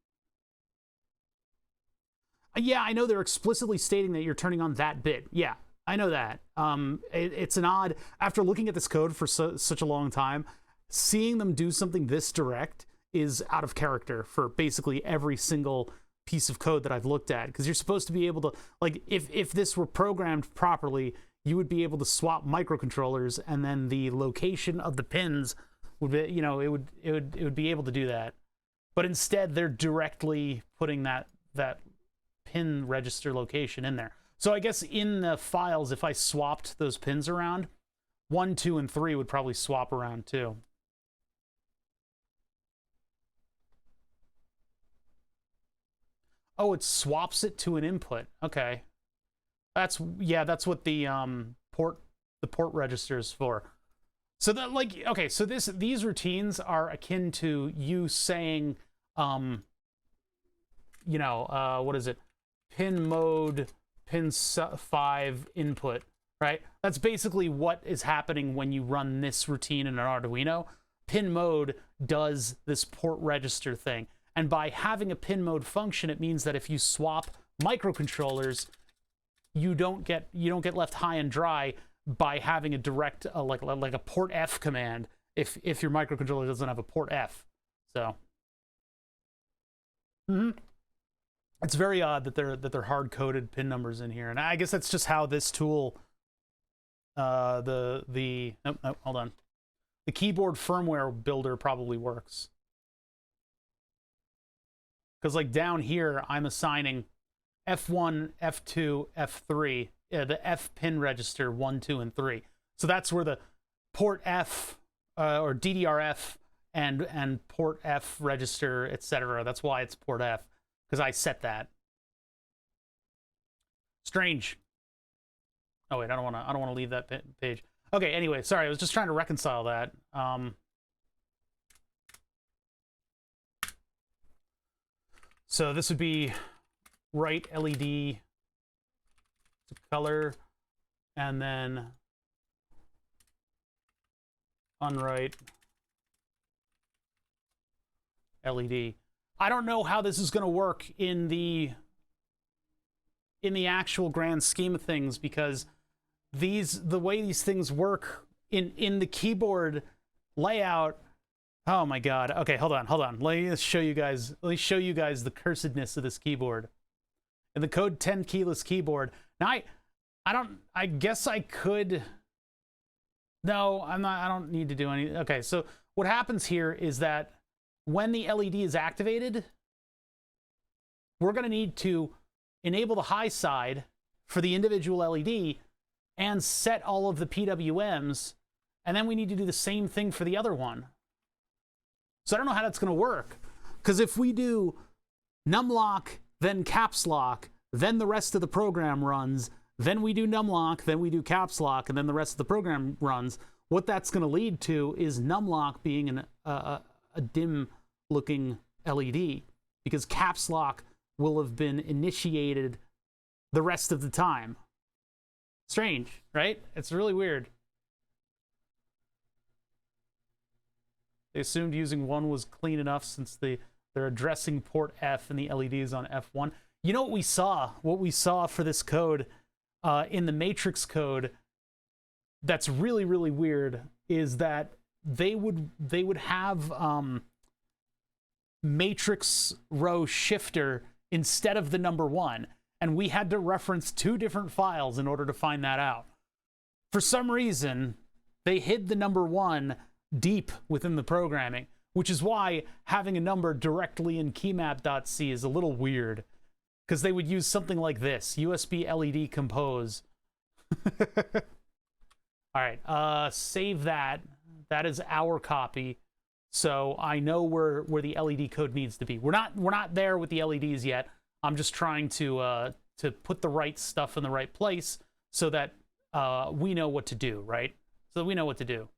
Speaker 1: Yeah, I know they're explicitly stating that you're turning on that bit. Yeah, I know that. It's an odd... After looking at this code for such a long time, seeing them do something this direct is out of character for basically every single piece of code that I've looked at. Because you're supposed to be able to... Like, if this were programmed properly, you would be able to swap microcontrollers, and then the location of the pins would be, you know, it would be able to do that. But instead, they're directly putting that pin register location in there. So I guess in the files, if I swapped those pins around, 1, 2, and 3 would probably swap around too. Oh, it swaps it to an input. Okay. That's what the port register is for. So that, like, okay, so these routines are akin to you saying, you know, what is it? Pin mode, pin 5 input, right? That's basically what is happening when you run this routine in an Arduino. Pin mode does this port register thing. And by having a pin mode function, it means that if you swap microcontrollers, you don't get left high and dry by having a direct like a port F command if your microcontroller doesn't have a port F. So it's very odd that they're hard-coded pin numbers in here, and I guess that's just how this tool nope, hold on, the keyboard firmware builder probably works. Because like down here, I'm assigning F1, F2, F3, the F pin register 1, 2, and 3. So that's where the port F or DDRF and port F register, etc. That's why it's port F, because I set that. Strange. Oh wait, I don't want to leave that page. Okay, anyway, sorry, I was just trying to reconcile that. So this would be right LED to color, and then unwrite LED. I don't know how this is going to work in the actual grand scheme of things, because the way these things work in the keyboard layout. Oh my god. Okay, hold on. Let me show you guys the cursedness of this keyboard. In the code 10 keyless keyboard. Now I guess I could. No, I'm not. I don't need to do any. Okay, so what happens here is that when the LED is activated, we're going to need to enable the high side for the individual LED and set all of the PWMs, and then we need to do the same thing for the other one. So I don't know how that's going to work, because if we do numlock, then caps lock, then the rest of the program runs, then we do numlock, then we do caps lock, and then the rest of the program runs, what that's going to lead to is numlock being a dim-looking LED, because caps lock will have been initiated the rest of the time. Strange, right? It's really weird. They assumed using 1 was clean enough since they're addressing port F and the LEDs on F1. You know what we saw? What we saw for this code in the matrix code that's really, really weird is that they would have matrix row shifter instead of the number 1. And we had to reference 2 different files in order to find that out. For some reason, they hid the number 1 deep within the programming, which is why having a number directly in keymap.c is a little weird, because they would use something like this, USB LED compose. All right, save that. That is our copy. So I know where the LED code needs to be. We're not there with the LEDs yet. I'm just trying to put the right stuff in the right place so that we know what to do, right? So we know what to do.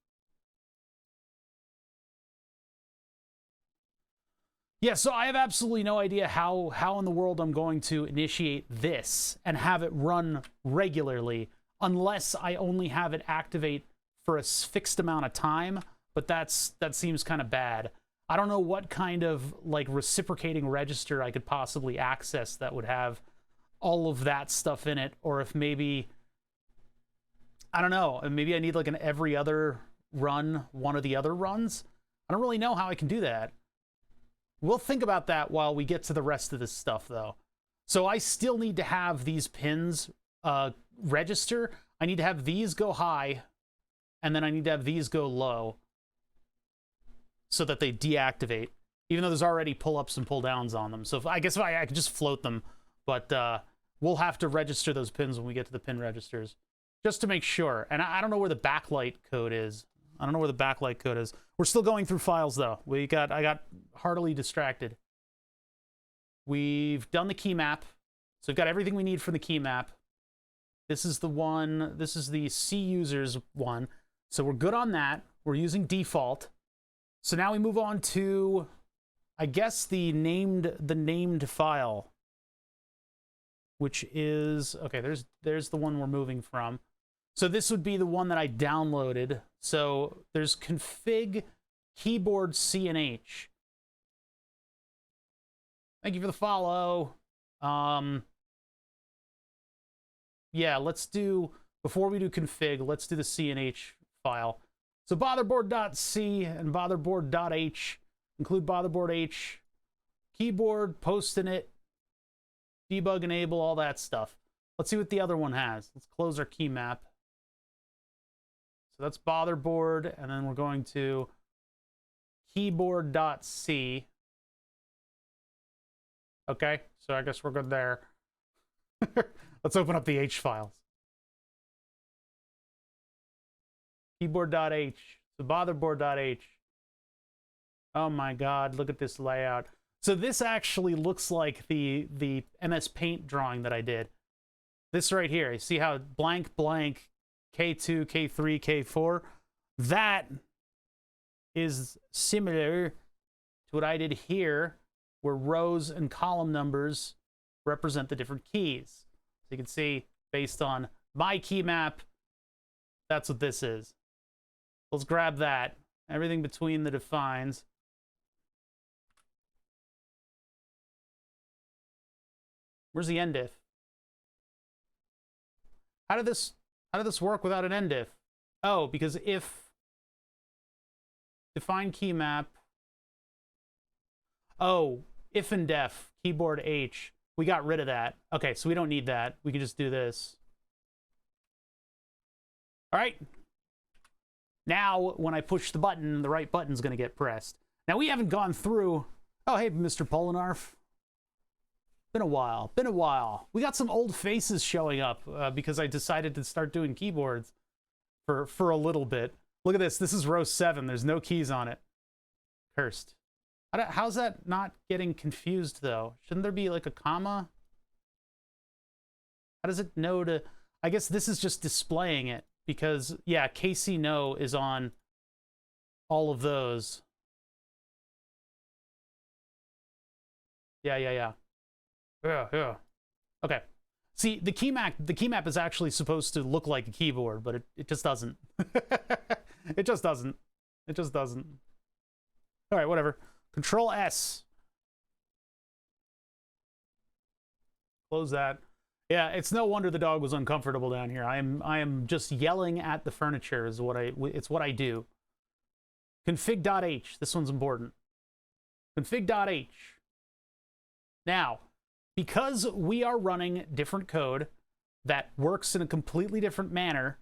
Speaker 1: Yeah, so I have absolutely no idea how in the world I'm going to initiate this and have it run regularly, unless I only have it activate for a fixed amount of time, but that seems kind of bad. I don't know what kind of like reciprocating register I could possibly access that would have all of that stuff in it, or if maybe, I don't know, maybe I need like an every other run, one of the other runs. I don't really know how I can do that. We'll think about that while we get to the rest of this stuff, though. So I still need to have these pins register. I need to have these go high, and then I need to have these go low so that they deactivate, even though there's already pull-ups and pull-downs on them. So I guess I could just float them, but we'll have to register those pins when we get to the pin registers, just to make sure. And I don't know where the backlight code is. We're still going through files, though. I got heartily distracted. We've done the key map, so we've got everything we need for the key map. This is the one, this is the C users one. So we're good on that. We're using default. So now we move on to, I guess, the named file, which is, okay, there's the one we're moving from. So this would be the one that I downloaded. So there's config keyboard C and H. Thank you for the follow. Yeah, let's do, before we do config, let's do the C and H file. So botherboard.c and botherboard.h, include botherboard H, keyboard, post-init, debug enable, all that stuff. Let's see what the other one has. Let's close our key map. So that's botherboard, and then we're going to keyboard.c. Okay, so I guess we're good there. Let's open up the H files. Keyboard.h, so botherboard.h. Oh my God, look at this layout. So this actually looks like the MS Paint drawing that I did. This right here, you see how blank, blank, K2, K3, K4? That is similar to what I did here, where rows and column numbers represent the different keys. So you can see, based on my key map, that's what this is. Let's grab that. Everything between the defines. Where's the end diff? How did this work without an end diff? Oh, because if define key map. Oh, if and def, keyboard H. We got rid of that. Okay, so we don't need that. We can just do this. All right. Now, when I push the button, the right button's going to get pressed. Now, we haven't gone through... Oh, hey, Mr. Polinarf. Been a while. Been a while. We got some old faces showing up because I decided to start doing keyboards for a little bit. Look at this. This is row 7. There's no keys on it. Cursed. How's that not getting confused, though? Shouldn't there be, like, a comma? How does it know to... I guess this is just displaying it. Because, yeah, KC no is on all of those. Yeah. Okay. See, the key map is actually supposed to look like a keyboard, but it just doesn't. It just doesn't. It just doesn't. All right, whatever. Control S. Close that. Yeah, it's no wonder the dog was uncomfortable down here. I am just yelling at the furniture is it's what I do. Config.h. This one's important. Config.h. Now, because we are running different code that works in a completely different manner,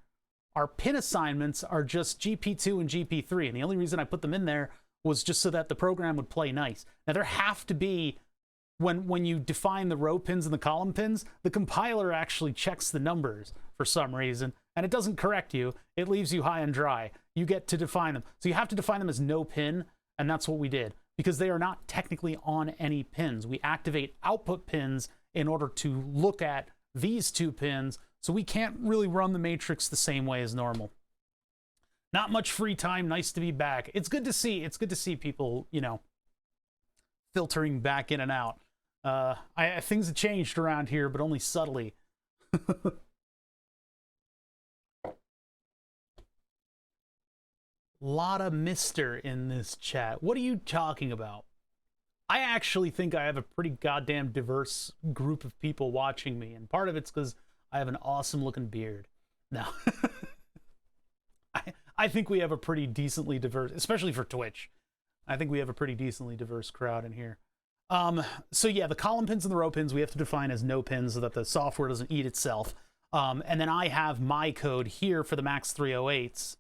Speaker 1: our pin assignments are just GP2 and GP3. And the only reason I put them in there was just so that the program would play nice. Now, there have to be... When you define the row pins and the column pins, the compiler actually checks the numbers for some reason, and it doesn't correct you. It leaves you high and dry. You get to define them. So you have to define them as no pin, and that's what we did, because they are not technically on any pins. We activate output pins in order to look at these 2 pins, so we can't really run the matrix the same way as normal. Not much free time. Nice to be back. It's good to see people, you know, filtering back in and out. Things have changed around here, but only subtly. Lot of Mister in this chat. What are you talking about? I actually think I have a pretty goddamn diverse group of people watching me, and part of it's because I have an awesome looking beard. No. I think we have a pretty decently diverse, especially for Twitch. I think we have a pretty decently diverse crowd in here. So yeah, the column pins and the row pins we have to define as no pins so that the software doesn't eat itself. And then I have my code here for the Max 308s.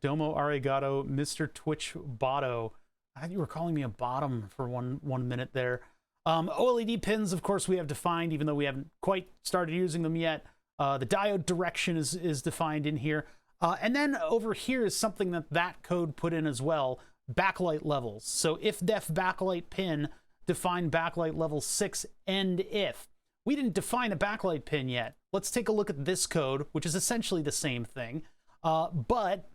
Speaker 1: Domo Arigato, Mr. Twitch Botto. I thought you were calling me a bottom for one minute there. OLED pins, of course, we have defined, even though we haven't quite started using them yet. The diode direction is defined in here. And then over here is something that code put in as well, backlight levels. So if def backlight pin, define backlight level 6, end if. We didn't define a backlight pin yet. Let's take a look at this code, which is essentially the same thing. But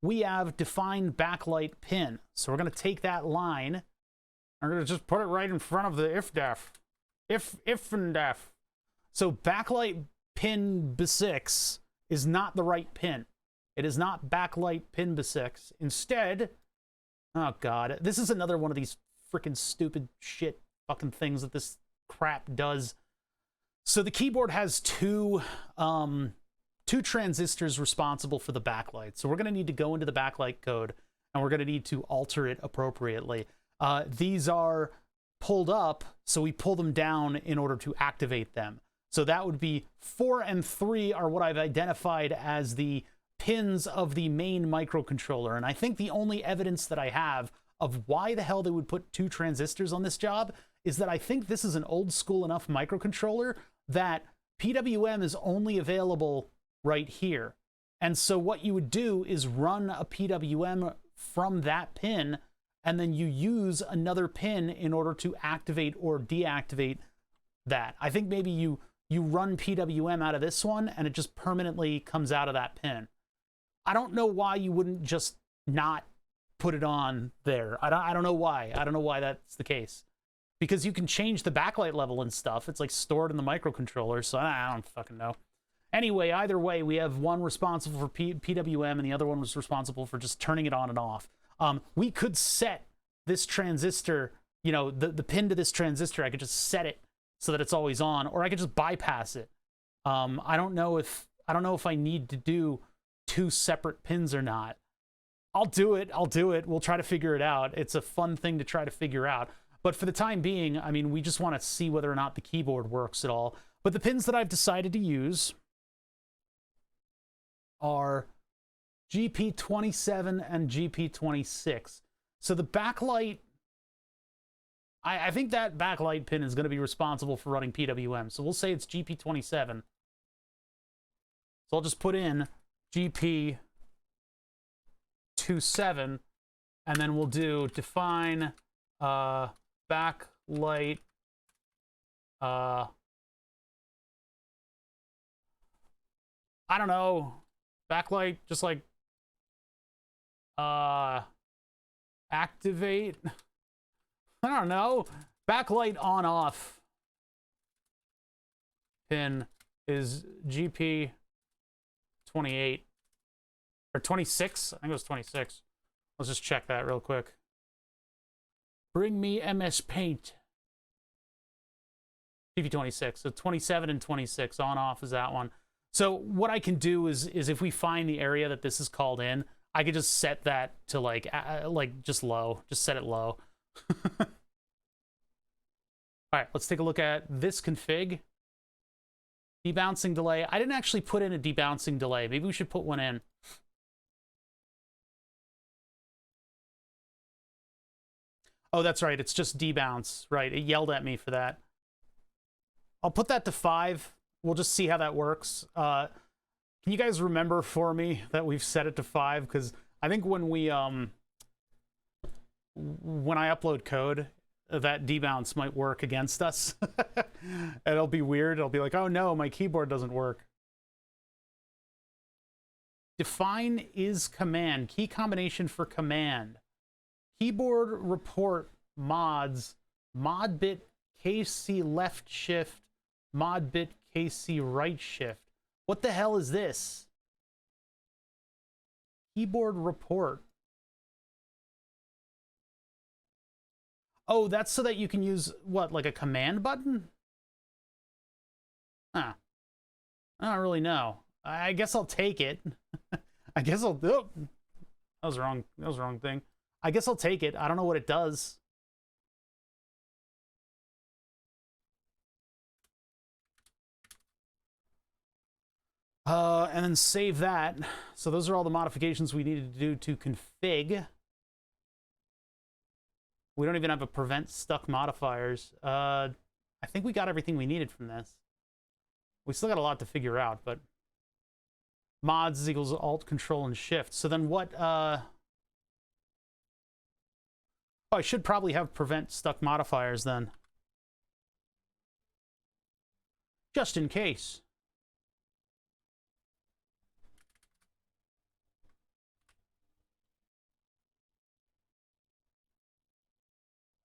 Speaker 1: we have defined backlight pin. So we're going to take that line. I'm going to just put it right in front of the if def. If and def. So backlight pin B6 is not the right pin. It is not backlight pin B6. Instead, oh god, this is another one of these freaking stupid shit fucking things that this crap does. So the keyboard has two transistors responsible for the backlight. So we're going to need to go into the backlight code and we're going to need to alter it appropriately. These are pulled up, so we pull them down in order to activate them. So that would be 4 and 3 are what I've identified as the pins of the main microcontroller. And I think the only evidence that I have of why the hell they would put 2 transistors on this job is that I think this is an old school enough microcontroller that PWM is only available right here. And so what you would do is run a PWM from that pin, and then you use another pin in order to activate or deactivate that. I think maybe you run PWM out of this one and it just permanently comes out of that pin. I don't know why you wouldn't just not put it on there. I don't know why. I don't know why that's the case. Because you can change the backlight level and stuff. It's like stored in the microcontroller, so I don't fucking know. Anyway, either way, we have one responsible for PWM and the other one was responsible for just turning it on and off. We could set this transistor, you know, the pin to this transistor, I could just set it so that it's always on, or I could just bypass it. I don't know if I need to do 2 separate pins or not. I'll do it. We'll try to figure it out. It's a fun thing to try to figure out. But for the time being, I mean, we just want to see whether or not the keyboard works at all. But the pins that I've decided to use are GP27 and GP26. So the backlight, I think that backlight pin is going to be responsible for running PWM. So we'll say it's GP27. So I'll just put in GP27, and then we'll do define backlight I don't know, backlight, just like activate. I don't know. Backlight on off pin is GP 28 or 26. I think it was 26. Let's just check that real quick. Bring me MS Paint. GP 26. So 27 and 26 on off is that one. So what I can do is if we find the area that this is called in, I could just set that to like just low. Just set it low. All right, let's take a look at this config. Debouncing delay. I didn't actually put in a debouncing delay. Maybe we should put one in. Oh, that's right. It's just debounce. Right. It yelled at me for that. I'll put that to 5. We'll just see how that works. Can you guys remember for me that we've set it to 5? Because I think when I upload code, that debounce might work against us. It'll be weird. It'll be like, oh no, my keyboard doesn't work. Define is command. Key combination for command. Keyboard report mods. Mod bit KC left shift. Mod bit KC right shift. What the hell is this? Keyboard report. Oh, that's so that you can use, what, like a command button? Huh. I don't really know. I guess I'll take it. I guess I'll do it. That was wrong. That was the wrong thing. I guess I'll take it. I don't know what it does. And then save that. So those are all the modifications we needed to do to config. We don't even have a prevent stuck modifiers. I think we got everything we needed from this. We still got a lot to figure out, but mods equals alt, control, and shift. So then what, oh, I should probably have prevent stuck modifiers then. Just in case.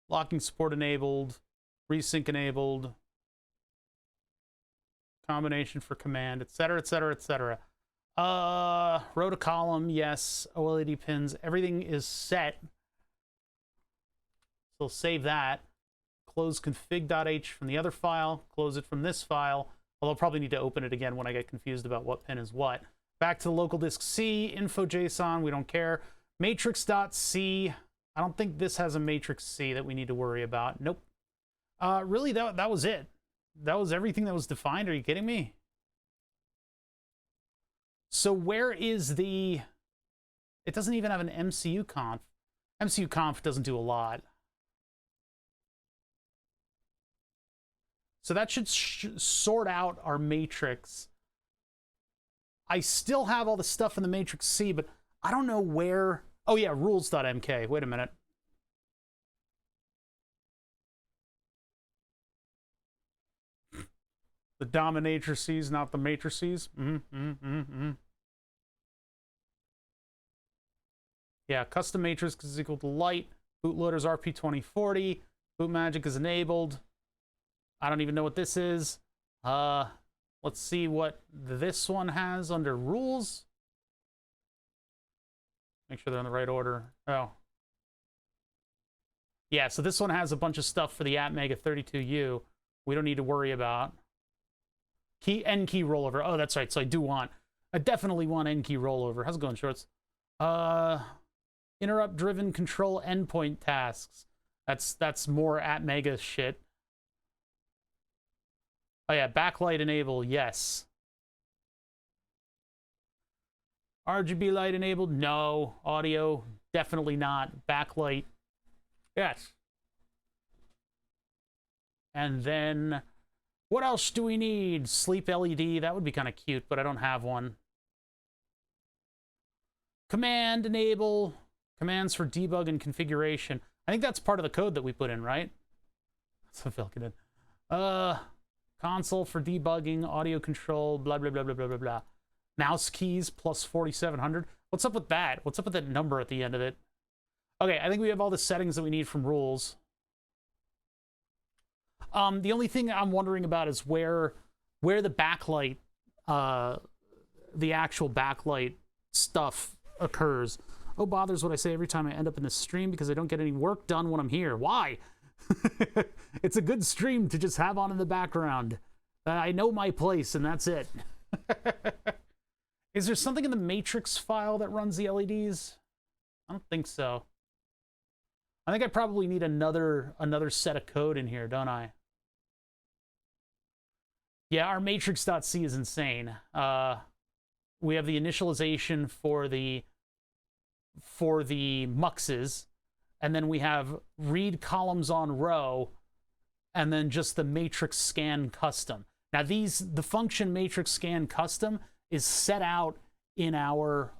Speaker 1: Locking support enabled, resync enabled, combination for command, etc., etc., etc. Row to column, yes. OLED pins, everything is set. So save that. Close config.h from the other file, close it from this file, although I'll probably need to open it again when I get confused about what pin is what. Back to the local disk C, info.json, we don't care. Matrix.c, I don't think this has a matrix C that we need to worry about. Nope. Really, that was it. That was everything that was defined. Are you kidding me? So where is the... It doesn't even have an MCU conf. MCU conf doesn't do a lot. So that should sort out our matrix. I still have all the stuff in the matrix C, but I don't know where... Oh yeah, rules.mk. Wait a minute. The dominatrices, not the matrices. Yeah, custom matrix is equal to light. Bootloader's RP2040. Boot magic is enabled. I don't even know what this is. Let's see what this one has under rules. Make sure they're in the right order. Oh. Yeah, so this one has a bunch of stuff for the Atmega 32U we don't need to worry about. N key rollover. Oh, that's right. So I definitely want N key rollover. How's it going, Shorts? Interrupt driven control endpoint tasks. That's more Atmega shit. Oh yeah, backlight enable, yes. RGB light enabled, no. Audio, definitely not. Backlight, yes. And then, what else do we need? Sleep LED, that would be kind of cute, but I don't have one. Command enable, commands for debug and configuration. I think that's part of the code that we put in, right? That's what Phil did. Console for debugging, audio control, blah, blah, blah, blah, blah, blah, blah. Mouse keys plus 4,700. What's up with that? What's up with that number at the end of it? Okay, I think we have all the settings that we need from rules. The only thing I'm wondering about is where the backlight, the actual backlight stuff occurs. Oh, bothers what I say every time I end up in this stream because I don't get any work done when I'm here. Why? It's a good stream to just have on in the background. I know my place, and that's it. Is there something in the matrix file that runs the LEDs? I don't think so. I think I probably need another set of code in here, don't I? Yeah, our matrix.c is insane. We have the initialization for the muxes, and then we have read columns on row, and then just the matrix scan custom. Now the function matrix scan custom is set out in our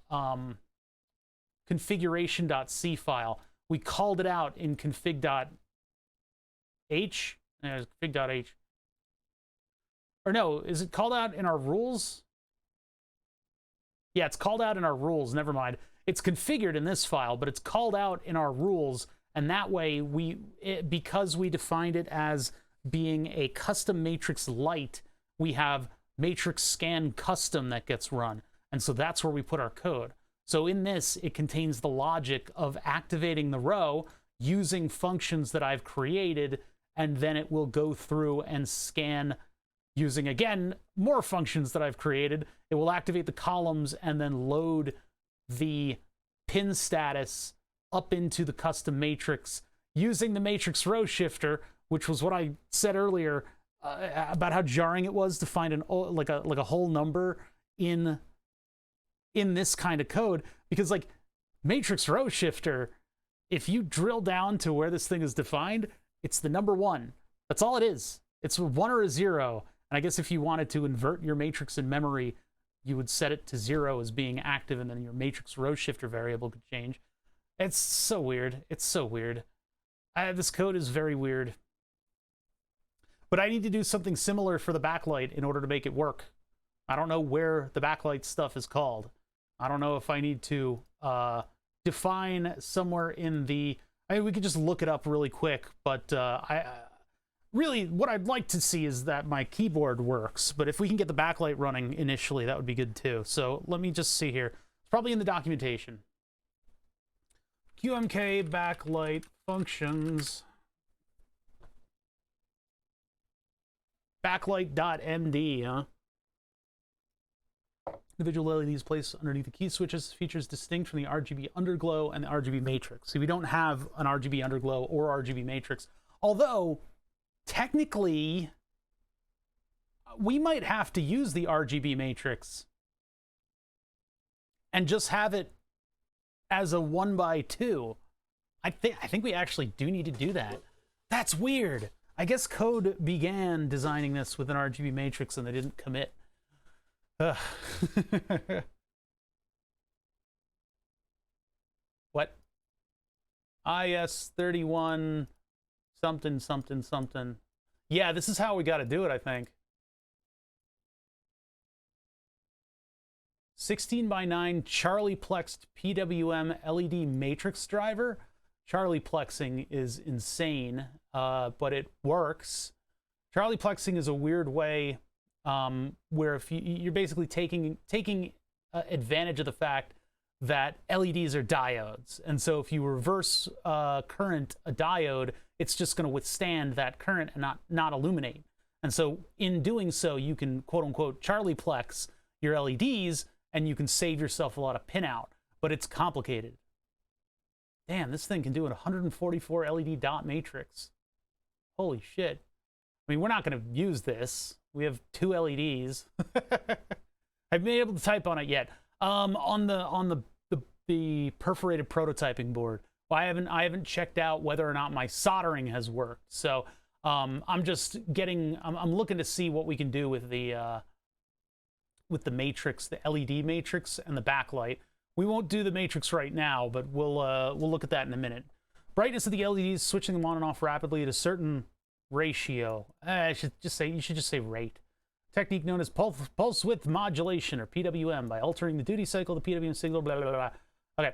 Speaker 1: configuration.c file. We called it out in config.h. Config.h. Or no, is it called out in our rules? Yeah, it's called out in our rules. Never mind. It's configured in this file, but it's called out in our rules. And that way, because we defined it as being a custom matrix light, we have matrix scan custom that gets run. And so that's where we put our code. So in this, it contains the logic of activating the row using functions that I've created, and then it will go through and scan using, again, more functions that I've created. It will activate the columns and then load the pin status up into the custom matrix using the matrix row shifter, which was what I said earlier about how jarring it was to find like a whole number in this kind of code, because like matrix row shifter, if you drill down to where this thing is defined, it's the number 1. That's all it is. It's a 1 or a 0. And I guess if you wanted to invert your matrix in memory, you would set it to 0 as being active, and then your matrix row shifter variable could change. It's so weird. It's so weird. This code is very weird. But I need to do something similar for the backlight in order to make it work. I don't know where the backlight stuff is called. I don't know if I need to define somewhere in the... I mean, we could just look it up really quick, but really, what I'd like to see is that my keyboard works, but if we can get the backlight running initially, that would be good too. So let me just see here. It's probably in the documentation. QMK backlight functions. Backlight.md, huh? Individual LEDs placed underneath the key switches, features distinct from the RGB underglow and the RGB matrix. So we don't have an RGB underglow or RGB matrix. Although, technically, we might have to use the RGB matrix and just have it as a 1x2. I think we actually do need to do that. That's weird. I guess code began designing this with an RGB matrix and they didn't commit. What? IS31 something something something. Yeah, this is how we got to do it, I think. 16x9 Charlie plexed PWM LED matrix driver. Charlie plexing is insane, but it works. Charlie plexing is a weird way where if you're basically taking advantage of the fact that LEDs are diodes, and so if you reverse current a diode, it's just going to withstand that current and not illuminate. And so in doing so, you can quote unquote Charlie plex your LEDs, and you can save yourself a lot of pinout. But it's complicated. Damn, this thing can do a 144 LED dot matrix. Holy shit. I mean, we're not going to use this. We have 2 LEDs. I haven't been able to type on it yet. On the perforated prototyping board, well, I haven't checked out whether or not my soldering has worked. So I'm just getting. I'm looking to see what we can do with the matrix, the LED matrix, and the backlight. We won't do the matrix right now, but we'll look at that in a minute. Brightness of the LEDs, switching them on and off rapidly at a certain ratio. You should just say rate. Technique known as pulse width modulation, or PWM, by altering the duty cycle of the PWM signal, blah, blah, blah. Okay.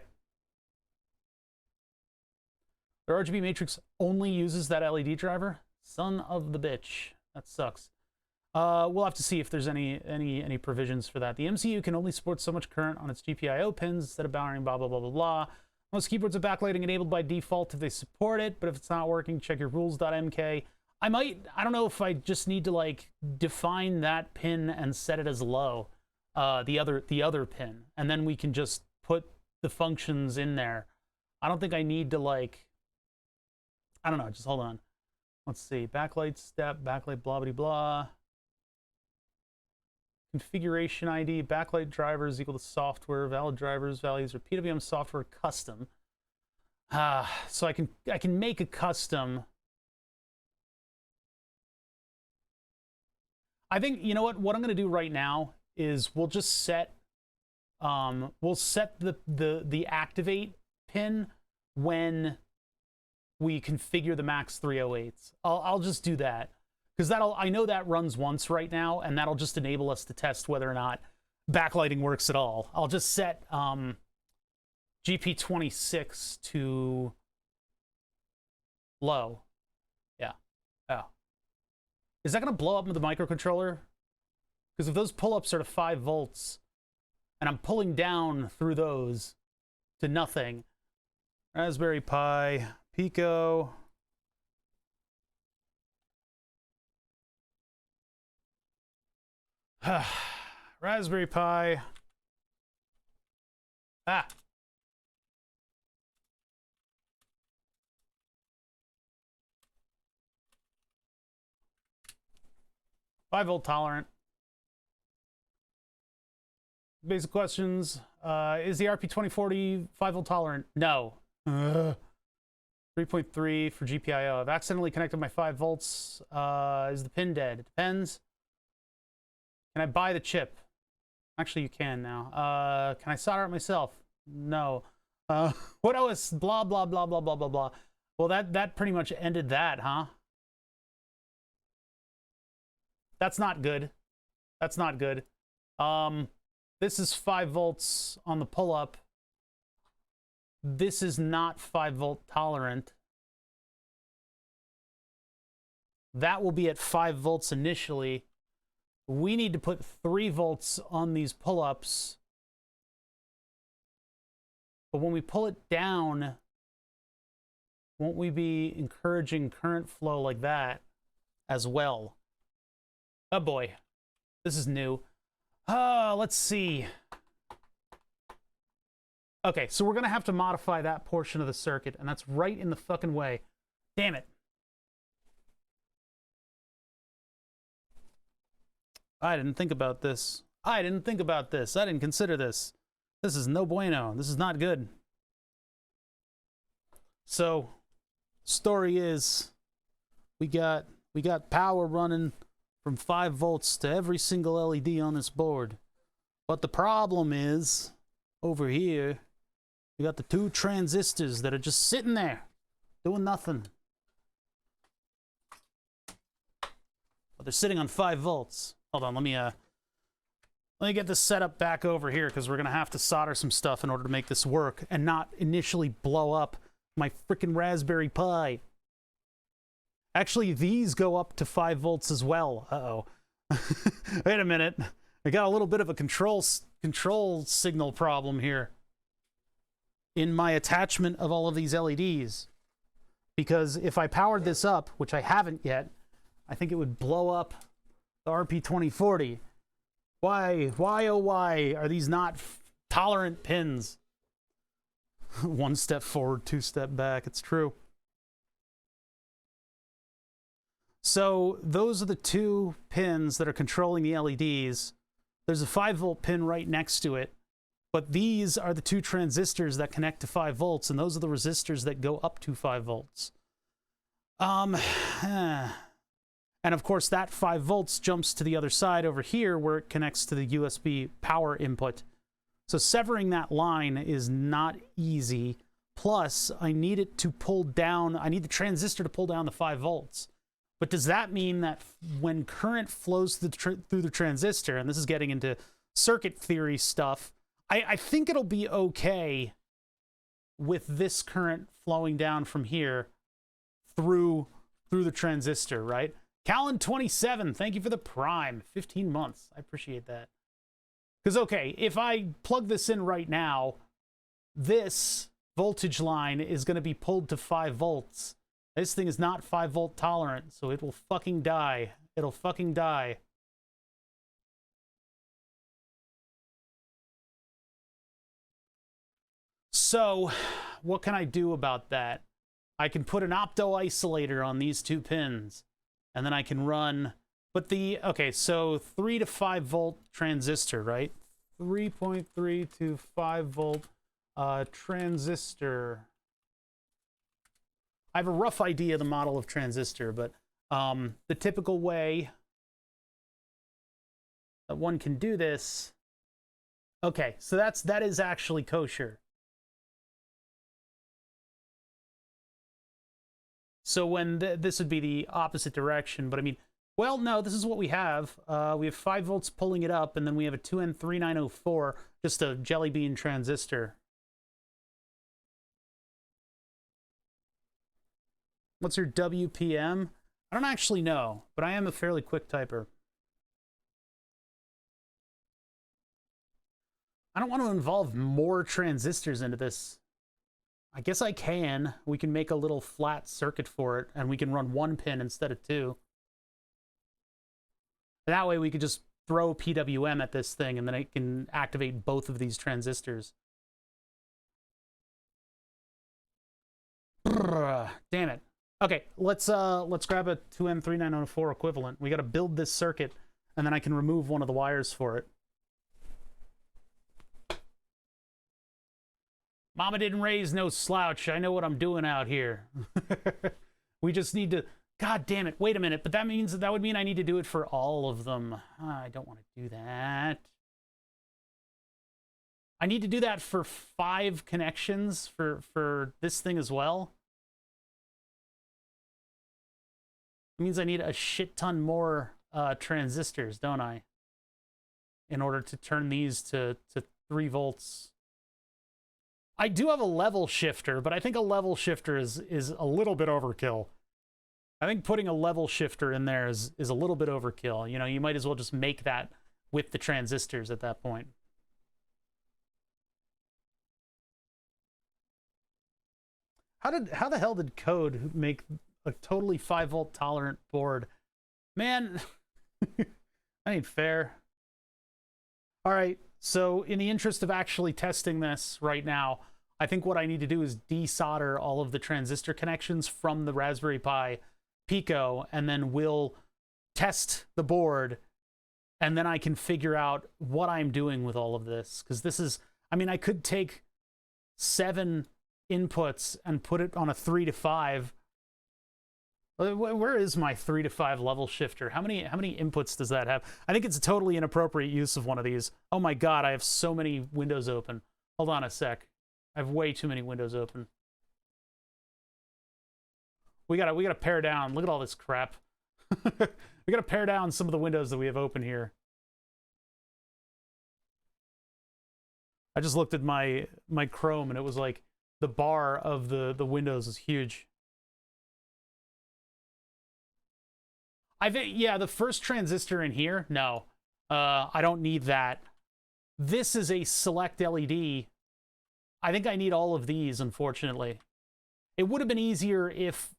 Speaker 1: The RGB matrix only uses that LED driver? Son of the bitch. That sucks. We'll have to see if there's any provisions for that. The MCU can only support so much current on its GPIO pins instead of powering blah, blah, blah, blah, blah. Most keyboards have backlighting enabled by default if they support it, but if it's not working, check your rules.mk. I don't know if I just need to like define that pin and set it as low, the other pin, and then we can just put the functions in there. I don't think I need to like, I don't know, just hold on. Let's see, backlight step, backlight blah, blah, blah. Configuration ID, backlight drivers equal to software, valid drivers, values, or PWM software custom. So I can make a custom. I think, you know what I'm going to do right now is we'll just set the activate pin when we configure the max 308s. I'll just do that, because I know that runs once right now, and that'll just enable us to test whether or not backlighting works at all. I'll just set GP26 to low. Yeah. Oh. Is that going to blow up with the microcontroller? Because if those pull-ups are to 5 volts, and I'm pulling down through those to nothing, Raspberry Pi, Pico. Raspberry Pi. 5 volt tolerant. basic questions. Is the RP2040 5-volt tolerant? No. 3.3 for GPIO. I've accidentally connected my 5 volts. Is the pin dead? It depends. Can I buy the chip? Actually, you can now. Can I solder it myself? No. What else? Blah, blah, blah, blah, blah, blah, blah. Well, that pretty much ended that, huh? That's not good. That's not good. This is 5 volts on the pull-up. This is not 5-volt tolerant. That will be at 5 volts initially. We need to put 3 volts on these pull-ups. But when we pull it down, won't we be encouraging current flow like that as well? Oh boy, this is new. Let's see. Okay, so we're gonna have to modify that portion of the circuit, and that's right in the fucking way. Damn it. I didn't think about this. I didn't think about this. I didn't consider this. This is no bueno. This is not good. So, story is, we got power running from 5 volts to every single LED on this board. But the problem is, over here, we got the 2 transistors that are just sitting there, doing nothing. But they're sitting on 5 volts. Hold on, let me get this set up back over here, because we're gonna have to solder some stuff in order to make this work and not initially blow up my freaking Raspberry Pi. Actually, these go up to 5 volts as well. Uh-oh. Wait a minute. I got a little bit of a control signal problem here in my attachment of all of these LEDs. Because if I powered this up, which I haven't yet, I think it would blow up the RP2040. Why, oh why are these not tolerant pins? 1 step forward, 2 step back. It's true. So those are the 2 pins that are controlling the LEDs. There's a 5-volt pin right next to it, but these are the 2 transistors that connect to 5 volts, and those are the resistors that go up to 5 volts. And of course, that 5 volts jumps to the other side over here where it connects to the USB power input. So severing that line is not easy. Plus, I need it to pull down, I need the transistor to pull down the 5 volts. But does that mean that when current flows through the transistor, and this is getting into circuit theory stuff, I think it'll be okay with this current flowing down from here through the transistor, right? Callan27, thank you for the Prime. 15 months. I appreciate that. Because, okay, if I plug this in right now, this voltage line is going to be pulled to 5 volts. This thing is not 5-volt tolerant, so it will fucking die. It'll fucking die. So, what can I do about that? I can put an opto-isolator on these 2 pins, and then I can run... But the... Okay, so 3 to 5 volt transistor, right? 3.3 to 5 volt transistor. I have a rough idea of the model of transistor, but the typical way that one can do this... Okay, so that is actually kosher. So when this would be the opposite direction, but I mean, well, no, this is what we have. We have 5 volts pulling it up, and then we have a 2N3904, just a jelly bean transistor. What's your WPM? I don't actually know, but I am a fairly quick typer. I don't want to involve more transistors into this. I guess I can. We can make a little flat circuit for it, and we can run 1 pin instead of 2. That way we could just throw PWM at this thing, and then it can activate both of these transistors. Brr, damn it. Okay, let's grab a 2N3904 equivalent. We got to build this circuit, and then I can remove one of the wires for it. Mama didn't raise no slouch. I know what I'm doing out here. We just need to... God damn it. Wait a minute. But that means that would mean I need to do it for all of them. I don't want to do that. I need to do that for 5 connections for this thing as well. It means I need a shit ton more transistors, don't I? In order to turn these to 3 volts. I do have a level shifter, but I think a level shifter is a little bit overkill. I think putting a level shifter in there is a little bit overkill. You know, you might as well just make that with the transistors at that point. How the hell did Code make a totally 5-volt tolerant board? Man, that ain't fair. All right, so in the interest of actually testing this right now, I think what I need to do is desolder all of the transistor connections from the Raspberry Pi Pico, and then we'll test the board, and then I can figure out what I'm doing with all of this. Because this is, I mean, I could take 7 inputs and put it on a 3 to 5. Where is my 3 to 5 level shifter? How many inputs does that have? I think it's a totally inappropriate use of one of these. Oh my god, I have so many windows open. Hold on a sec. I have way too many windows open. We gotta pare down. Look at all this crap. We gotta pare down some of the windows that we have open here. I just looked at my Chrome and it was like the bar of the windows is huge. Yeah, the first transistor in here, no. I don't need that. This is a select LED. I think I need all of these, unfortunately. It would have been easier if...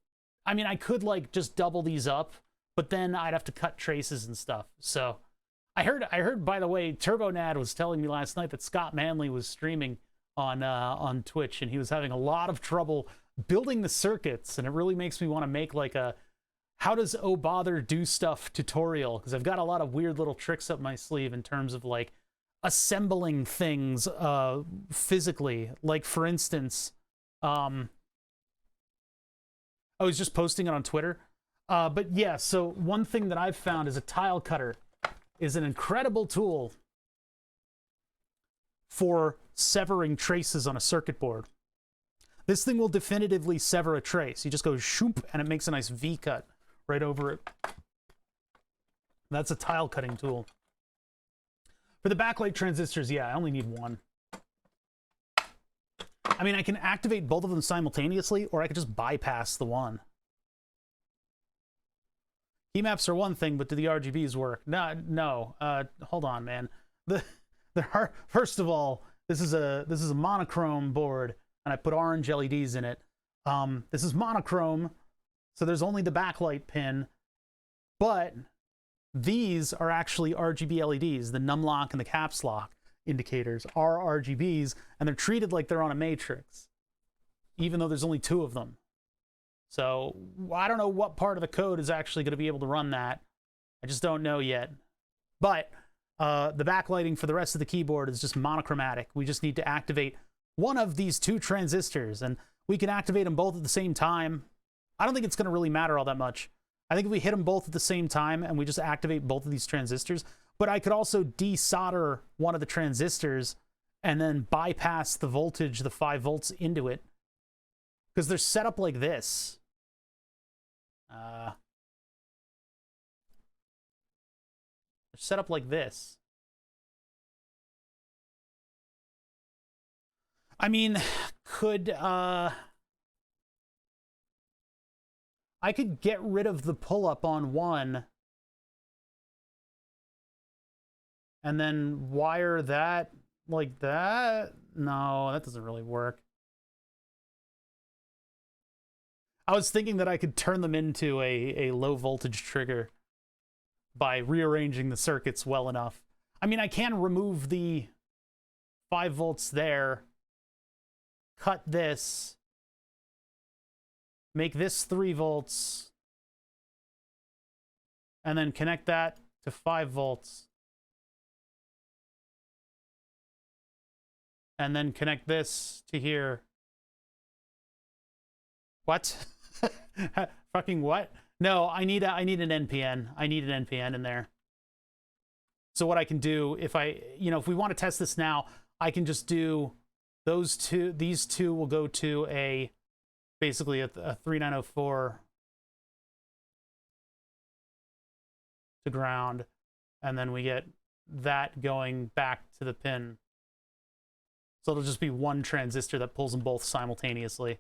Speaker 1: I mean, I could, like, just double these up, but then I'd have to cut traces and stuff. So, I heard, by the way, TurboNad was telling me last night that Scott Manley was streaming on Twitch, and he was having a lot of trouble building the circuits, and it really makes me want to make, like, a... How does Oh Bother Do Stuff tutorial? Because I've got a lot of weird little tricks up my sleeve in terms of, like, assembling things physically. Like, for instance, I was just posting it on Twitter. But yeah, so one thing that I've found is a tile cutter is an incredible tool for severing traces on a circuit board. This thing will definitively sever a trace. You just go shoop, and it makes a nice V cut right over it. That's a tile cutting tool. For the backlight transistors, yeah, I only need 1. I mean, I can activate both of them simultaneously, or I could just bypass the one. Remaps are one thing, but do the RGBs work? No. Hold on, man. First of all, this is a monochrome board, and I put orange LEDs in it. This is monochrome, so there's only the backlight pin, but these are actually RGB LEDs. The num lock and the caps lock indicators are RGBs, and they're treated like they're on a matrix, even though there's only 2 of them. So I don't know what part of the code is actually going to be able to run that. I just don't know yet. But the backlighting for the rest of the keyboard is just monochromatic. We just need to activate one of these 2 transistors, and we can activate them both at the same time. I don't think it's going to really matter all that much. I think if we hit them both at the same time and we just activate both of these transistors, but I could also desolder one of the transistors and then bypass the voltage, the 5 volts, into it. Because they're set up like this. They're set up like this. I mean, I could get rid of the pull-up on one and then wire that like that. No, that doesn't really work. I was thinking that I could turn them into a low voltage trigger by rearranging the circuits well enough. I mean, I can remove the 5 volts there, cut this, make this 3 volts, and then connect that to 5 volts. and then connect this to here. What? Fucking what? No, I need an NPN. I need an NPN in there. So what I can do, if we want to test this now, I can just do those two. These two will go to basically a 3904 to ground, and then we get that going back to the pin. So it'll just be one transistor that pulls them both simultaneously.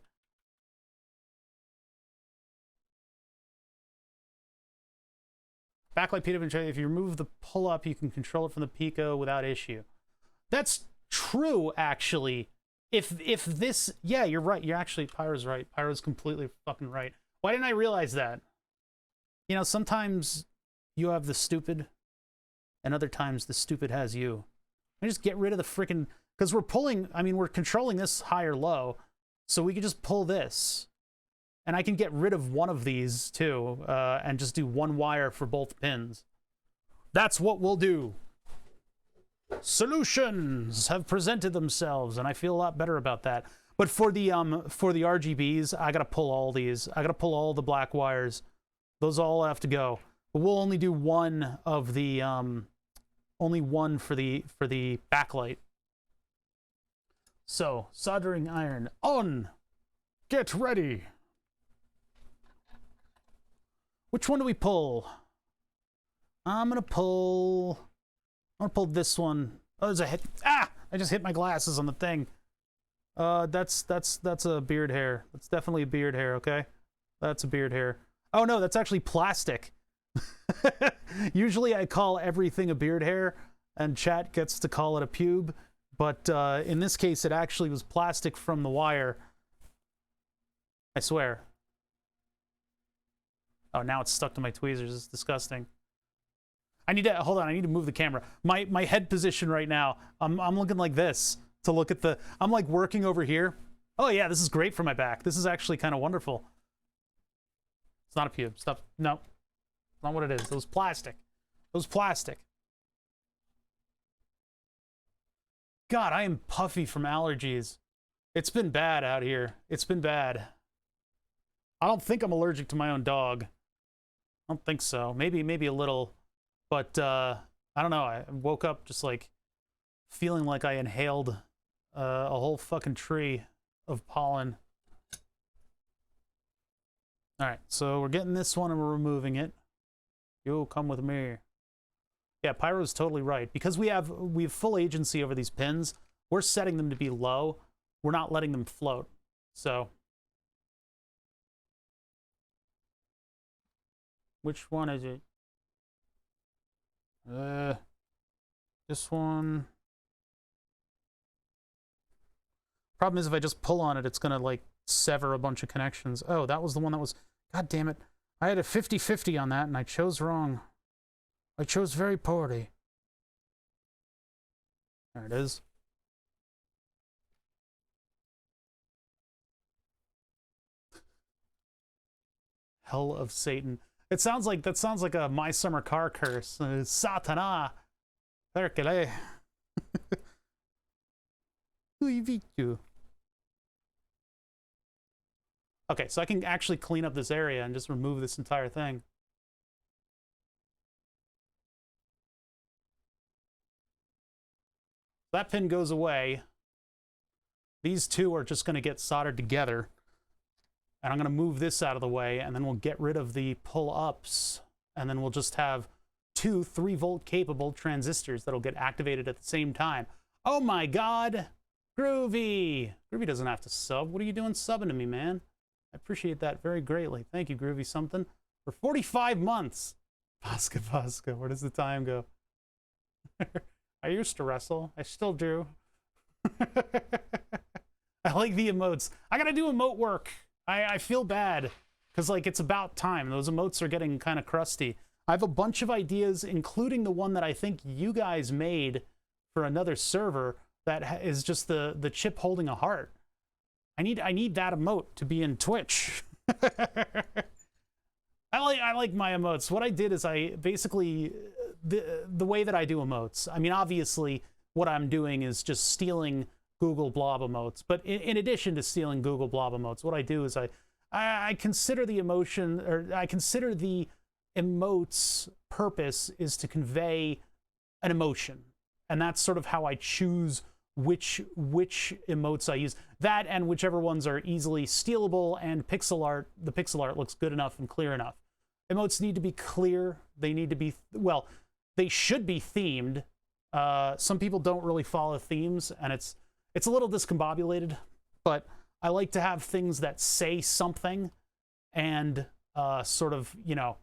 Speaker 1: Backlight Pico, if you remove the pull-up, you can control it from the Pico without issue. That's true, actually. If this... Yeah, you're right. You're actually... Pyro's right. Pyro's completely fucking right. Why didn't I realize that? You know, sometimes you have the stupid, and other times the stupid has you. I just get rid of the freaking... Because we're pulling... I mean, we're controlling this high or low, so we could just pull this. And I can get rid of one of these, too, and just do one wire for both pins. That's what we'll do. Solutions have presented themselves, and I feel a lot better about that. But for the RGBs, I gotta pull all these. I gotta pull all the black wires. Those all have to go. But we'll only do one of the, only one for the backlight. So, soldering iron on. Get ready. Which one do we pull? I'm gonna pull this one. Oh, there's a hit. Ah! I just hit my glasses on the thing. That's a beard hair. That's definitely a beard hair, okay? That's a beard hair. Oh no, that's actually plastic. Usually I call everything a beard hair, and chat gets to call it a pube. But in this case, it actually was plastic from the wire. I swear. Oh, now it's stuck to my tweezers. It's disgusting. I need to, hold on, I need to move the camera. My head position right now, I'm looking like this to look at the, I'm like working over here. Oh yeah, this is great for my back. This is actually kind of wonderful. It's not a pube. Stop. No. Not what it is. It was plastic. It was plastic. God, I am puffy from allergies. It's been bad out here. It's been bad. I don't think I'm allergic to my own dog. I don't think so. Maybe a little. But, I don't know. I woke up just, like, feeling like I inhaled a whole fucking tree of pollen. Alright, so we're getting this one and we're removing it. Yo, come with me. Yeah, Pyro's totally right. Because we have full agency over these pins, we're setting them to be low. We're not letting them float. So... which one is it? This one. Problem is, if I just pull on it, it's gonna, like, sever a bunch of connections. Oh, that was the one that was... God damn it. I had a 50-50 on that, and I chose wrong. I chose very poorly. There it is. Hell of Satan. That sounds like a My Summer Car curse. Satana. Perkele. Okay, so I can actually clean up this area and just remove this entire thing. That pin goes away. These two are just going to get soldered together. And I'm going to move this out of the way, and then we'll get rid of the pull-ups. And then we'll just have two 3-volt capable transistors that'll get activated at the same time. Oh my god! Groovy! Groovy doesn't have to sub. What are you doing subbing to me, man? I appreciate that very greatly. Thank you, Groovy something. For 45 months! Pasca, where does the time go? I used to wrestle. I still do. I like the emotes. I gotta do emote work! I feel bad, because, like, it's about time. Those emotes are getting kind of crusty. I have a bunch of ideas, including the one that I think you guys made for another server that is just the chip holding a heart. I need that emote to be in Twitch. I like my emotes. What I did is I basically, the way that I do emotes, I mean, obviously, what I'm doing is just stealing Google blob emotes. But in addition to stealing Google blob emotes, what I do is I consider the emotion, or I consider the emote's purpose is to convey an emotion. And that's sort of how I choose which emotes I use. That and whichever ones are easily stealable and pixel art. The pixel art looks good enough and clear enough. Emotes need to be clear. They need to be, well, they should be themed. Some people don't really follow themes, and it's a little discombobulated, but I like to have things that say something and sort of, you know,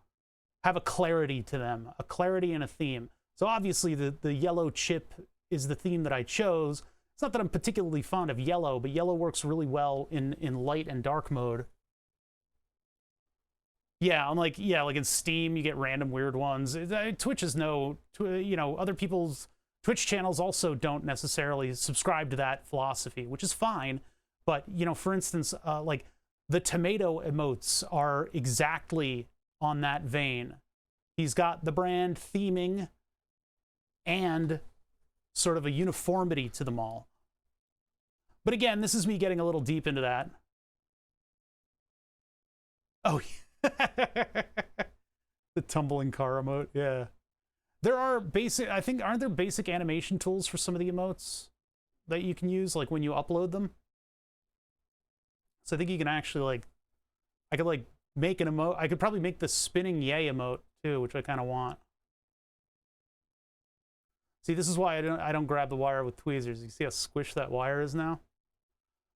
Speaker 1: have a clarity to them, a clarity and a theme. So obviously the yellow chip is the theme that I chose. It's not that I'm particularly fond of yellow, but yellow works really well in light and dark mode. Yeah, like in Steam, you get random weird ones. Twitch is you know, other people's Twitch channels also don't necessarily subscribe to that philosophy, which is fine. But, you know, for instance, like the tomato emotes are exactly on that vein. He's got the brand theming and sort of a uniformity to them all. But again, this is me getting a little deep into that. Oh, the tumbling car emote, yeah. There are basic, I think, aren't there basic animation tools for some of the emotes that you can use, like when you upload them? So I think you can actually, like, I could, like, make an emote. I could probably make the spinning yay emote, too, which I kind of want. See, this is why I don't grab the wire with tweezers. You see how squished that wire is now?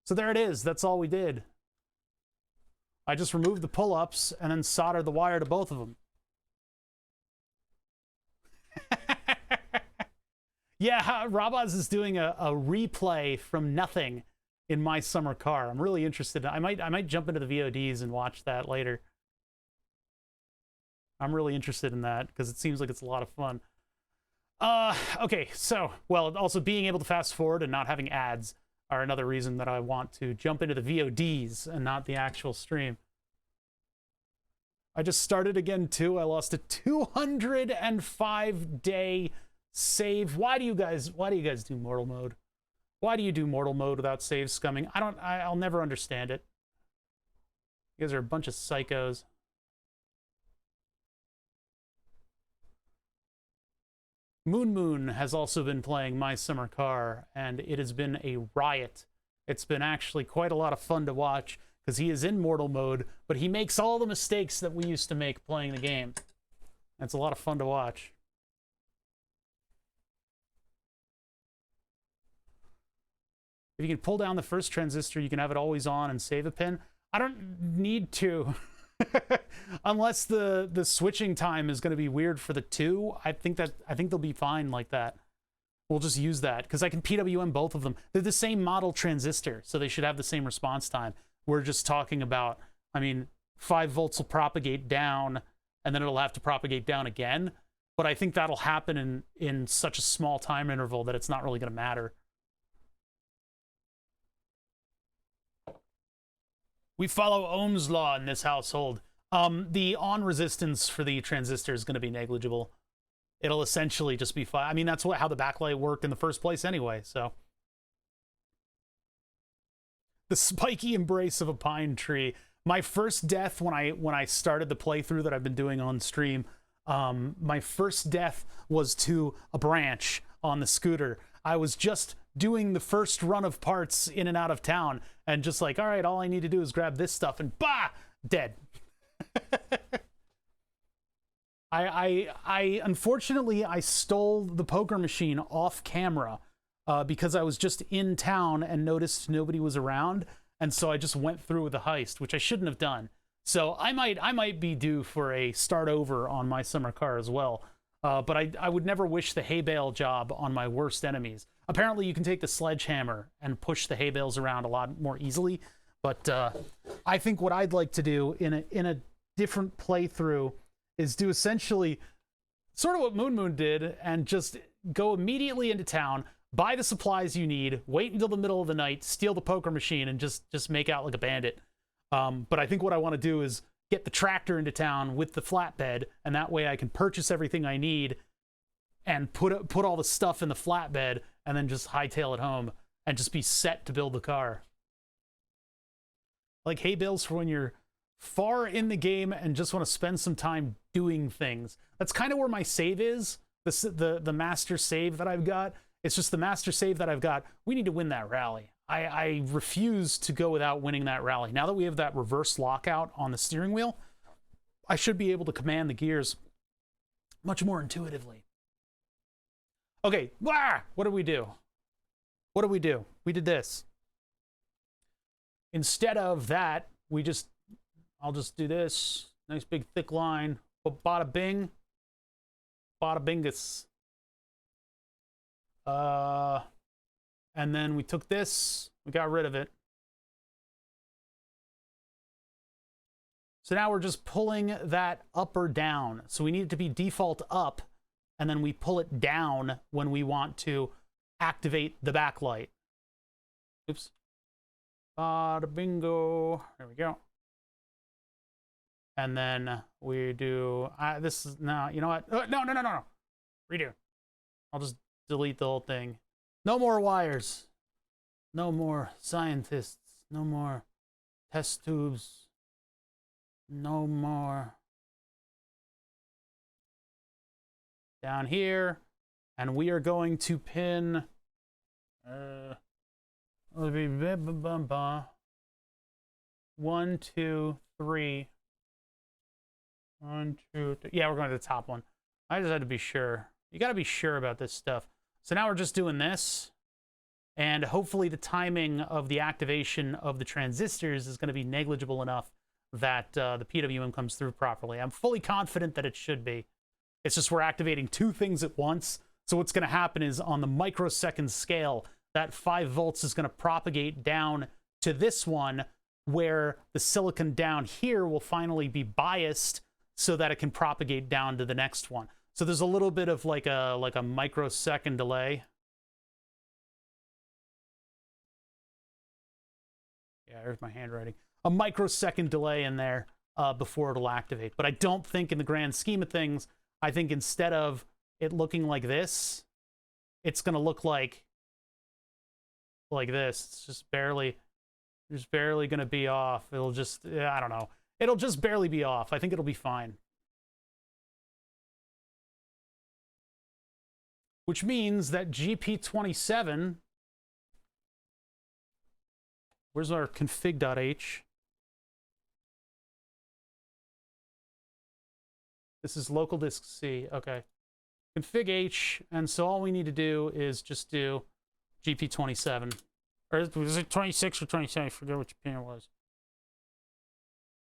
Speaker 1: So there it is. That's all we did. I just removed the pull-ups and then soldered the wire to both of them. Yeah, Rabaz is doing a replay from nothing in My Summer Car. I'm really interested. I might jump into the VODs and watch that later. I'm really interested in that because it seems like it's a lot of fun. Okay, so, well, also being able to fast forward and not having ads are another reason that I want to jump into the VODs and not the actual stream. I just started again, too. I lost a 205-day save. Why do you guys do mortal mode? Why do you do mortal mode without save scumming? I'll never understand it. You guys are a bunch of psychos. Moon has also been playing My Summer Car, and it has been a riot. It's been actually quite a lot of fun to watch, because he is in mortal mode, but he makes all the mistakes that we used to make playing the game. It's a lot of fun to watch. If you can pull down the first transistor, you can have it always on and save a pin. I don't need to. Unless the switching time is going to be weird for the two, I think they'll be fine like that. We'll just use that because I can PWM both of them. They're the same model transistor, so they should have the same response time. We're just talking about, I mean, 5 volts will propagate down, and then it'll have to propagate down again. But I think that'll happen in such a small time interval that it's not really going to matter. We follow Ohm's law in this household. The on resistance for the transistor is going to be negligible. It'll essentially just be fine. I mean, that's how the backlight worked in the first place anyway, so. The spiky embrace of a pine tree. My first death when I started the playthrough that I've been doing on stream, my first death was to a branch on the scooter. I was just doing the first run of parts in and out of town, and just like, all right, all I need to do is grab this stuff, and bah, dead. I unfortunately I stole the poker machine off camera because I was just in town and noticed nobody was around, and so I just went through with the heist, which I shouldn't have done. So I might be due for a start over on My Summer Car as well. But I would never wish the hay bale job on my worst enemies. Apparently you can take the sledgehammer and push the hay bales around a lot more easily. But I think what I'd like to do in a different playthrough is do essentially sort of what Moon did and just go immediately into town, buy the supplies you need, wait until the middle of the night, steal the poker machine, and just make out like a bandit. But I think what I want to do is get the tractor into town with the flatbed, and that way I can purchase everything I need and put all the stuff in the flatbed and then just hightail it home and just be set to build the car. Like hay bales for when you're far in the game and just want to spend some time doing things. That's kind of where my save is. The master save that I've got. It's just the master save that I've got. We need to win that rally. I refuse to go without winning that rally. Now that we have that reverse lockout on the steering wheel, I should be able to command the gears much more intuitively. Okay, what did we do? What did we do? We did this. Instead of that, I'll just do this. Nice big thick line. Bada bing. Bada bingus. And then we took this, we got rid of it. So now we're just pulling that up or down. So we need it to be default up, and then we pull it down when we want to activate the backlight. Oops. Bada bingo. There we go. And then we do, this is, no, you know what? No. Redo. I'll just delete the whole thing. No more wires. No more scientists. No more test tubes. No more. Down here. And we are going to pin, 1, 2, 3. 1, 2, 3. Yeah, we're going to the top one. I just had to be sure. You got to be sure about this stuff. So now we're just doing this. And hopefully the timing of the activation of the transistors is going to be negligible enough that the PWM comes through properly. I'm fully confident that it should be. It's just we're activating two things at once. So what's going to happen is on the microsecond scale, that 5 volts is going to propagate down to this one, where the silicon down here will finally be biased so that it can propagate down to the next one. So there's a little bit of like a microsecond delay. Yeah, there's my handwriting. A microsecond delay in there before it'll activate. But I don't think in the grand scheme of things, I think instead of it looking like this, it's going to look like this. It's just barely going to be off. It'll just, I don't know. It'll just barely be off. I think it'll be fine. Which means that GP27, where's our config.h? This is local disk C, okay. Config H, and so all we need to do is just do GP27. Or was it 26 or 27? I forget which pin it was.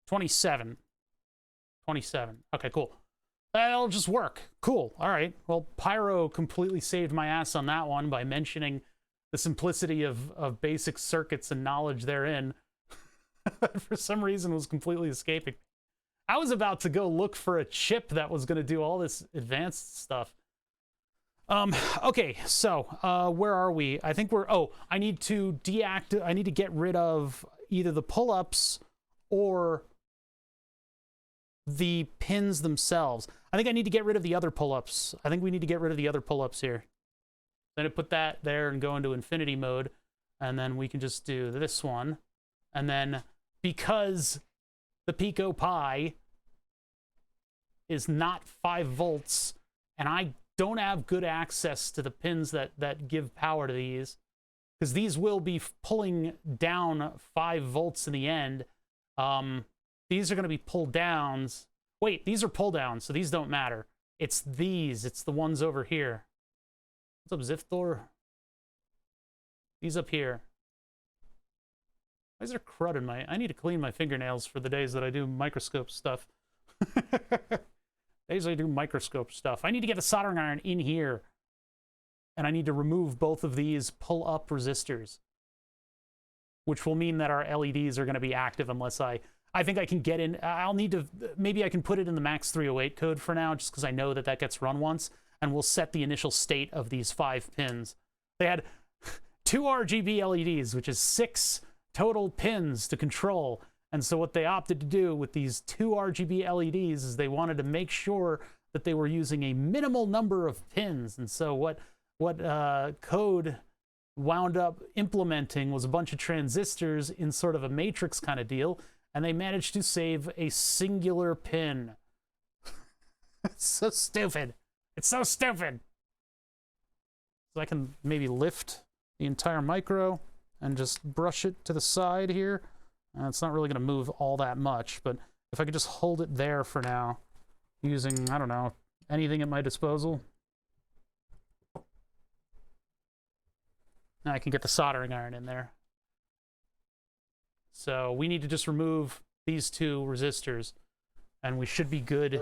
Speaker 1: 27. 27. Okay, cool. That'll just work. Cool. All right. Well, Pyro completely saved my ass on that one by mentioning the simplicity of basic circuits and knowledge therein. For some reason was completely escaping. I was about to go look for a chip that was going to do all this advanced stuff. Okay, so where are we? I think we're, I need to get rid of either the pull-ups or the pins themselves. I think I need to get rid of the other pull-ups. I think we need to get rid of the other pull-ups here. Then I put that there and go into infinity mode, and then we can just do this one. And then because the Pico Pi is not 5 volts, and I don't have good access to the pins that give power to these, because these will be pulling down 5 volts in the end. These are going to be pull downs. Wait, these are pull downs, so these don't matter. It's these. It's the ones over here. What's up, Zifthor? These up here. Why is there crud in my... I need to clean my fingernails for the days that I do microscope stuff. Days I do microscope stuff. I need to get the soldering iron in here. And I need to remove both of these pull-up resistors. Which will mean that our LEDs are going to be active unless I think I can get in... I'll need to... Maybe I can put it in the Max 308 code for now, just because I know that that gets run once. And we'll set the initial state of these 5 pins. They had 2 RGB LEDs, which is 6 total pins to control. And so what they opted to do with these 2 RGB LEDs is they wanted to make sure that they were using a minimal number of pins. And so what code wound up implementing was a bunch of transistors in sort of a matrix kind of deal, and they managed to save a singular pin. It's so stupid. It's so stupid. So I can maybe lift the entire micro and just brush it to the side here. It's not really going to move all that much, but if I could just hold it there for now, using, I don't know, anything at my disposal. Now I can get the soldering iron in there. So we need to just remove these two resistors, and we should be good.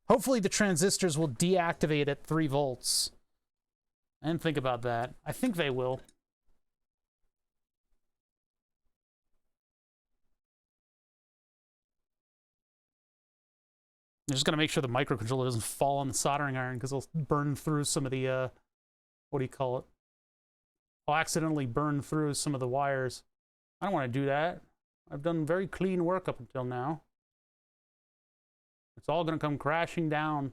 Speaker 1: Hopefully the transistors will deactivate at 3 volts. I didn't think about that. I think they will. I'm just going to make sure the microcontroller doesn't fall on the soldering iron, because it'll burn through some of the, what do you call it? I'll accidentally burn through some of the wires. I don't want to do that. I've done very clean work up until now. It's all going to come crashing down.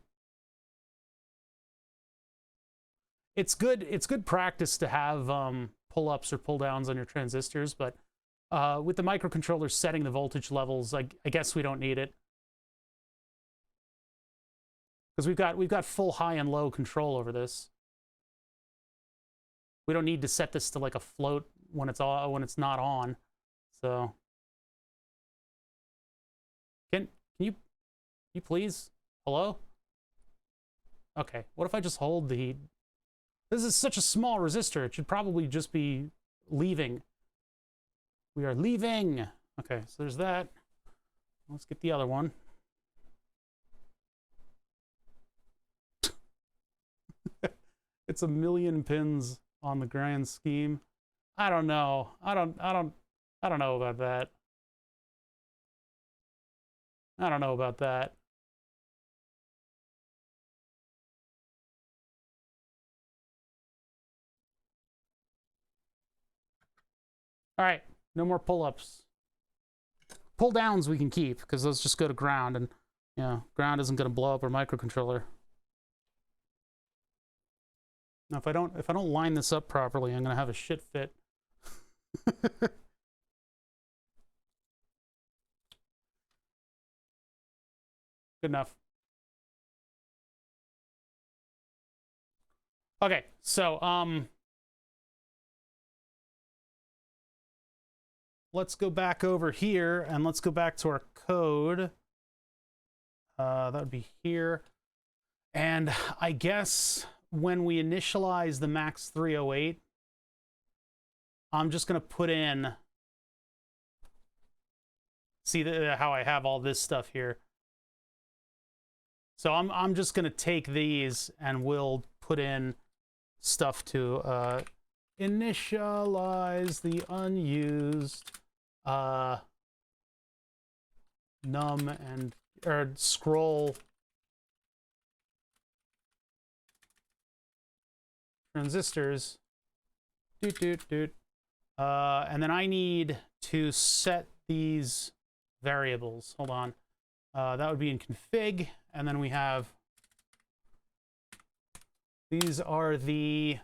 Speaker 1: It's good practice to have pull-ups or pull-downs on your transistors, but with the microcontroller setting the voltage levels, I guess we don't need it. Because we've got full high and low control over this. We don't need to set this to like a float when it's not on. So can you please? Hello? Okay, what if I just hold the... This is such a small resistor, it should probably just be leaving. We are leaving! Okay, so there's that. Let's get the other one. It's a million pins on the grand scheme. I don't know. I don't know about that. I don't know about that. All right, no more pull-ups. Pull-downs we can keep, because those just go to ground, and you know, ground isn't going to blow up our microcontroller. Now, if I don't line this up properly, I'm going to have a shit fit. Good enough. Okay, so let's go back over here and let's go back to our code. That would be here. And I guess when we initialize the max 308, I'm just going to put in, see how I have all this stuff here. So I'm just going to take these and we'll put in stuff to initialize the unused num and or scroll transistors. And then I need to set these variables. Hold on. That would be in config, and then we have, these are the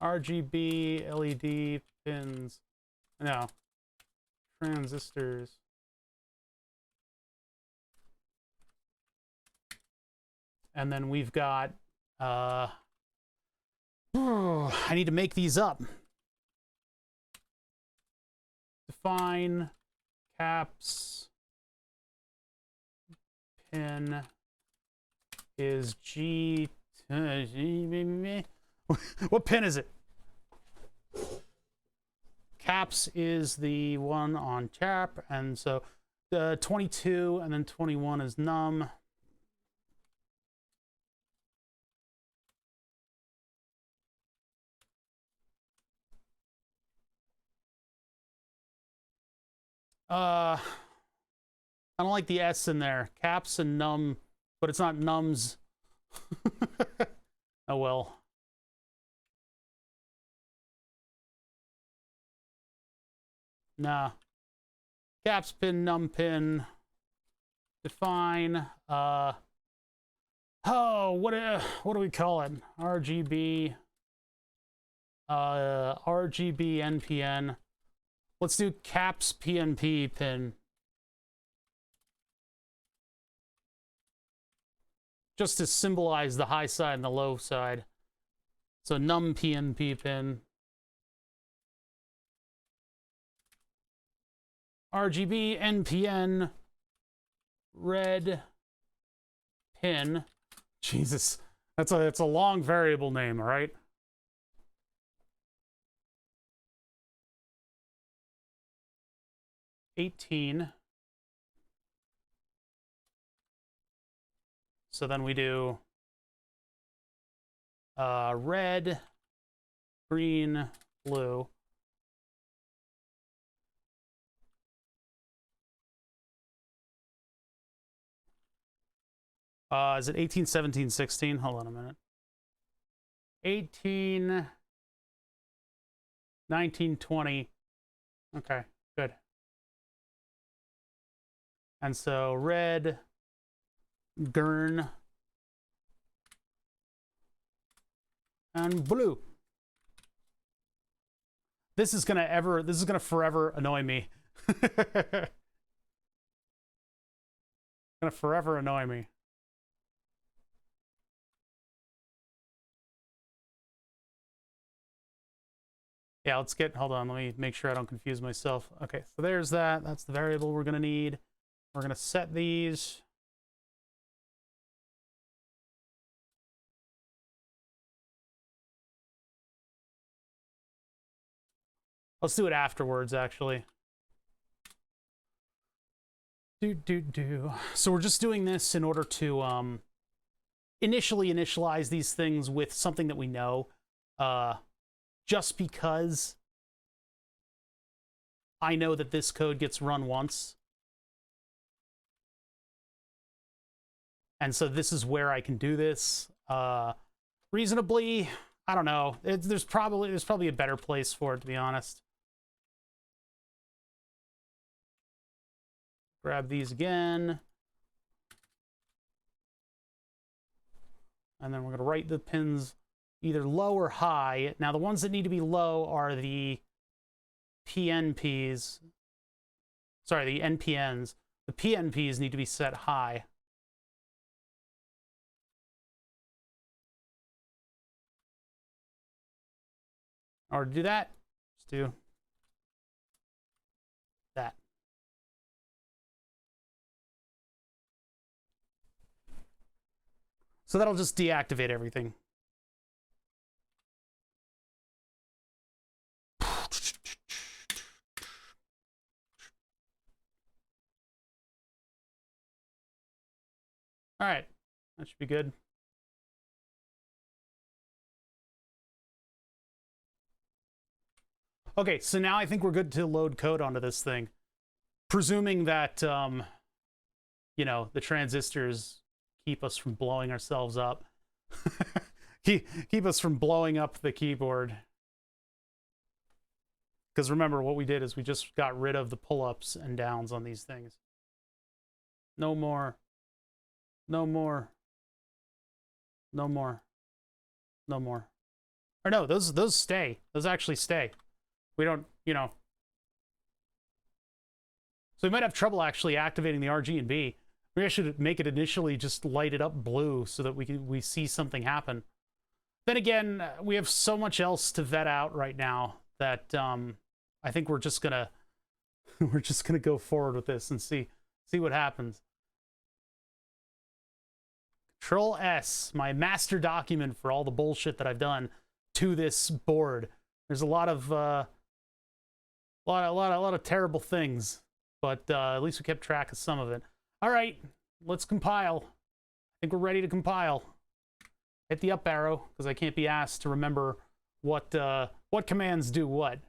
Speaker 1: RGB LED pins. No, transistors. And then we've got, I need to make these up. Define caps pin is G. What pin is it? Caps is the one on chap, and so 22 and then 21 is num. I don't like the S in there. Caps and num, but it's not nums. Oh well. Nah. Caps pin, num pin. Define. Oh, what do we call it? RGB. RGB NPN. Let's do caps PNP pin. Just to symbolize the high side and the low side. So num PNP pin. RGB NPN red pin. Jesus, that's a long variable name, all right? $18. So then we do red, green, blue. Is it 18, 17, 16? Hold on a minute. 18, 19, 20. Okay, good. And so red, gurn, and blue. This is gonna forever annoy me. Gonna forever annoy me. Yeah, let's get, hold on, let me make sure I don't confuse myself. Okay, so there's that. That's the variable we're gonna need. We're gonna set these. Let's do it afterwards, actually. So we're just doing this in order to initially initialize these things with something that we know. Just because I know that this code gets run once. And so this is where I can do this reasonably. I don't know. There's probably a better place for it, to be honest. Grab these again. And then we're going to write the pins either low or high. Now, the ones that need to be low are the PNPs. Sorry, the NPNs. The PNPs need to be set high. Or to do that, let's do that. So that'll just deactivate everything. All right, that should be good. Okay, so now I think we're good to load code onto this thing. Presuming that, you know, the transistors keep us from blowing ourselves up. keep us from blowing up the keyboard. Because remember, what we did is we just got rid of the pull-ups and downs on these things. No more. No more. No more. No more. Or no, those stay. Those actually stay. We don't, you know. So we might have trouble actually activating the RG and B. Maybe I should make it initially just light it up blue so that we see something happen. Then again, we have so much else to vet out right now that I think we're just gonna go forward with this and see what happens. Control S, my master document for all the bullshit that I've done to this board. There's a lot of terrible things, but at least we kept track of some of it. All right, let's compile. I think we're ready to compile. Hit the up arrow because I can't be asked to remember what commands do what.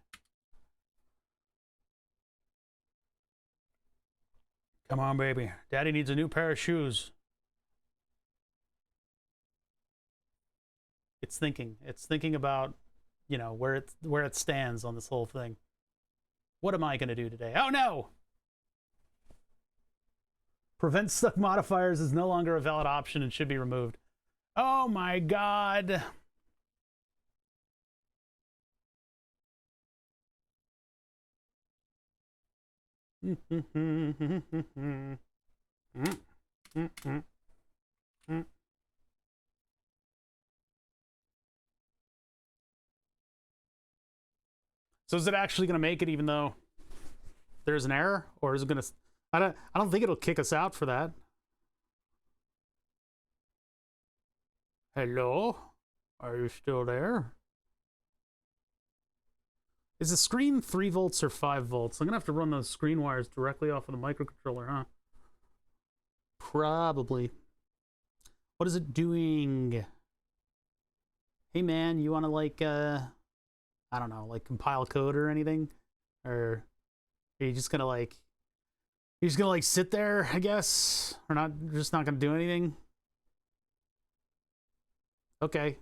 Speaker 1: Come on, baby. Daddy needs a new pair of shoes. It's thinking. It's thinking about, you know, where it stands on this whole thing. What am I going to do today? Oh, no! Prevent stuck modifiers is no longer a valid option and should be removed. Oh, my God. So is it actually going to make it even though there's an error, or is it going to? I don't think it'll kick us out for that. Hello, are you still there? Is the screen 3 volts or 5 volts? I'm gonna have to run those screen wires directly off of the microcontroller, huh? Probably. What is it doing? Hey man, you wanna like I don't know, like compile code or anything? Or are you just gonna like sit there, I guess? Or not, just not gonna do anything? Okay.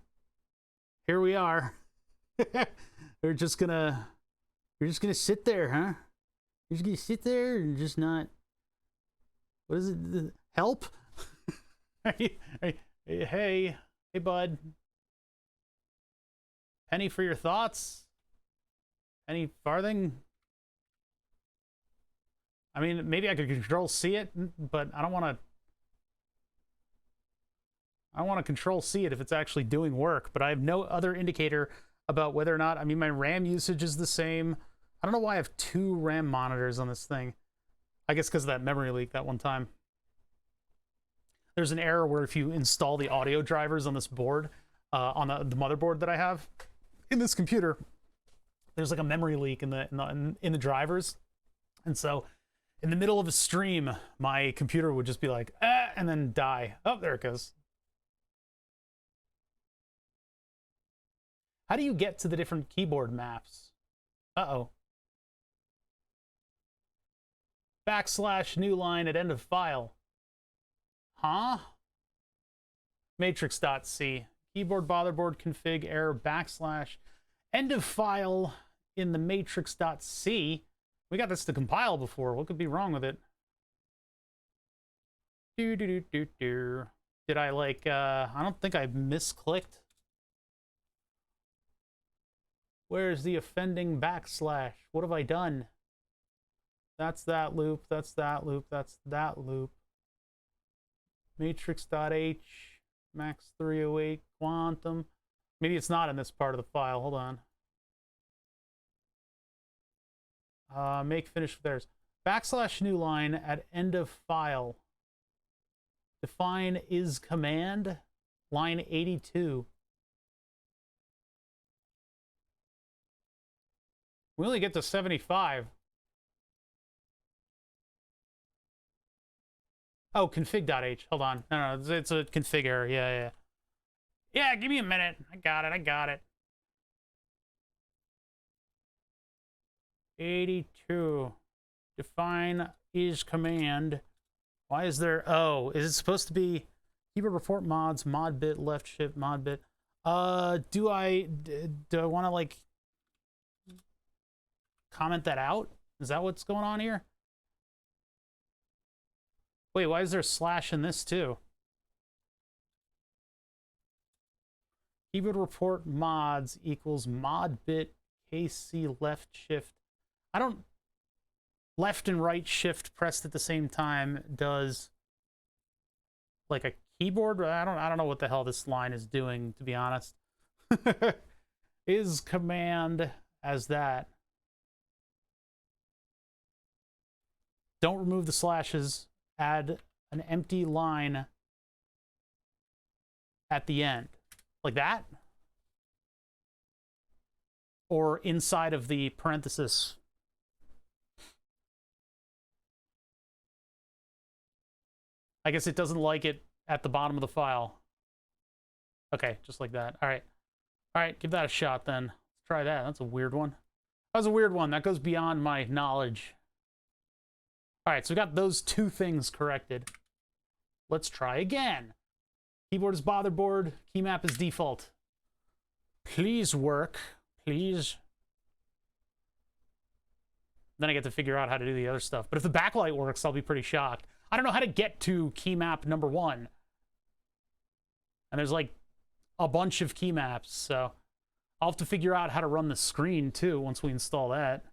Speaker 1: Here we are. You're just gonna sit there, huh? You're just gonna sit there and just not. What is it? Help? Hey, bud. Penny for your thoughts? Any farthing? I mean, maybe I could control C it, but I don't want to. I want to control C it if it's actually doing work, but I have no other indicator about whether or not. I mean, my RAM usage is the same. I don't know why I have 2 RAM monitors on this thing. I guess because of that memory leak that one time. There's an error where if you install the audio drivers on this board, on the motherboard that I have in this computer, there's like a memory leak in the drivers, and so in the middle of a stream, my computer would just be like, ah, and then die. Oh, there it goes. How do you get to the different keyboard maps? Uh-oh. / new line at end of file. Huh? Matrix.c. Keyboard motherboard config error / end of file in the matrix.c. We got this to compile before. What could be wrong with it? Did I like, I don't think I misclicked. Where's the offending /? What have I done? That's that loop, that's that loop, that's that loop. Matrix.h, max 308, quantum. Maybe it's not in this part of the file, hold on. Make finish with theirs. / new line at end of file. Define is command, line 82. We only get to 75. Oh, config.h. Hold on. No, it's a config error. Yeah. Yeah, give me a minute. I got it. 82. Define is command. Why is there... Oh, is it supposed to be keyboard report mods, mod bit, left shift, mod bit? Do I want to, like... comment that out? Is that what's going on here? Wait, why is there a / in this too? Keyboard report mods equals mod bit KC left shift. I don't... Left and right shift pressed at the same time does like a keyboard. I don't know what the hell this line is doing, to be honest. Is command as that. Don't remove the slashes. Add an empty line at the end. Like that? Or inside of the parenthesis. I guess it doesn't like it at the bottom of the file. Okay, just like that. All right, give that a shot then. Let's try that. That's a weird one. That was a weird one. That goes beyond my knowledge. All right, so we got those 2 things corrected. Let's try again. Keyboard is motherboard. Key map is default. Please work. Please. Then I get to figure out how to do the other stuff. But if the backlight works, I'll be pretty shocked. I don't know how to get to key map number 1. And there's like a bunch of key maps, so I'll have to figure out how to run the screen too once we install that.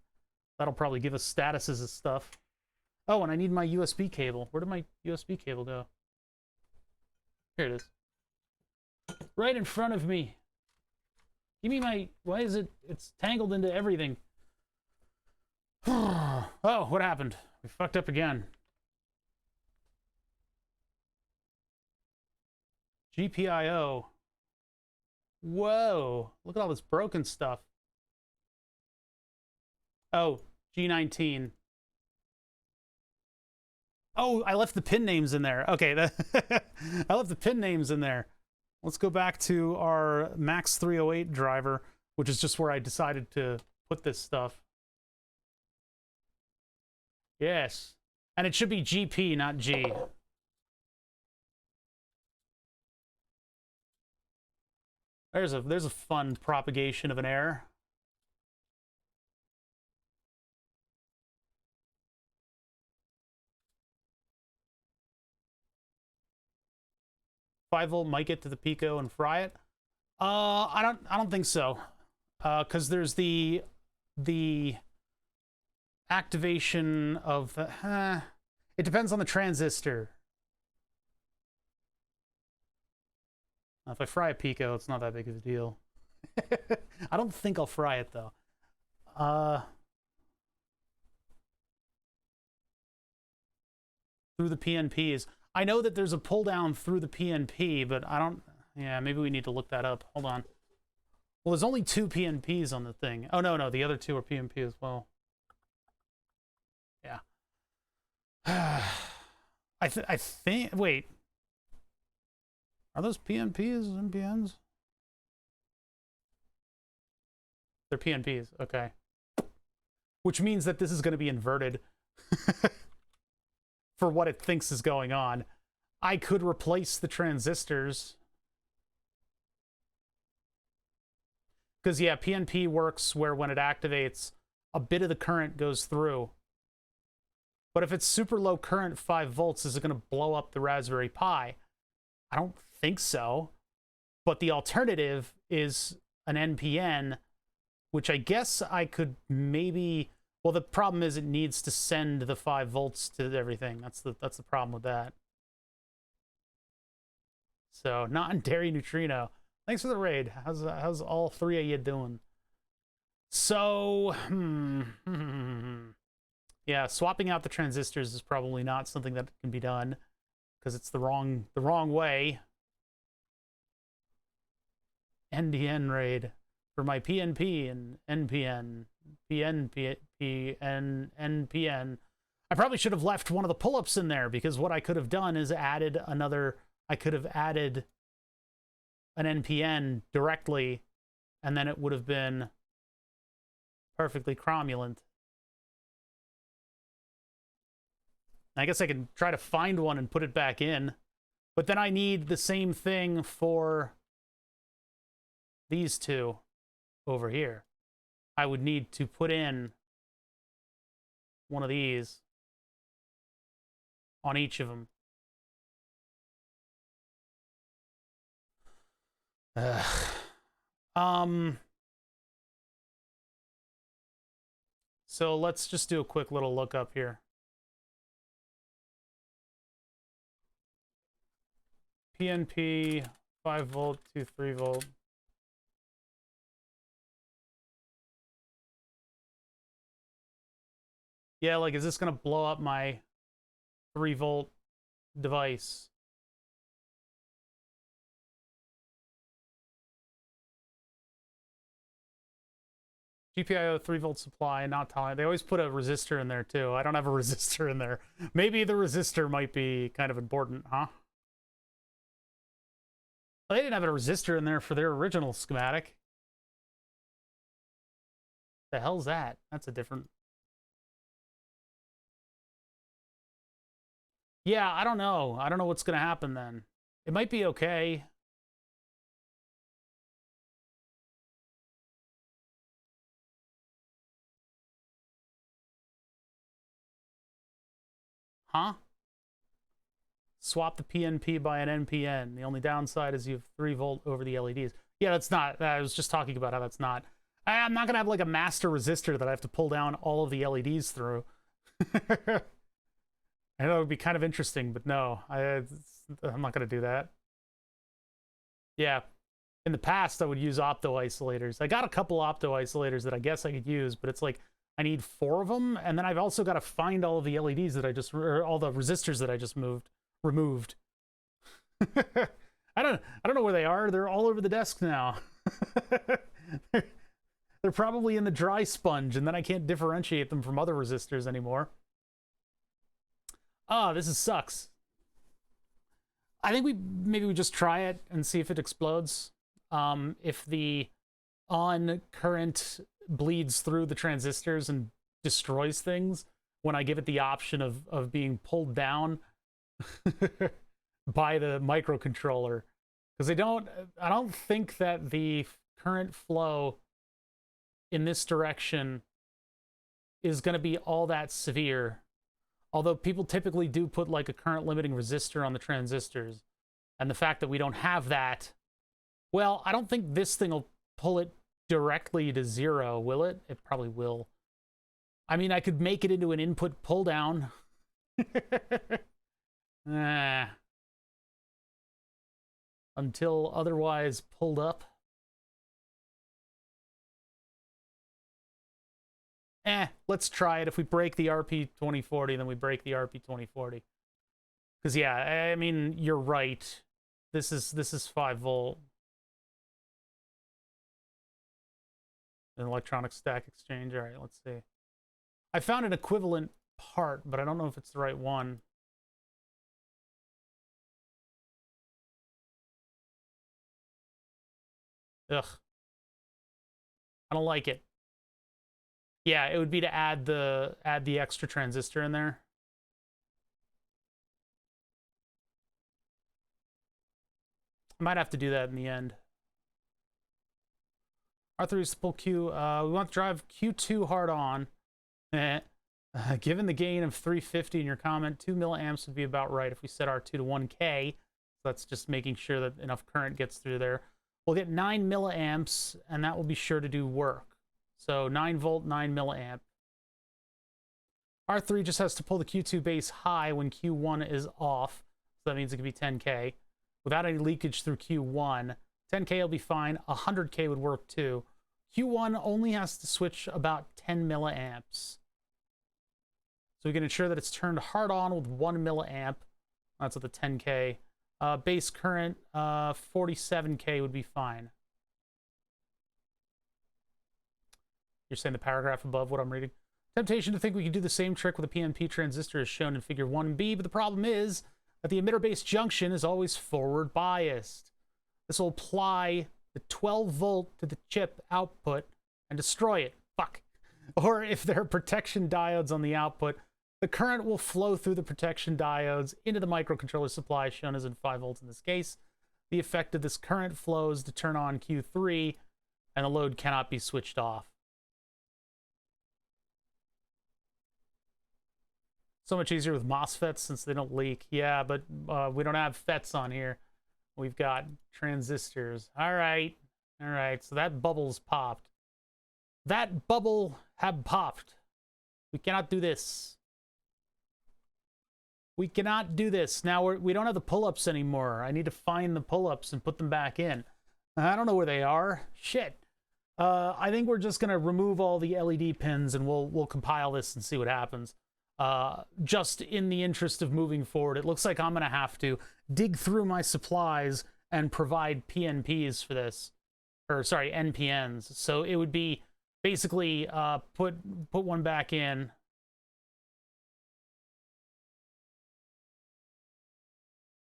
Speaker 1: That'll probably give us statuses and stuff. Oh, and I need my USB cable. Where did my USB cable go? Here it is. Right in front of me. Give me my... Why is it... It's tangled into everything. Oh, what happened? We fucked up again. GPIO. Whoa. Look at all this broken stuff. Oh, G19. Oh, I left the pin names in there. Okay, I left the pin names in there. Let's go back to our Max 308 driver, which is just where I decided to put this stuff. Yes. And it should be GP, not G. There's a fun propagation of an error. .5 volt might get to the Pico and fry it. I don't think so. Because there's the activation of the it depends on the transistor. If I fry a Pico, it's not that big of a deal. I don't think I'll fry it though. Through the PNPs. I know that there's a pull down through the PNP, but I don't... Yeah, maybe we need to look that up. Hold on. Well, there's only 2 PNPs on the thing. Oh, no, the other 2 are PNP as well. Yeah. I think... Wait. Are those PNPs and NPNs? They're PNPs. Okay. Which means that this is going to be inverted. For what it thinks is going on. I could replace the transistors. Because, yeah, PNP works where when it activates, a bit of the current goes through. But if it's super low current, 5 volts, is it going to blow up the Raspberry Pi? I don't think so. But the alternative is an NPN, which I guess I could maybe... Well, the problem is it needs to send the 5 volts to everything. That's the problem with that. So, non-dairy neutrino. Thanks for the raid. How's all 3 of you doing? So, yeah, swapping out the transistors is probably not something that can be done because it's the wrong way. NDN raid for my PNP and NPN. NPN. I probably should have left one of the pull-ups in there because what I could have done is added another... I could have added an NPN directly, and then it would have been perfectly cromulent. I guess I can try to find one and put it back in, but then I need the same thing for these 2 over here. I would need to put in one of these on each of them. So let's just do a quick little look up here. PNP 5 volt to 3 volt. Yeah, like, is this gonna blow up my 3 volt device? GPIO 3 volt supply, not tolerant. They always put a resistor in there too. I don't have a resistor in there. Maybe the resistor might be kind of important, huh? Well, they didn't have a resistor in there for their original schematic. The hell's that? That's a different... Yeah, I don't know. I don't know what's going to happen then. It might be okay. Huh? Swap the PNP by an NPN. The only downside is you have 3 volt over the LEDs. Yeah, that's not... I was just talking about how that's not... I'm not going to have like a master resistor that I have to pull down all of the LEDs through. I know it would be kind of interesting, but no, I'm not going to do that. Yeah, in the past, I would use opto isolators. I got a couple opto isolators that I guess I could use, but it's like I need 4 of them, and then I've also got to find all of the LEDs that or all the resistors that I just removed. I don't know where they are. They're all over the desk now. They're probably in the dry sponge, and then I can't differentiate them from other resistors anymore. Ah, this sucks. I think maybe we just try it and see if it explodes. If the on current bleeds through the transistors and destroys things when I give it the option of being pulled down by the microcontroller, because I don't think that the current flow in this direction is going to be all that severe. Although people typically do put like a current limiting resistor on the transistors. And the fact that we don't have that, well, I don't think this thing will pull it directly to 0, will it? It probably will. I mean, I could make it into an input pull down. Until otherwise pulled up. Let's try it. If we break the RP2040, then we break the RP2040. Because yeah, I mean, you're right. This is 5 volt. An electronic stack exchange. All right, let's see. I found an equivalent part, but I don't know if it's the right one. Ugh. I don't like it. Yeah, it would be to add the extra transistor in there. I might have to do that in the end. R3 is to pull Q. We want to drive Q2 hard on. Given the gain of 350 in your comment, 2 milliamps would be about right if we set R2 to 1K. So that's just making sure that enough current gets through there. We'll get 9 milliamps, and that will be sure to do work. So 9 volt, 9 milliamp. R3 just has to pull the Q2 base high when Q1 is off. So that means it could be 10K. Without any leakage through Q1, 10K will be fine. 100K would work too. Q1 only has to switch about 10 milliamps. So we can ensure that it's turned hard on with 1 milliamp. That's at the 10K. Base current, 47K would be fine. You're saying the paragraph above what I'm reading? Temptation to think we could do the same trick with a PNP transistor as shown in figure 1B, but the problem is that the emitter-based junction is always forward biased. This will apply the 12 volt to the chip output and destroy it. Fuck. Or if there are protection diodes on the output, the current will flow through the protection diodes into the microcontroller supply, shown as in 5 volts in this case. The effect of this current flow is to turn on Q3, and the load cannot be switched off. So much easier with MOSFETs since they don't leak. Yeah, but we don't have FETs on here. We've got transistors. All right. All right. So that bubble's popped. That bubble had popped. We cannot do this. We cannot do this. Now we don't have the pull-ups anymore. I need to find the pull-ups and put them back in. I don't know where they are. Shit. I think we're just going to remove all the LED pins and we'll compile this and see what happens. Just in the interest of moving forward, it looks like I'm going to have to dig through my supplies and provide PNPs for this. Or, sorry, NPNs. So it would be basically put one back in.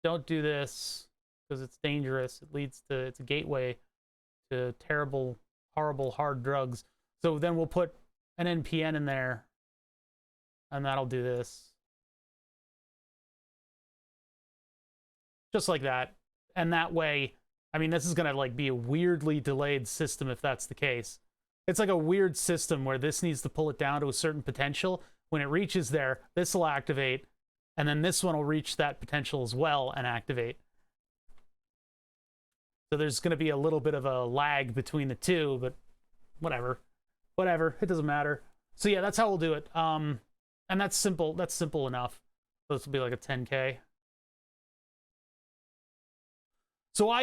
Speaker 1: Don't do this because it's dangerous. It leads to, it's a gateway to terrible, horrible, hard drugs. So then we'll put an NPN in there. And that'll do this. Just like that. And that way, I mean, this is going to like be a weirdly delayed system if that's the case. It's like a weird system where this needs to pull it down to a certain potential. When it reaches there, this will activate. And then this one will reach that potential as well and activate. So there's going to be a little bit of a lag between the two, but whatever. Whatever. It doesn't matter. So yeah, that's how we'll do it. And that's simple. That's simple enough. So this will be like a 10K. So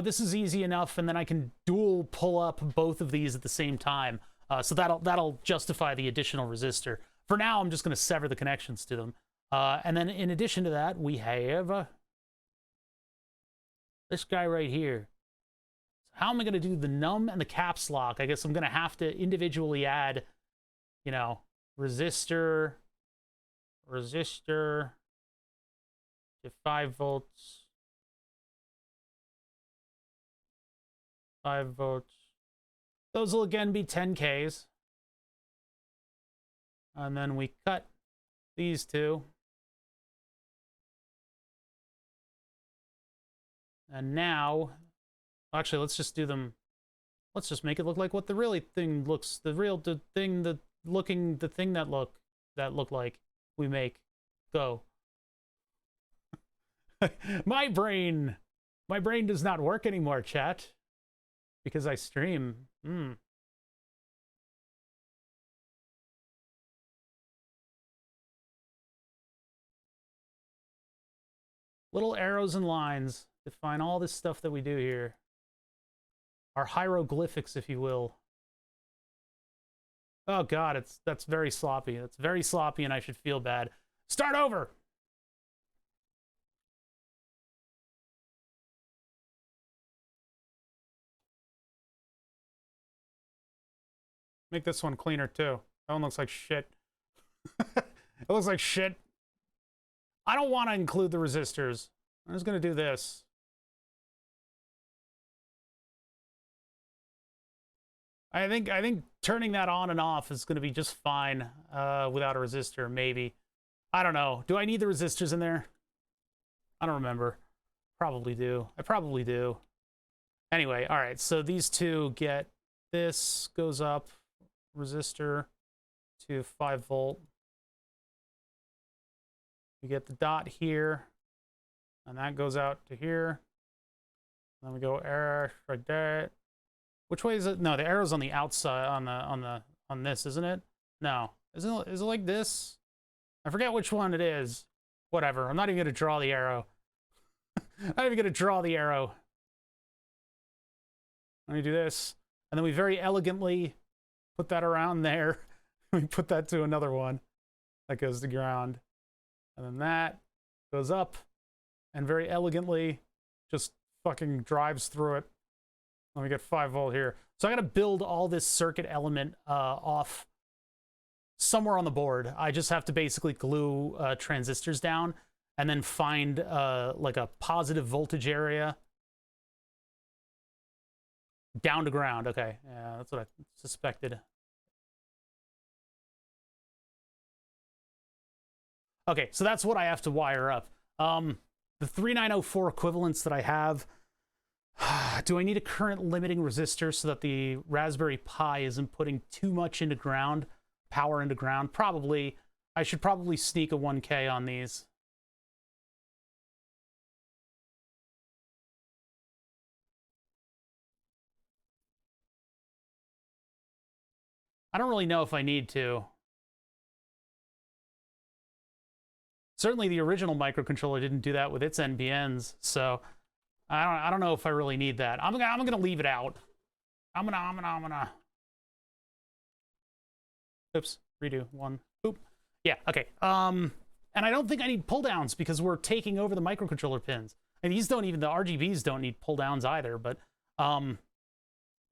Speaker 1: this is easy enough, and then I can dual pull up both of these at the same time. So that'll justify the additional resistor. For now, I'm just going to sever the connections to them. And then in addition to that, we have this guy right here. How am I going to do the num and the caps lock? I guess I'm going to have to individually add, resistor to 5 volts. 5 volts. Those will again be 10Ks. And then we cut these two. And now, actually, let's just do them. Let's just make it look like what the really thing looks. The thing that look like we make. Go. My brain does not work anymore, chat. Because I stream. Little arrows and lines define all this stuff that we do here. Our hieroglyphics, if you will. Oh god, that's very sloppy. That's very sloppy and I should feel bad. Start over! Make this one cleaner too. That one looks like shit. It looks like shit. I don't want to include the resistors. I'm just going to do this. I think turning that on and off is going to be just fine without a resistor, maybe. I don't know. Do I need the resistors in there? I don't remember. Probably do. I probably do. Anyway, all right. So these two get this goes up. Resistor to 5 volt. We get the dot here, and that goes out to here. Then we go arrow right there. Which way is it? No, the arrow's on the outside on this, isn't it? No, is it like this? I forget which one it is. Whatever. I'm not even gonna draw the arrow. I'm not even gonna draw the arrow. Let me do this, and then we very elegantly put that around there. We put that to another one that goes to ground. And then that goes up and very elegantly just fucking drives through it. Let me get 5 volt here. So I got to build all this circuit element off somewhere on the board. I just have to basically glue transistors down and then find like a positive voltage area down to ground. Okay, yeah, that's what I suspected. Okay, so that's what I have to wire up. The 3904 equivalents that I have, do I need a current limiting resistor so that the Raspberry Pi isn't putting too much into ground, power into ground? Probably. I should probably sneak a 1K on these. I don't really know if I need to. Certainly the original microcontroller didn't do that with its NBNs, so I don't know if I really need that. I'm gonna leave it out. I'm gonna. Oops, redo one. Oop. Yeah, okay. And I don't think I need pull downs because we're taking over the microcontroller pins. And these don't even, the RGBs don't need pull downs either, but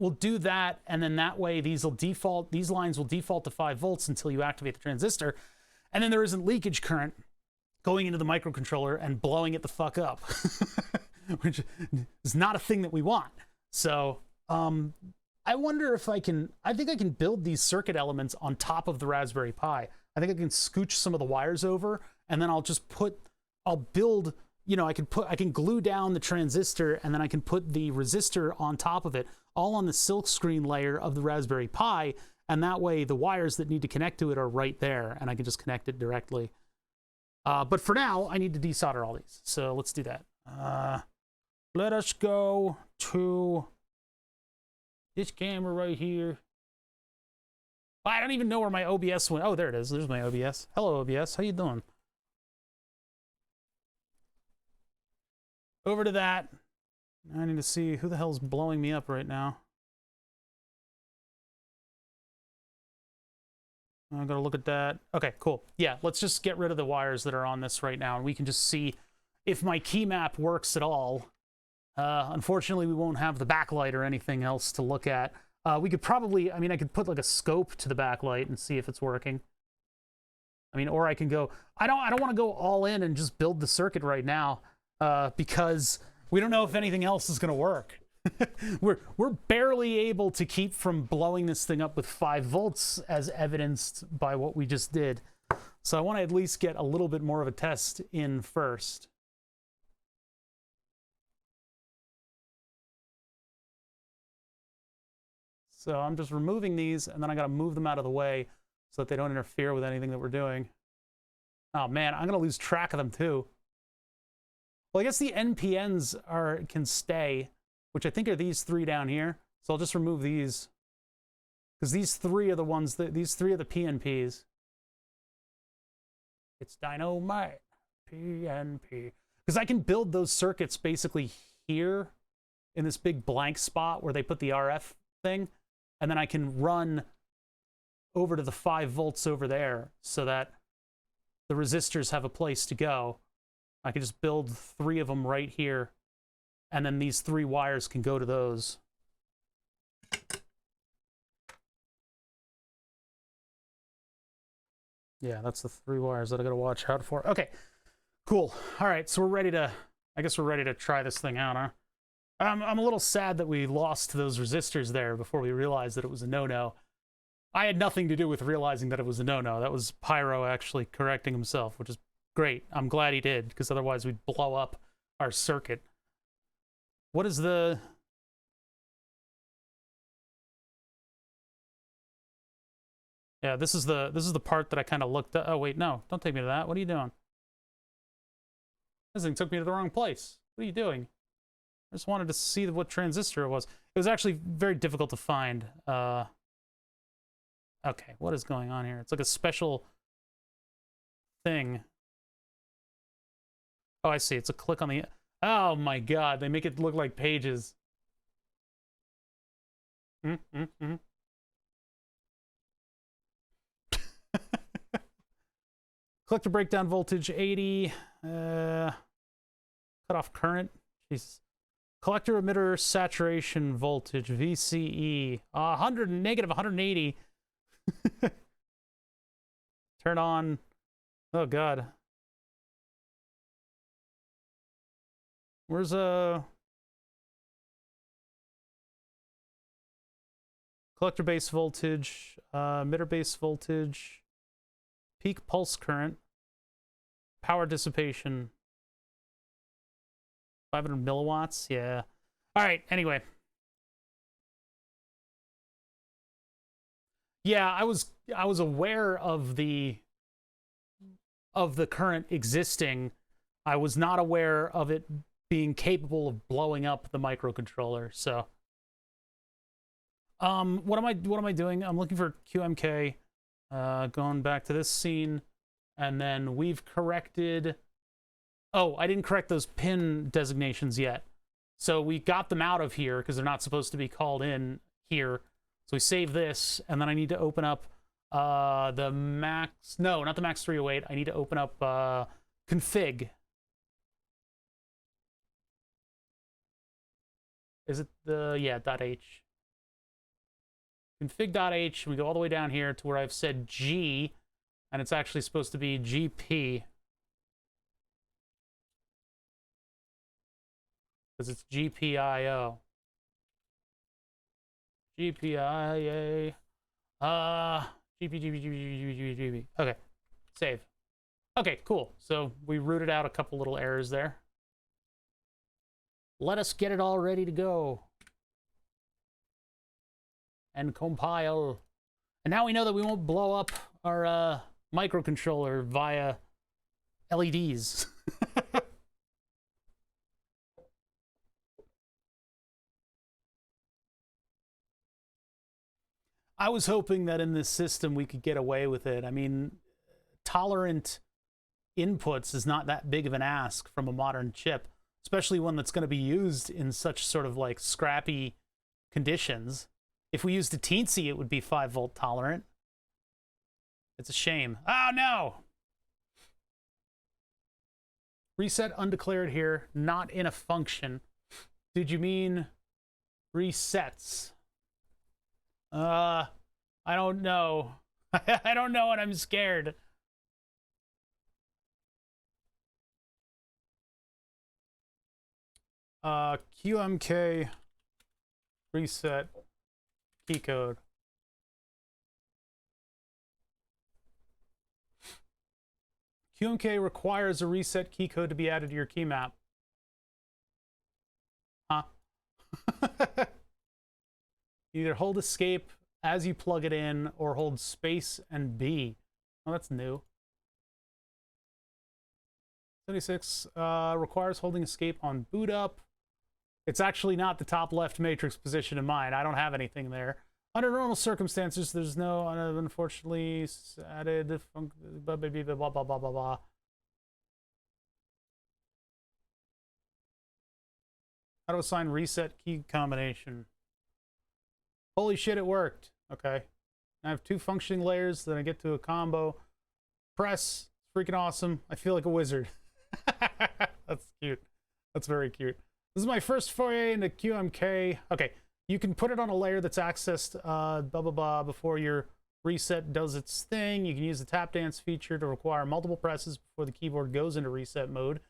Speaker 1: we'll do that, and then that way these lines will default to 5 volts until you activate the transistor, and then there isn't leakage current going into the microcontroller and blowing it the fuck up, which is not a thing that we want. So I wonder if I think I can build these circuit elements on top of the Raspberry Pi. I think I can scooch some of the wires over, and then I'll build, I can glue down the transistor, and then I can put the resistor on top of it, all on the silkscreen layer of the Raspberry Pi, and that way the wires that need to connect to it are right there, and I can just connect it directly. But for now, I need to desolder all these. So let's do that. Let us go to this camera right here. I don't even know where my OBS went. Oh, there it is. There's my OBS. Hello, OBS. How you doing? over to that. I need to see who the hell's blowing me up right now. I gotta look at that. Okay, cool. Yeah, let's just get rid of the wires that are on this right now, and we can just see if my key map works at all. Unfortunately, we won't have the backlight or anything else to look at. We could probably, I mean, I could put like a scope to the backlight and see if it's working. I mean, or I can go, I don't want to go all in and just build the circuit right now, because we don't know if anything else is going to work. We're barely able to keep from blowing this thing up with 5 volts, as evidenced by what we just did. So I want to at least get a little bit more of a test in first. So I'm just removing these, and then I got to move them out of the way so that they don't interfere with anything that we're doing. Oh man, I'm going to lose track of them too. Well, I guess the NPNs can stay, which I think are these 3 down here. So I'll just remove these, because these 3 are the ones these 3 are the PNPs. It's dynamite, PNP. Because I can build those circuits basically here in this big blank spot where they put the RF thing, and then I can run over to the 5 volts over there so that the resistors have a place to go. I can just build 3 of them right here, and then these 3 wires can go to those. Yeah, that's the 3 wires that I gotta watch out for. Okay, cool. All right, so we're ready to, I guess we're ready to try this thing out, huh? I'm a little sad that we lost those resistors there before we realized that it was a no-no. I had nothing to do with realizing that it was a no-no. That was Pyro actually correcting himself, which is great. I'm glad he did, because otherwise we'd blow up our circuit. What is the... Yeah, this is the part that I kind of looked at. Oh, wait, no. Don't take me to that. What are you doing? This thing took me to the wrong place. What are you doing? I just wanted to see what transistor it was. It was actually very difficult to find. Okay, what is going on here? It's like a special thing. Oh, I see. It's a click on the... Oh my god, they make it look like pages. Collector breakdown voltage 80. Cut off current. Jesus. Collector emitter saturation voltage VCE 100 negative 180. Turn on. Oh god. Where's collector base voltage, emitter base voltage, peak pulse current, power dissipation. 500 milliwatts, yeah. All right, anyway. Yeah, I was aware of the current existing. I was not aware of it being capable of blowing up the microcontroller. So what am I doing? I'm looking for QMK, going back to this scene, and then we've corrected. Oh, I didn't correct those pin designations yet. So we got them out of here because they're not supposed to be called in here. So we save this, and then I need to open up the max... No, not the max 308. I need to open up config. Is it the... Yeah, .h. Config.h, and we go all the way down here to where I've said G, and it's actually supposed to be GP. Because it's GPIO. GPIA. GP. Okay. Save. Okay, cool. So we rooted out a couple little errors there. Let us get it all ready to go. And compile. And now we know that we won't blow up our microcontroller via LEDs. I was hoping that in this system we could get away with it. I mean, tolerant inputs is not that big of an ask from a modern chip. especially one that's going to be used in such sort of like scrappy conditions. If we used a teensy, it would be 5-volt tolerant. It's a shame. Oh, no! Reset undeclared here, not in a function. Did you mean resets? I don't know. I don't know, and I'm scared. QMK reset key code. QMK requires a reset key code to be added to your key map. Huh? Either hold escape as you plug it in or hold space and B. Oh, that's new. 76 requires holding escape on boot up. It's actually not the top left matrix position in mine. I don't have anything there. Under normal circumstances, there's no, unfortunately, added, blah, blah, blah, blah, blah, blah, blah. How to assign reset key combination. Holy shit, it worked. Okay. I have 2 functioning layers, then I get to a combo. Press. Freaking awesome. I feel like a wizard. That's cute. That's very cute. This is my first foray into QMK. Okay. You can put it on a layer that's accessed blah, blah, blah before your reset does its thing. You can use the tap dance feature to require multiple presses before the keyboard goes into reset mode.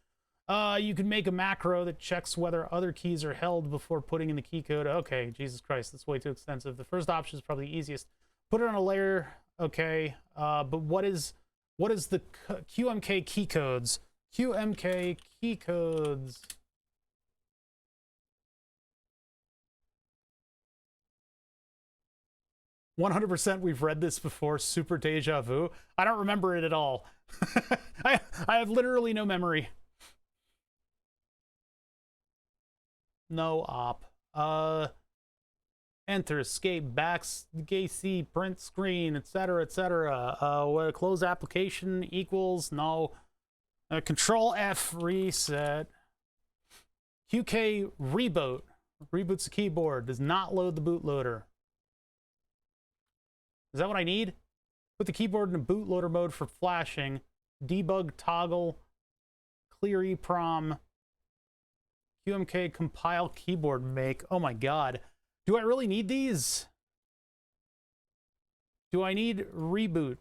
Speaker 1: You can make a macro that checks whether other keys are held before putting in the key code. Okay, Jesus Christ, that's way too extensive. The first option is probably the easiest. Put it on a layer, okay. But what is the QMK key codes? QMK key codes. "100% we've read this before, super deja vu." I don't remember it at all. I have literally no memory. No op. Enter, escape, backspace, print screen, etc., etc. Close application equals no. Control F, reset. QK reboot. Reboots the keyboard. Does not load the bootloader. Is that what I need? Put the keyboard in bootloader mode for flashing. Debug toggle. Clear EEPROM. QMK compile keyboard make. Oh my god. Do I really need these? Do I need reboot?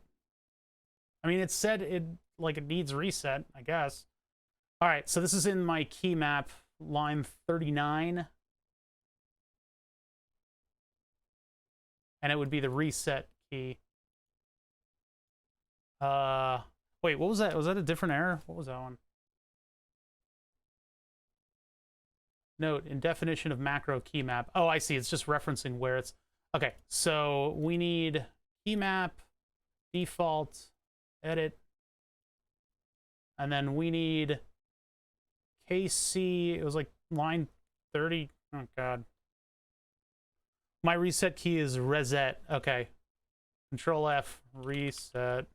Speaker 1: I mean, it said it needs reset, I guess. All right, so this is in my key map, line 39. And it would be the reset key. Wait, what was that? Was that a different error? What was that one? Note, in definition of macro key map. Oh, I see. It's just referencing where it's... Okay, so we need key map, default, edit, and then we need KC. It was like line 30. Oh, God. My reset key is reset. Okay. Control F, reset.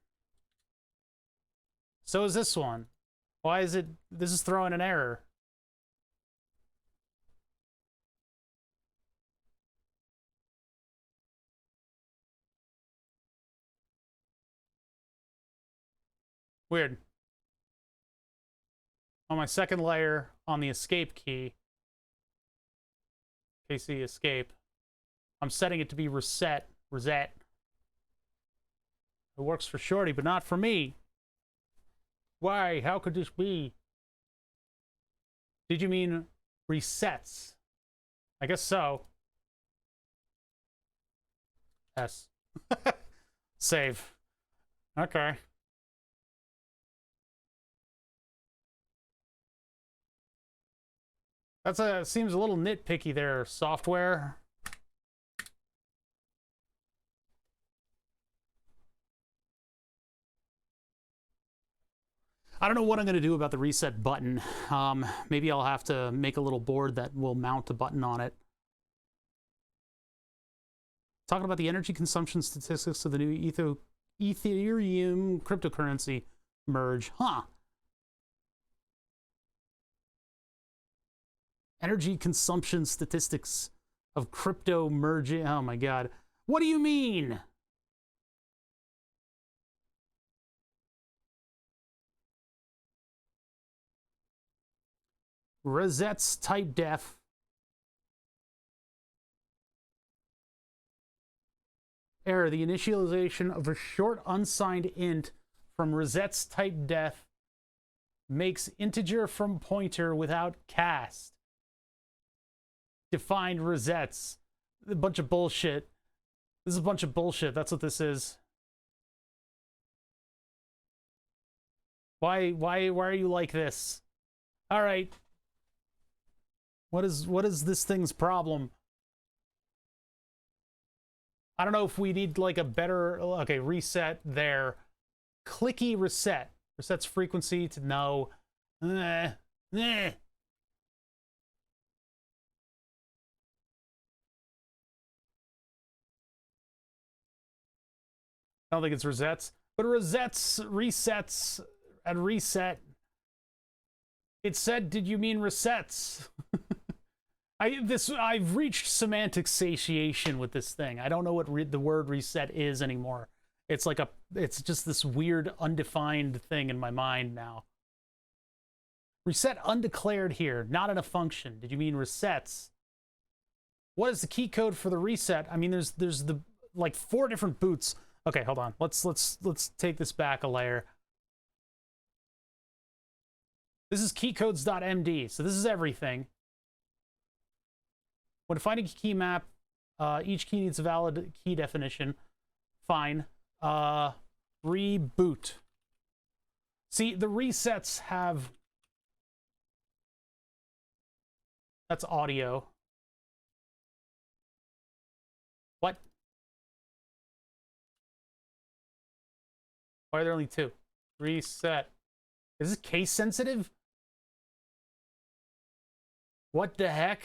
Speaker 1: So is this one. Why is it... This is throwing an error. Weird. On my second layer, on the escape key, KC escape, I'm setting it to be reset. It works for Shorty, but not for me. Why? How could this be? Did you mean resets? I guess so. S. Save. Okay. That's seems a little nitpicky there, software. I don't know what I'm going to do about the reset button. Maybe I'll have to make a little board that will mount a button on it. Talking about the energy consumption statistics of the new Ethereum cryptocurrency merge. Huh. Energy consumption statistics of crypto merging. Oh my god. What do you mean? Resets type def. Error. The initialization of a short unsigned int from resets type def makes integer from pointer without cast. Defined resets. A bunch of bullshit. This is a bunch of bullshit. That's what this is. Why are you like this? All right. What is this thing's problem? I don't know if we need like a better, okay, reset there. Clicky reset. Resets frequency to no. I don't think it's resets, but resets, and reset. It said, did you mean resets? I've reached semantic satiation with this thing. I don't know what the word reset is anymore. It's just this weird undefined thing in my mind now. Reset undeclared here, not in a function. Did you mean resets? What is the key code for the reset? I mean, there's the like 4 different boots. Okay, hold on. Let's take this back a layer. This is keycodes.md, so this is everything. When finding a key map, each key needs a valid key definition. Fine. Reboot. See, the resets have... That's audio. What? Why are there only 2? Reset. Is this case sensitive? What the heck?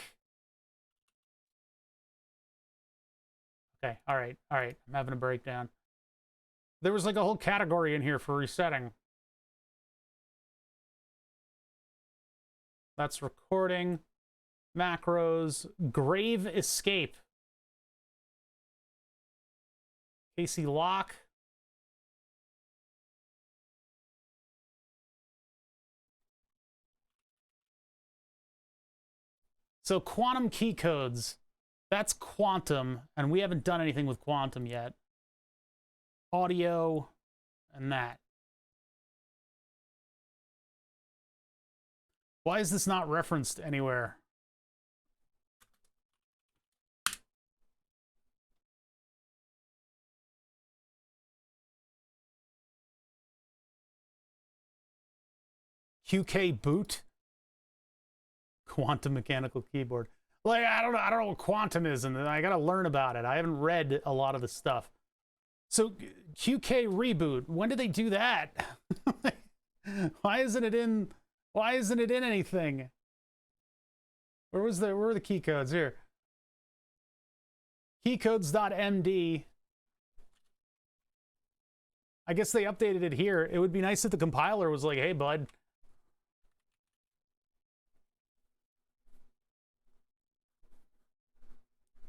Speaker 1: Okay, all right. I'm having a breakdown. There was like a whole category in here for resetting. That's recording, macros, grave escape, Casey lock. So quantum key codes. That's quantum, and we haven't done anything with quantum yet. Audio, and that. Why is this not referenced anywhere? QK boot? Quantum mechanical keyboard. Like, I don't know what quantum is, and I gotta learn about it. I haven't read a lot of the stuff. So, QK reboot, when did they do that? Why isn't it in anything? Where were the key codes? Here. Keycodes.md. I guess they updated it here. It would be nice if the compiler was like, hey, bud.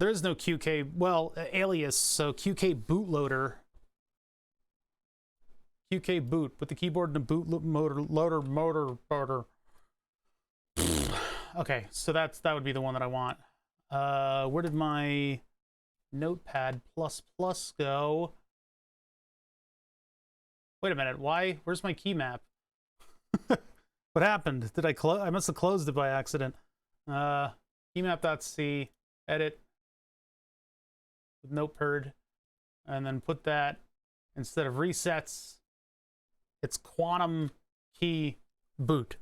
Speaker 1: There is no QK, well, alias, so QK bootloader. QK boot, put the keyboard in the boot motor. Okay, so that would be the one that I want. Where did my Notepad++ go? Wait a minute, why? Where's my key map? What happened? Did I close? I must have closed it by accident. Keymap.c, edit. With notepad, and then put that instead of resets, it's quantum key boot.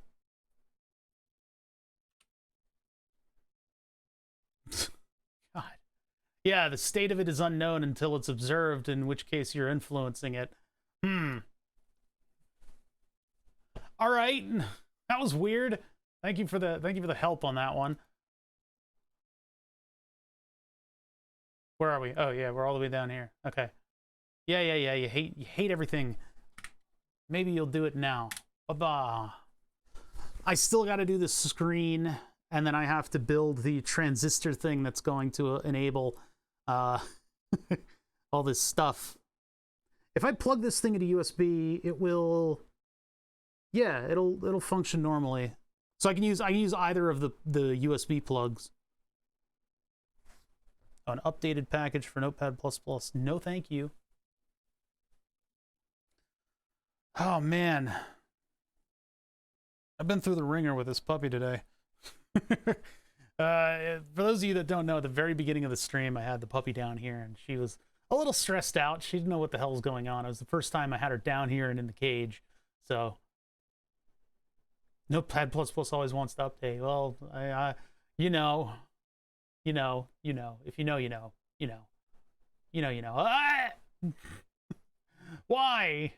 Speaker 1: God. Yeah, the state of it is unknown until it's observed, in which case you're influencing it. All right, that was weird. Thank you for the help on that one. Where are we? Oh yeah, we're all the way down here. Okay. Yeah. You hate everything. Maybe you'll do it now. Ba-ba. I still got to do the screen and then I have to build the transistor thing that's going to enable all this stuff. If I plug this thing into USB, it will, yeah, it'll function normally. So I can use either of the USB plugs. An updated package for Notepad++. No, thank you. Oh man, I've been through the ringer with this puppy today. For those of you that don't know, at the very beginning of the stream, I had the puppy down here, and she was a little stressed out. She didn't know what the hell was going on. It was the first time I had her down here and in the cage. So, Notepad++ always wants to update. Well, you know. If you know, you know. Ah! Why?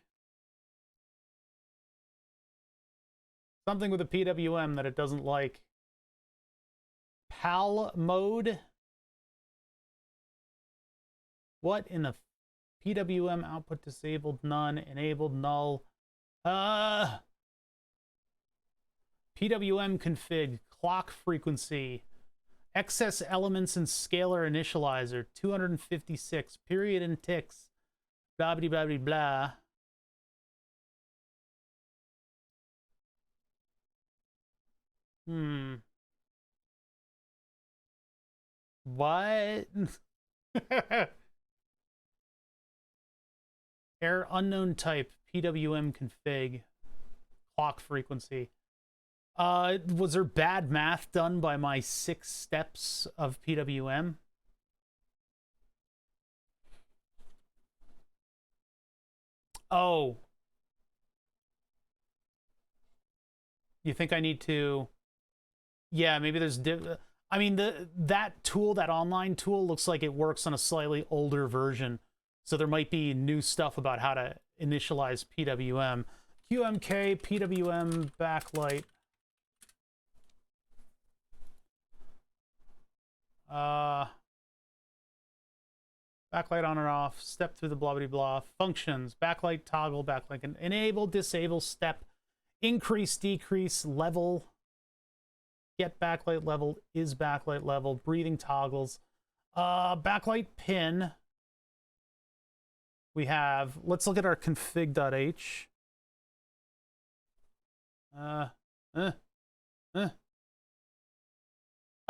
Speaker 1: Something with a PWM that it doesn't like. PAL mode? What in the PWM output disabled, none, enabled, null? PWM config, clock frequency, excess elements and scalar initializer, 256, period and ticks, blah, blah, blah, blah, blah. What? Error unknown type, PWM config, clock frequency. Was there bad math done by my 6 steps of PWM? Oh. You think I need to... Yeah, maybe there's... I mean, that tool, that online tool, looks like it works on a slightly older version. So there might be new stuff about how to initialize PWM. QMK, PWM, backlight. Backlight on or off, step through the blah blah blah. Functions, backlight toggle, backlight can enable, disable, step, increase, decrease, level, get backlight level, is backlight level, breathing toggles, backlight pin. We have, let's look at our config.h.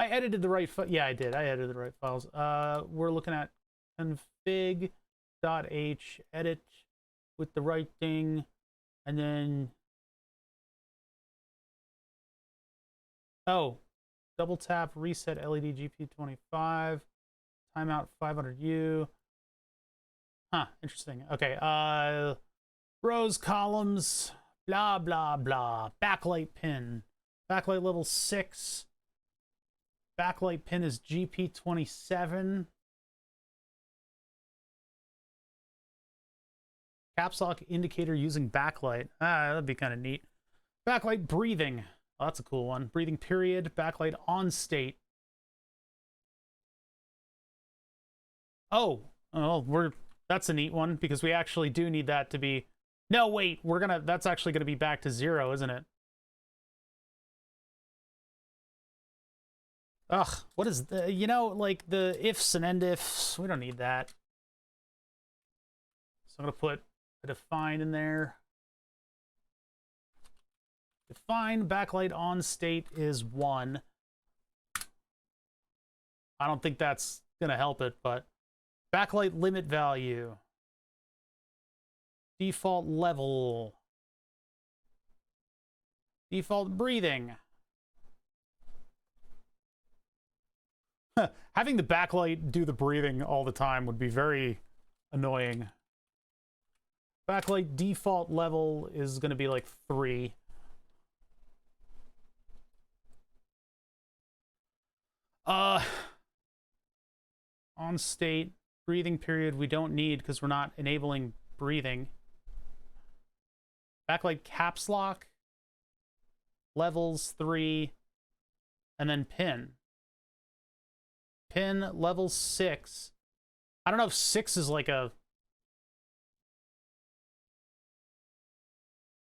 Speaker 1: I edited the right yeah, I did. I edited the right files. We're looking at config.h, edit with the right thing, and then double tap, reset LED GP25, timeout 500U. Huh, interesting. Okay, rows, columns, blah, blah, blah. Backlight pin. Backlight level 6. Backlight pin is GP27. Caps lock indicator using backlight. That'd be kind of neat. Backlight breathing. Oh, that's a cool one. Breathing period. Backlight on state. Oh, that's a neat one because we actually do need that to be. No, wait, that's actually gonna be back to 0, isn't it? Ugh, what is the, like the ifs and end ifs, we don't need that. So I'm gonna put a define in there. Define backlight on state is 1. I don't think that's gonna help it, but backlight limit value. Default level. Default breathing. Having the backlight do the breathing all the time would be very annoying. Backlight default level is going to be like 3. On state, breathing period we don't need because we're not enabling breathing. Backlight caps lock, levels 3, and then pin. Pin level 6. I don't know if 6 is like a...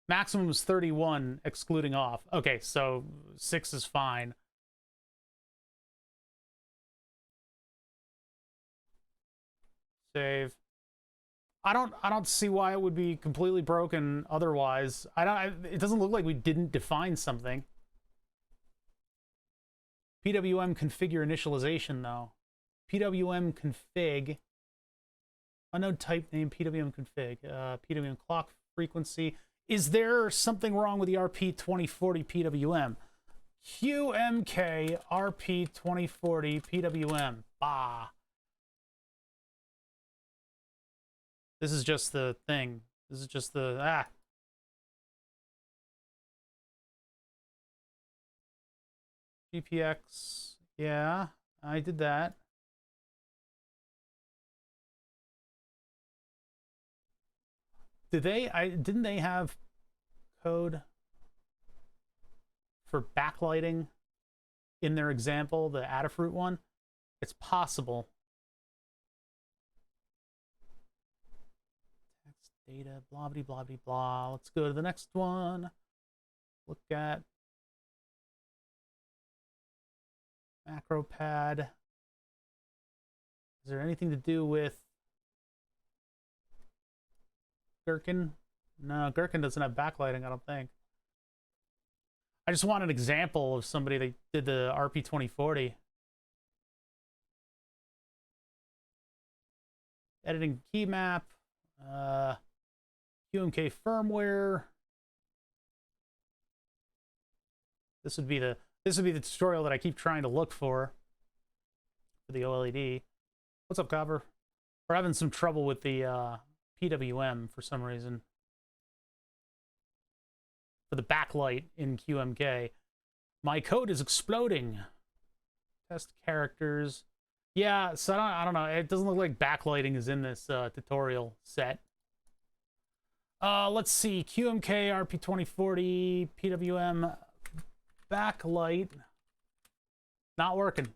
Speaker 1: Maximum is 31, excluding off. Okay, so 6 is fine. Save. I don't see why it would be completely broken otherwise. It doesn't look like we didn't define something. PWM configure initialization though. PWM config. Unknown type name PWM config. PWM clock frequency. Is there something wrong with the RP2040 PWM? QMK RP2040 PWM. Bah. This is just the thing. This is just the GPX. Yeah, I did that. Didn't they have code for backlighting in their example, the Adafruit one? It's possible. Text data, blah blah blah blah blah. Let's go to the next one. Look at macro pad. Is there anything to do with Gherkin? No, Gherkin doesn't have backlighting, I don't think. I just want an example of somebody that did the RP2040. Editing key map, QMK firmware. This would be the tutorial that I keep trying to look for the OLED. What's up, Copper? We're having some trouble with the PWM for some reason. For the backlight in QMK. My code is exploding. Test characters. Yeah, so I don't know. It doesn't look like backlighting is in this tutorial set. Let's see. QMK RP2040 PWM backlight. Not working.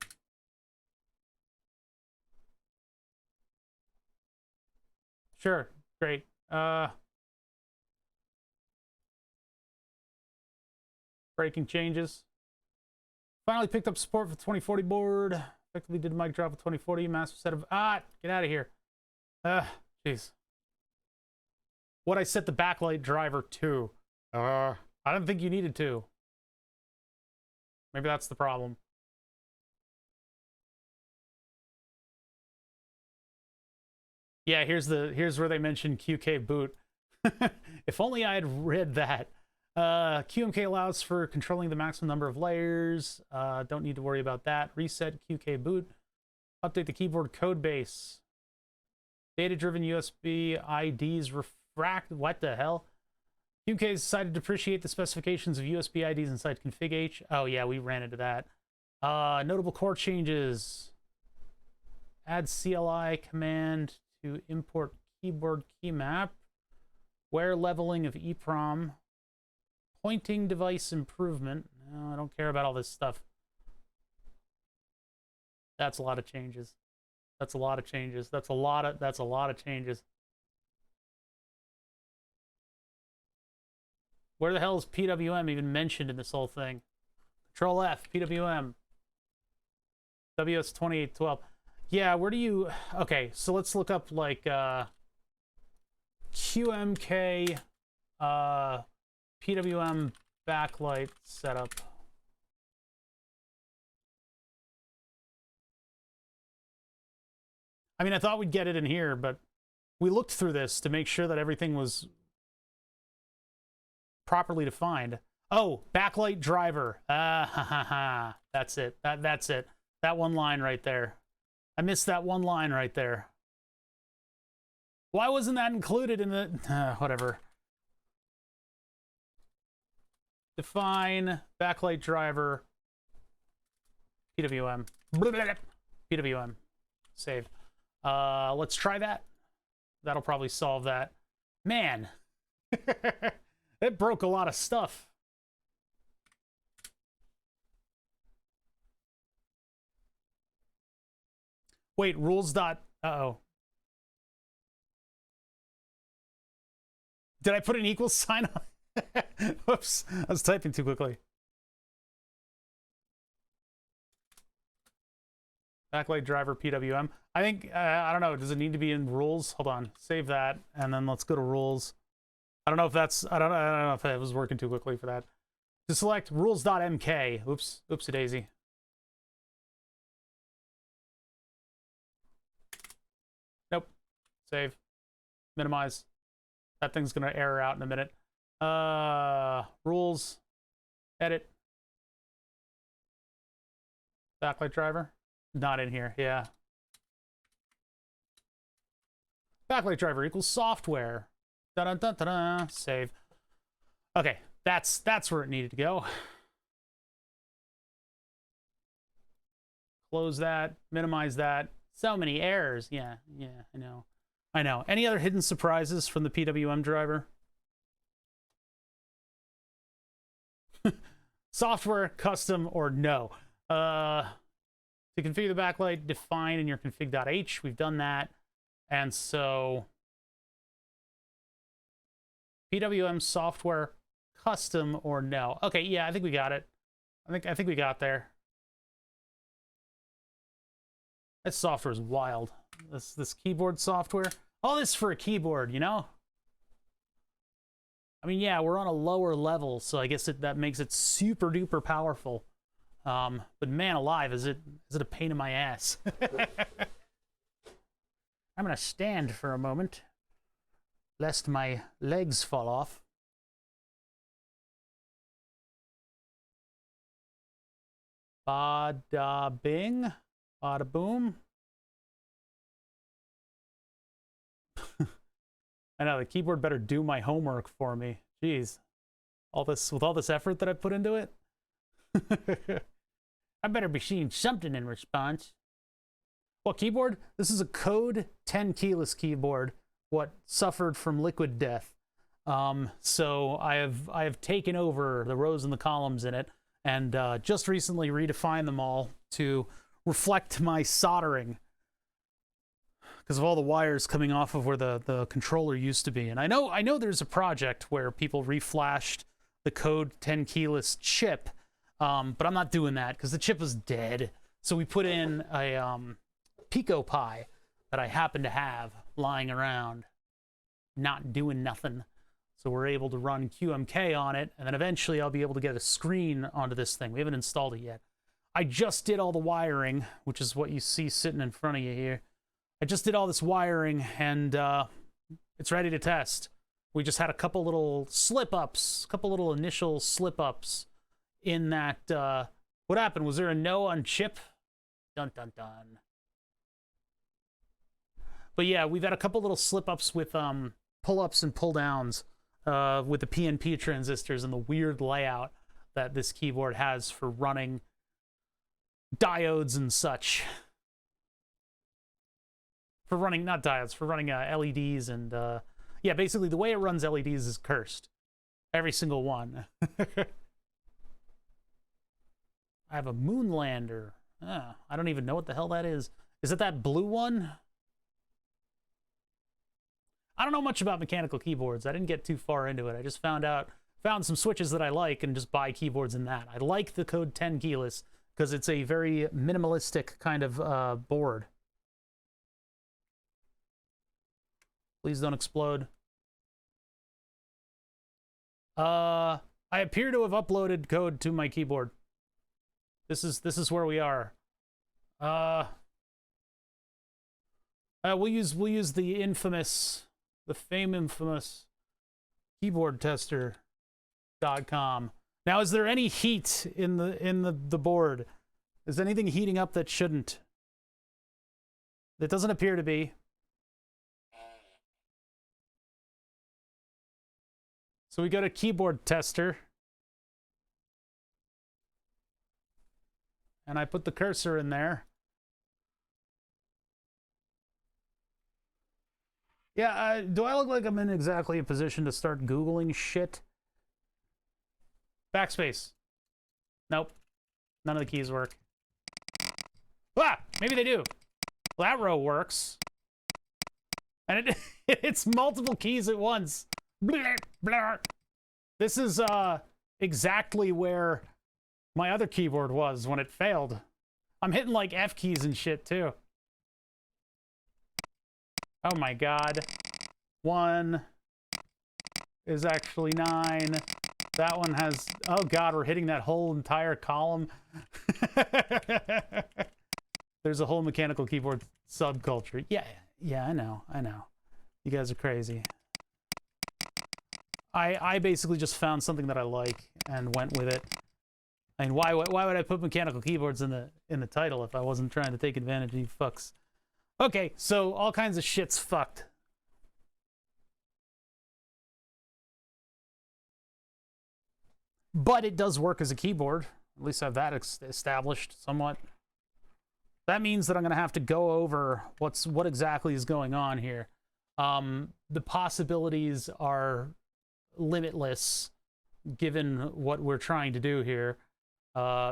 Speaker 1: Sure, great. Breaking changes. Finally picked up support for the 2040 board. Effectively did mic drop with 2040. Massive set of... get out of here. Jeez. What I set the backlight driver to. I don't think you needed to. Maybe that's the problem. Yeah, here's where they mentioned QK boot. If only I had read that. QMK allows for controlling the maximum number of layers. Don't need to worry about that. Reset QK boot. Update the keyboard code base. Data-driven USB IDs refract. What the hell? QMK has decided to depreciate the specifications of USB IDs inside config H. Oh yeah, we ran into that. Notable core changes. Add CLI command to import keyboard key map. Where leveling of EEPROM. Pointing device improvement. No, I don't care about all this stuff. That's a lot of changes. That's a lot of changes. That's a lot of changes. Where the hell is PWM even mentioned in this whole thing? Control F, PWM. WS2812. Yeah, where do you... Okay, so let's look up, like, QMK, PWM backlight setup. I mean, I thought we'd get it in here, but we looked through this to make sure that everything was properly defined. Oh, backlight driver. That's it. That's it. That one line right there. I missed that one line right there. Why wasn't that included in the... whatever. Define backlight driver. PWM. PWM. Save. Let's try that. That'll probably solve that. Man. It broke a lot of stuff. Wait, rules dot... Uh-oh. Did I put an equal sign on? Whoops. I was typing too quickly. Backlight driver PWM. I think, I don't know, does it need to be in rules? Hold on, save that, and then let's go to rules. I don't know if that's, I don't know if I was working too quickly for that. To select rules.mk. Oops, oopsie daisy. Nope. Save. Minimize. That thing's gonna error out in a minute. Rules. Edit. Backlight driver. Not in here, yeah. Backlight driver equals software. Da-da-da-da-da. Save. Okay, that's where it needed to go. Close that, minimize that. So many errors. Yeah, I know. I know. Any other hidden surprises from the PWM driver? Software, custom, or no. To configure the backlight, define in your config.h. We've done that. And so PWM software, custom, or no. Okay, yeah, I think we got it. I think we got there. This software is wild. This keyboard software. All this for a keyboard, you know? I mean, yeah, we're on a lower level, so I guess that makes it super duper powerful. But man alive, is it a pain in my ass? I'm gonna stand for a moment, lest my legs fall off. Bada bing, bada boom. I know, the keyboard better do my homework for me. Jeez. With all this effort that I put into it. I better be seeing something in response. What keyboard? This is a Code 10 keyless keyboard, what suffered from liquid death. So I have taken over the rows and the columns in it, and just recently redefined them all to reflect my soldering, because of all the wires coming off of where the controller used to be. And I know there's a project where people reflashed the Code 10 keyless chip, but I'm not doing that because the chip was dead. So we put in a Pico Pi that I happen to have lying around, not doing nothing. So we're able to run QMK on it, and then eventually I'll be able to get a screen onto this thing. We haven't installed it yet. I just did all the wiring, which is what you see sitting in front of you here. I just did all this wiring, and it's ready to test. We just had a couple little slip-ups, initial slip-ups in that. What happened? Was there a no on chip? Dun, dun, dun. But yeah, we've had a couple little slip-ups with pull-ups and pull-downs with the PNP transistors and the weird layout that this keyboard has for running diodes and such. For running, not diodes, for running LEDs and, yeah, basically the way it runs LEDs is cursed. Every single one. I have a Moonlander. I don't even know what the hell that is. Is it that blue one? I don't know much about mechanical keyboards. I didn't get too far into it. I just found some switches that I like and just buy keyboards in that. I like the Code 10 keyless because it's a very minimalistic kind of board. Please don't explode. I appear to have uploaded code to my keyboard. This is where we are. We'll use the infamous keyboardtester.com. Now, is there any heat in the board? Is anything heating up that shouldn't? It doesn't appear to be. So we go to keyboard tester, and I put the cursor in there. Yeah, do I look like I'm in exactly a position to start Googling shit? Backspace. Nope. None of the keys work. Ah! Maybe they do. Well, that row works. And it's multiple keys at once. Blah, blah. This is exactly where my other keyboard was when it failed. I'm hitting like F keys and shit too. Oh my god. 1 is actually 9. That one has... Oh god, we're hitting that whole entire column. There's a whole mechanical keyboard subculture. Yeah, I know. You guys are crazy. I basically just found something that I like and went with it. I mean, why would I put mechanical keyboards in the title if I wasn't trying to take advantage of you fucks? Okay, so all kinds of shit's fucked. But it does work as a keyboard. At least I have that established somewhat. That means that I'm going to have to go over what exactly is going on here. The possibilities are limitless given what we're trying to do here.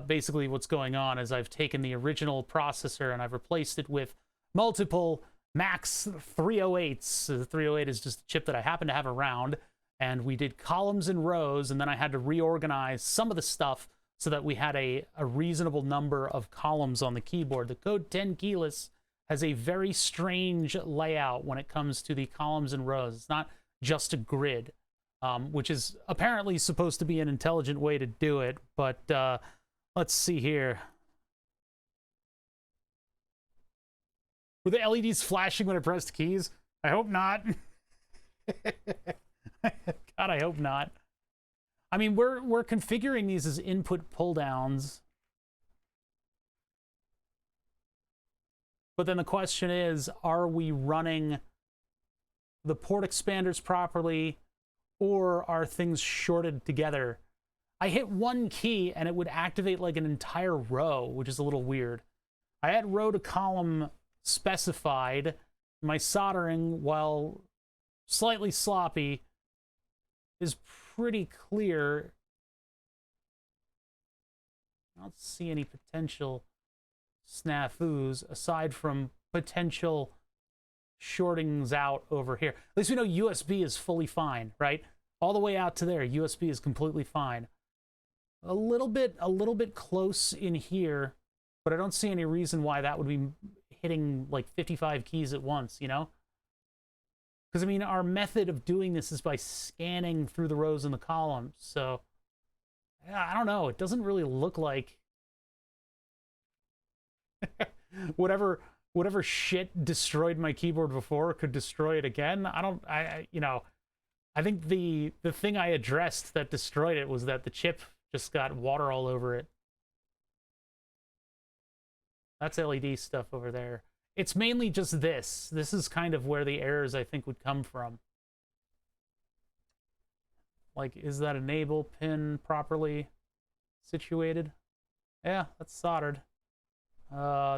Speaker 1: Basically what's going on is I've taken the original processor and I've replaced it with multiple Max 308s. The 308 is just a chip that I happen to have around, and we did columns and rows, and then I had to reorganize some of the stuff so that we had a reasonable number of columns on the keyboard. The Code 10 keyless has a very strange layout when it comes to the columns and rows. It's not just a grid, which is apparently supposed to be an intelligent way to do it, but let's see here. Were the LEDs flashing when I pressed keys? I hope not. God, I hope not. I mean, we're configuring these as input pull downs. But then the question is, are we running the port expanders properly, or are things shorted together? I hit one key and it would activate like an entire row, which is a little weird. I had row to column specified. My soldering, while slightly sloppy, is pretty clear. I don't see any potential snafus aside from potential shortings out over here. At least we know USB is fully fine, right? All the way out to there, USB is completely fine. A little bit close in here, but I don't see any reason why that would be hitting like 55 keys at once, you know? Because, I mean, our method of doing this is by scanning through the rows and the columns, so I don't know. It doesn't really look like whatever shit destroyed my keyboard before could destroy it again. You know, I think the thing I addressed that destroyed it was that the chip just got water all over it. That's LED stuff over there. It's mainly just this. This is kind of where the errors, I think, would come from. Like, is that enable pin properly situated? Yeah, that's soldered.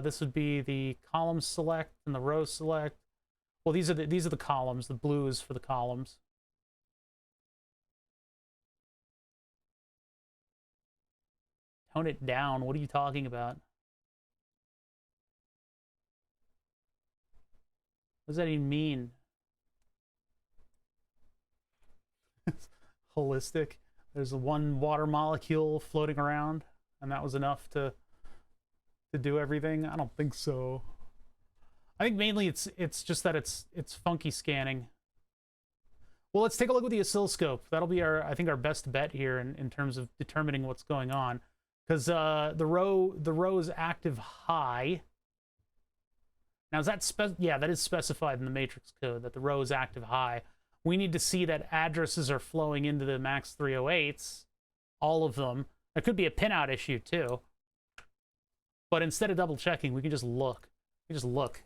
Speaker 1: This would be the column select and the row select. Well, these are the columns. The blue is for the columns. Tone it down. What are you talking about? What does that even mean? Holistic. There's one water molecule floating around, and that was enough to do everything. I don't think so. I think mainly it's just that it's funky scanning. Well, let's take a look at the oscilloscope. That'll be I think our best bet here in terms of determining what's going on, because the row is active high. Now, is that yeah, that is specified in the matrix code that the row is active high. We need to see that addresses are flowing into the Max 308s, all of them. It could be a pinout issue too. But instead of double checking, we can just look. We just look.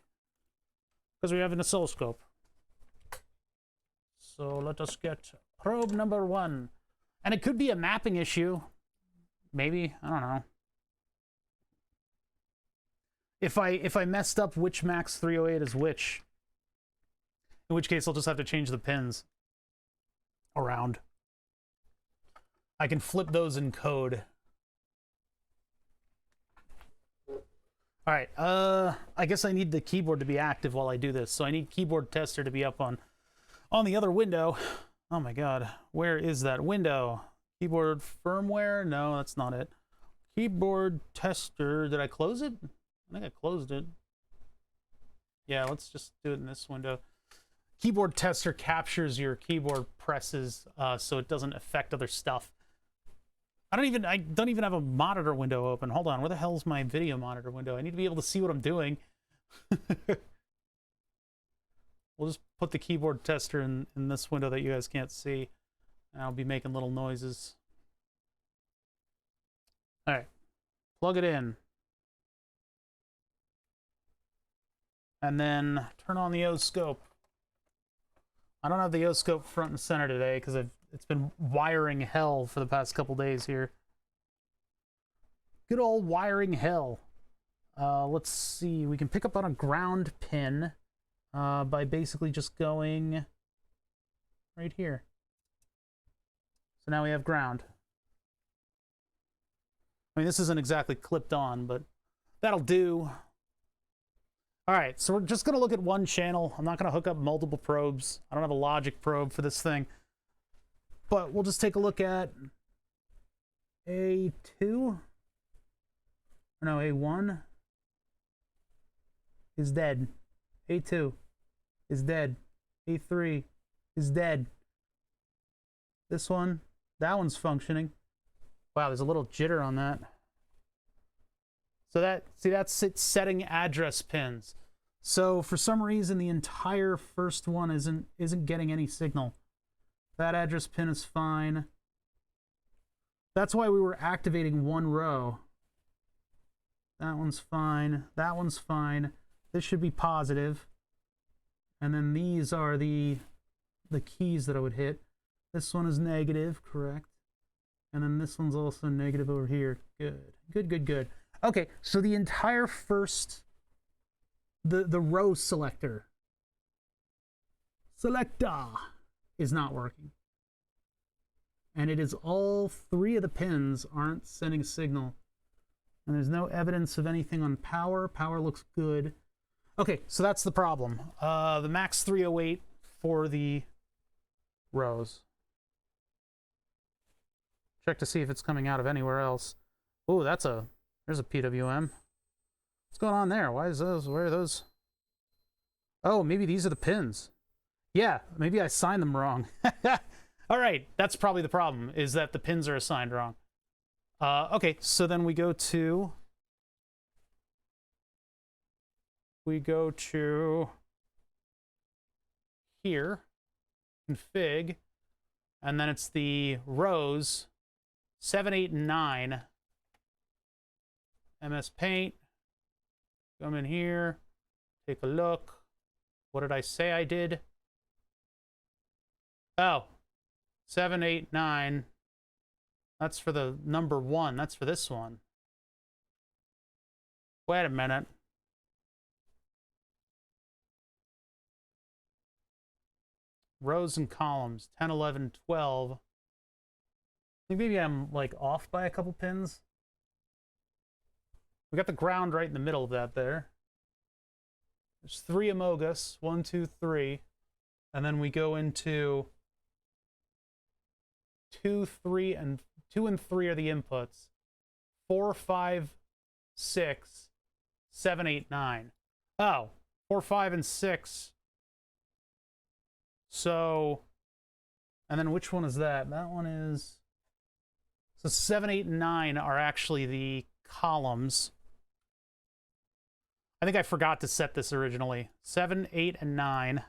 Speaker 1: Because we have an oscilloscope. So let us get probe number 1. And it could be a mapping issue. Maybe, I don't know. If I messed up which Max 308 is which, in which case I'll just have to change the pins around. I can flip those in code. All right, I guess I need the keyboard to be active while I do this, so I need keyboard tester to be up on the other window. Oh my god, where is that window? Keyboard firmware? No, that's not it. Keyboard tester. Did I close it? I think I closed it. Yeah, let's just do it in this window. Keyboard tester captures your keyboard presses so it doesn't affect other stuff. I don't even have a monitor window open. Hold on, where the hell's my video monitor window? I need to be able to see what I'm doing. We'll just put the keyboard tester in this window that you guys can't see. And I'll be making little noises. All right, plug it in. And then turn on the O-scope. I don't have the O-scope front and center today because it's been wiring hell for the past couple days here. Good old wiring hell. Let's see, we can pick up on a ground pin by basically just going right here. So now we have ground. I mean, this isn't exactly clipped on, but that'll do. All right, so we're just going to look at one channel. I'm not going to hook up multiple probes. I don't have a logic probe for this thing. But we'll just take a look at A2. Or no, A1 is dead. A2 is dead. A3 is dead. This one, that one's functioning. Wow, there's a little jitter on that. So that's its setting address pins. So for some reason, the entire first one isn't getting any signal. That address pin is fine. That's why we were activating one row. That one's fine. That one's fine. This should be positive. And then these are the keys that I would hit. This one is negative, correct. And then this one's also negative over here. Good, good, good, good. Okay, so the entire first, the row selector is not working. And it is all three of the pins aren't sending a signal. And there's no evidence of anything on power. Power looks good. Okay, so that's the problem. The max 308 for the rows. Check to see if it's coming out of anywhere else. Oh, there's a PWM. What's going on there? Why is those? Where are those? Oh, maybe these are the pins. Yeah, maybe I signed them wrong. All right, that's probably the problem, is that the pins are assigned wrong. Okay, so then we go to here, config, and then it's the rows 7, 8, and 9. MS Paint. Come in here. Take a look. What did I say I did? Oh, 7, 8, 9. That's for the number 1. That's for this one. Wait a minute. Rows and columns. 10, 11, 12. I think maybe I'm like off by a couple pins. We got the ground right in the middle of that there. There's 3 Amogus. 1, 2, 3. And then we go into 2, 3, and 2 and 3 are the inputs. 4, 5, 6, 7, 8, 9. Oh, 4, 5, and 6. So, and then which one is that? That one is, so 7, 8, and 9 are actually the columns. I think I forgot to set this originally. 7, 8, and 9.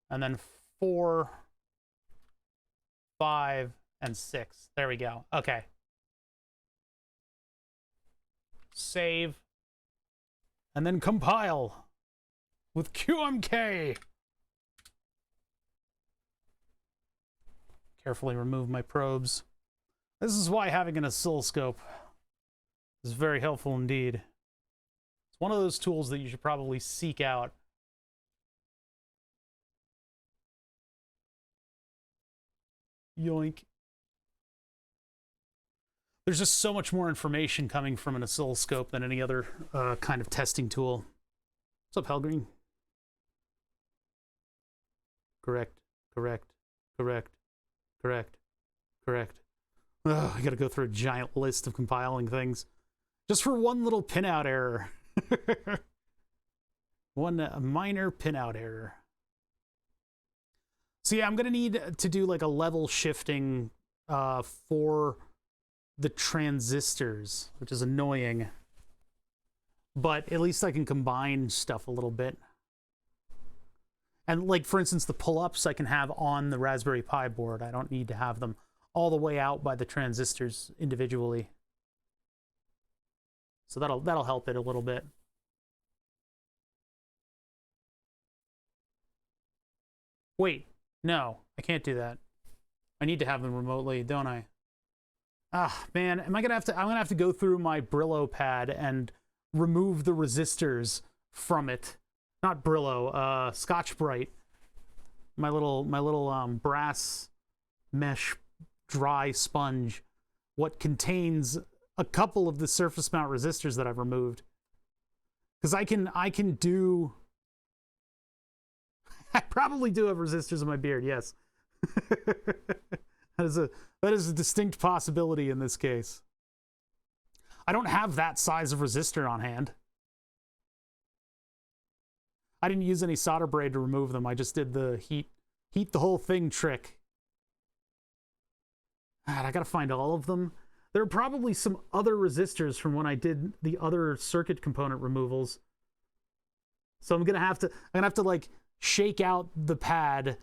Speaker 1: And then 4, 5, and 6. There we go. Okay. Save. And then compile with QMK. Carefully remove my probes. This is why having an oscilloscope is very helpful indeed. It's one of those tools that you should probably seek out. Yoink. There's just so much more information coming from an oscilloscope than any other kind of testing tool. What's up, Hellgreen? Correct, correct, correct, correct, correct. Ugh, I gotta go through a giant list of compiling things just for one little pinout error. One minor pinout error. So yeah, I'm gonna need to do like a level shifting for the transistors, which is annoying. But at least I can combine stuff a little bit. And like, for instance, the pull-ups I can have on the Raspberry Pi board. I don't need to have them all the way out by the transistors individually. So that'll help it a little bit. Wait, no, I can't do that. I need to have them remotely, don't I? Ah, man, I'm gonna have to go through my Brillo pad and remove the resistors from it. Not Brillo, Scotch-Brite. My little brass mesh dry sponge. What contains a couple of the surface mount resistors that I've removed. Because I can do... I probably do have resistors in my beard, yes. That is a distinct possibility in this case. I don't have that size of resistor on hand. I didn't use any solder braid to remove them. I just did the heat the whole thing trick. God, I gotta find all of them. There are probably some other resistors from when I did the other circuit component removals. So I'm gonna have to like shake out the pad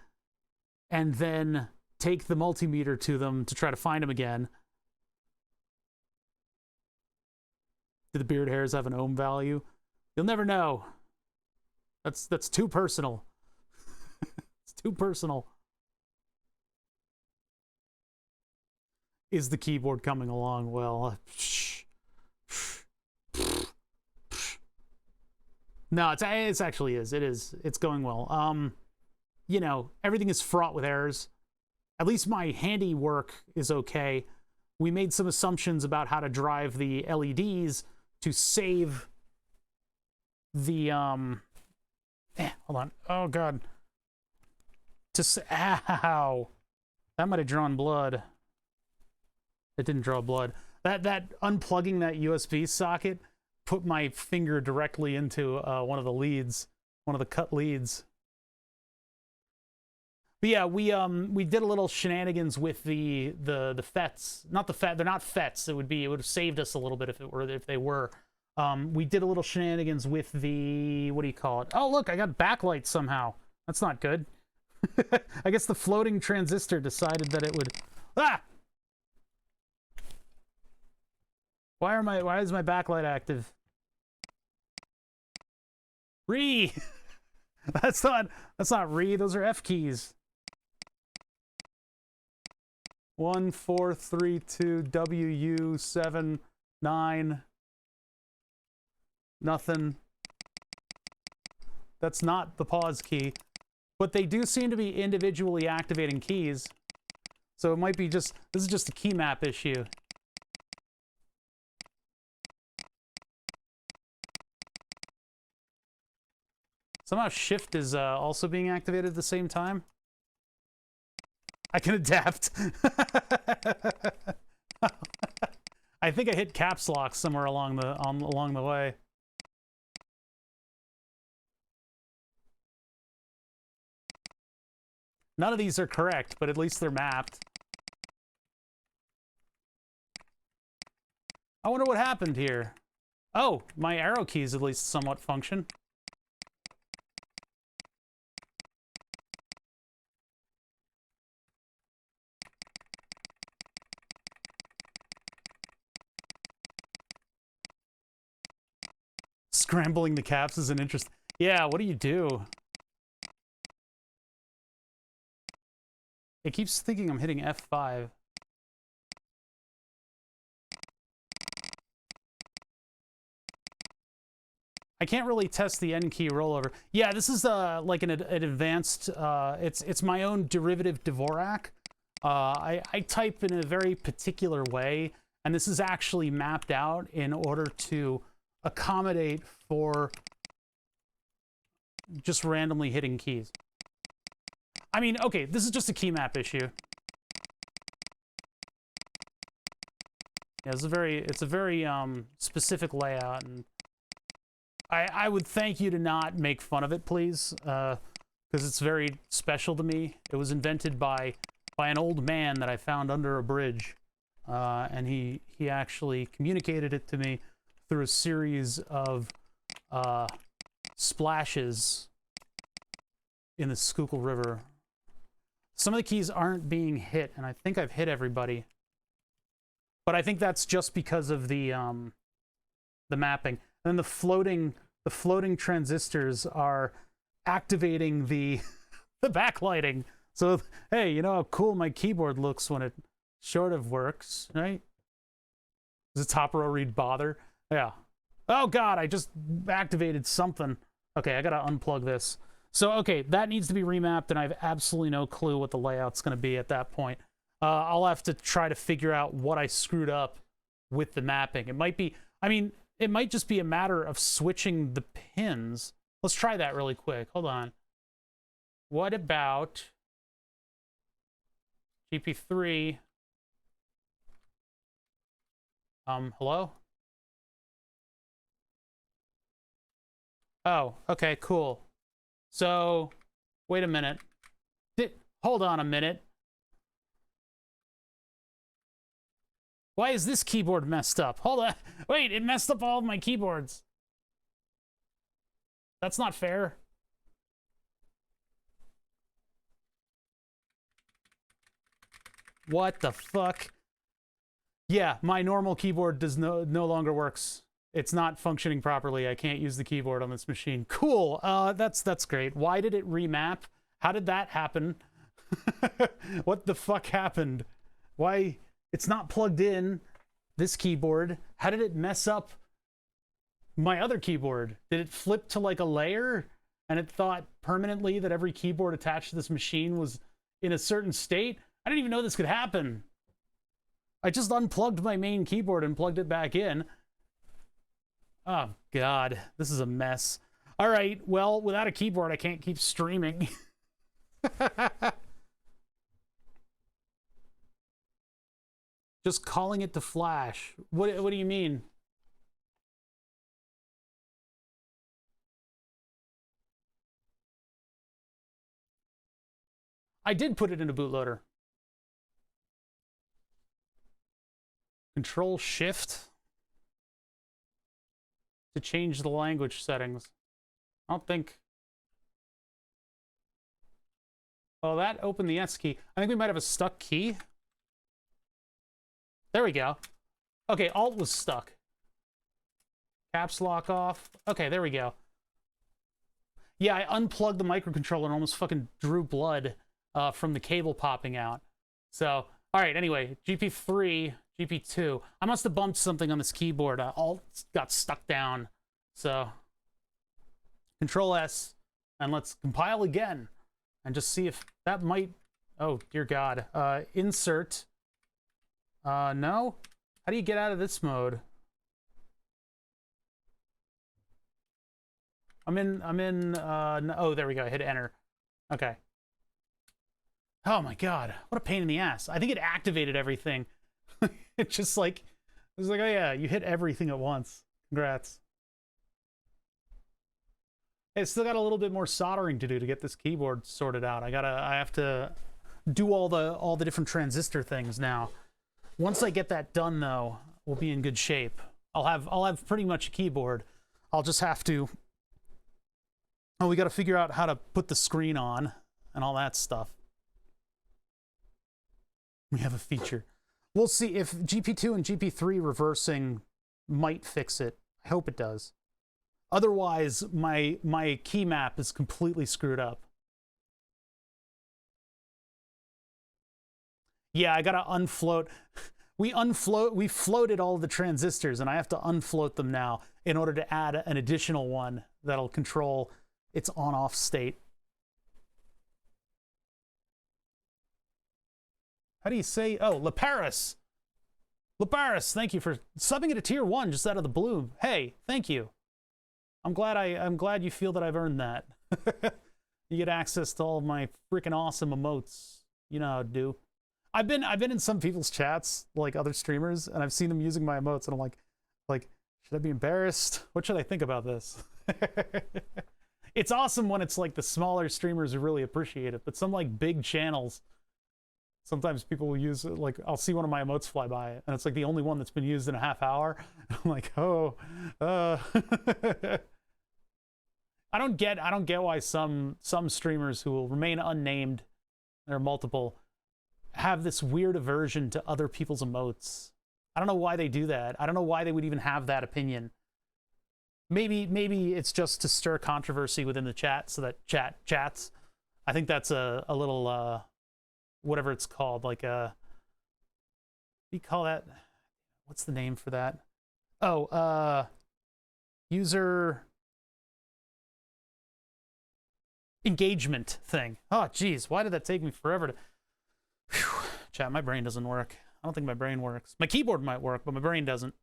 Speaker 1: and then take the multimeter to them to try to find them again. Do the beard hairs have an ohm value? You'll never know. That's too personal. It's too personal. Is the keyboard coming along well? No, it's actually is. It is. It's going well. You know, everything is fraught with errors. At least my handiwork is okay. We made some assumptions about how to drive the LEDs to save the hold on. Oh god. Ow. That might have drawn blood. It didn't draw blood. That unplugging that USB socket put my finger directly into one of the leads, one of the cut leads. But yeah, we did a little shenanigans with the FETs. Not the FET, they're not FETs. It would have saved us a little bit if they were. We did a little shenanigans with the, what do you call it? Oh look, I got backlight somehow. That's not good. I guess the floating transistor decided that it would. Ah! Why is my backlight active? Re! That's not re, those are F keys. 1 4 3 2 WU 7 9 nothing. That's not the pause key. But they do seem to be individually activating keys. So it might be this is just a key map issue. Somehow shift is also being activated at the same time. I can adapt. I think I hit caps lock somewhere along the way. None of these are correct, but at least they're mapped. I wonder what happened here. Oh, my arrow keys at least somewhat function. Scrambling the caps is an interest. Yeah, what do you do? It keeps thinking I'm hitting F5. I can't really test the N key rollover. Yeah, this is like an advanced. It's my own derivative Dvorak. I type in a very particular way, and this is actually mapped out in order to accommodate for just randomly hitting keys. I mean, okay, this is just a key map issue. Yeah, it's a very specific layout, and I would thank you to not make fun of it, please, because it's very special to me. It was invented by an old man that I found under a bridge, and he actually communicated it to me through a series of splashes in the Schuylkill River. Some of the keys aren't being hit, and I think I've hit everybody. But I think that's just because of the mapping. And then the floating transistors are activating the the backlighting. So, hey, you know how cool my keyboard looks when it sort of works, right? Does the top row read bother? Yeah. Oh god, I just activated something. Okay, I gotta unplug this. So, okay, that needs to be remapped, and I have absolutely no clue what the layout's gonna be at that point. I'll have to try to figure out what I screwed up with the mapping. It might be, I mean, it might just be a matter of switching the pins. Let's try that really quick. Hold on. What about GP3? Hello? Oh, okay, cool. So, wait a minute. Hold on a minute. Why is this keyboard messed up? Hold on. Wait, it messed up all of my keyboards. That's not fair. What the fuck? Yeah, my normal keyboard does no longer works. It's not functioning properly. I can't use the keyboard on this machine. Cool. That's great. Why did it remap? How did that happen? What the fuck happened? Why? It's not plugged in, this keyboard. How did it mess up my other keyboard? Did it flip to like a layer and it thought permanently that every keyboard attached to this machine was in a certain state? I didn't even know this could happen. I just unplugged my main keyboard and plugged it back in. Oh, God, this is a mess. All right, well, without a keyboard, I can't keep streaming. Just calling it to flash. What do you mean? I did put it in a bootloader. Control Shift to change the language settings. I don't think. Oh, that opened the S key. I think we might have a stuck key. There we go. Okay, Alt was stuck. Caps lock off. Okay, there we go. Yeah, I unplugged the microcontroller and almost fucking drew blood from the cable popping out. So, all right, anyway, GP3, GP2. I must have bumped something on this keyboard. Alt got stuck down. So, Control S, and let's compile again and just see if that might... Oh, dear God. Insert... no? How do you get out of this mode? Oh, there we go. I hit enter. Okay. Oh my God. What a pain in the ass. I think it activated everything. It's just like, it was like, oh yeah, you hit everything at once. Congrats. It's still got a little bit more soldering to do to get this keyboard sorted out. I have to do all the different transistor things now. Once I get that done, though, we'll be in good shape. I'll have pretty much a keyboard. I'll just have to... Oh, we got to figure out how to put the screen on and all that stuff. We have a feature. We'll see if GP2 and GP3 reversing might fix it. I hope it does. Otherwise, my key map is completely screwed up. Yeah, I gotta unfloat. We floated all the transistors, and I have to unfloat them now in order to add an additional one that'll control its on-off state. How do you say? Oh, Laparis. Laparis, thank you for subbing it to tier 1 just out of the blue. Hey, thank you. I'm glad you feel that I've earned that. You get access to all of my freaking awesome emotes. You know how to do. I've been in some people's chats, like other streamers, and I've seen them using my emotes, and I'm like, should I be embarrassed? What should I think about this? It's awesome when it's like the smaller streamers who really appreciate it, but some like big channels, sometimes people will use it, like I'll see one of my emotes fly by, and it's like the only one that's been used in a half hour. I'm like, oh, I don't get why some streamers who will remain unnamed, there are multiple, have this weird aversion to other people's emotes. I don't know why they do that. I don't know why they would even have that opinion. Maybe it's just to stir controversy within the chat so that chats. I think that's a little whatever it's called, like a, what do you call that? What's the name for that? Oh, user engagement thing. Oh, geez, why did that take me forever to... Whew. Chat, my brain doesn't work. I don't think my brain works. My keyboard might work, but my brain doesn't.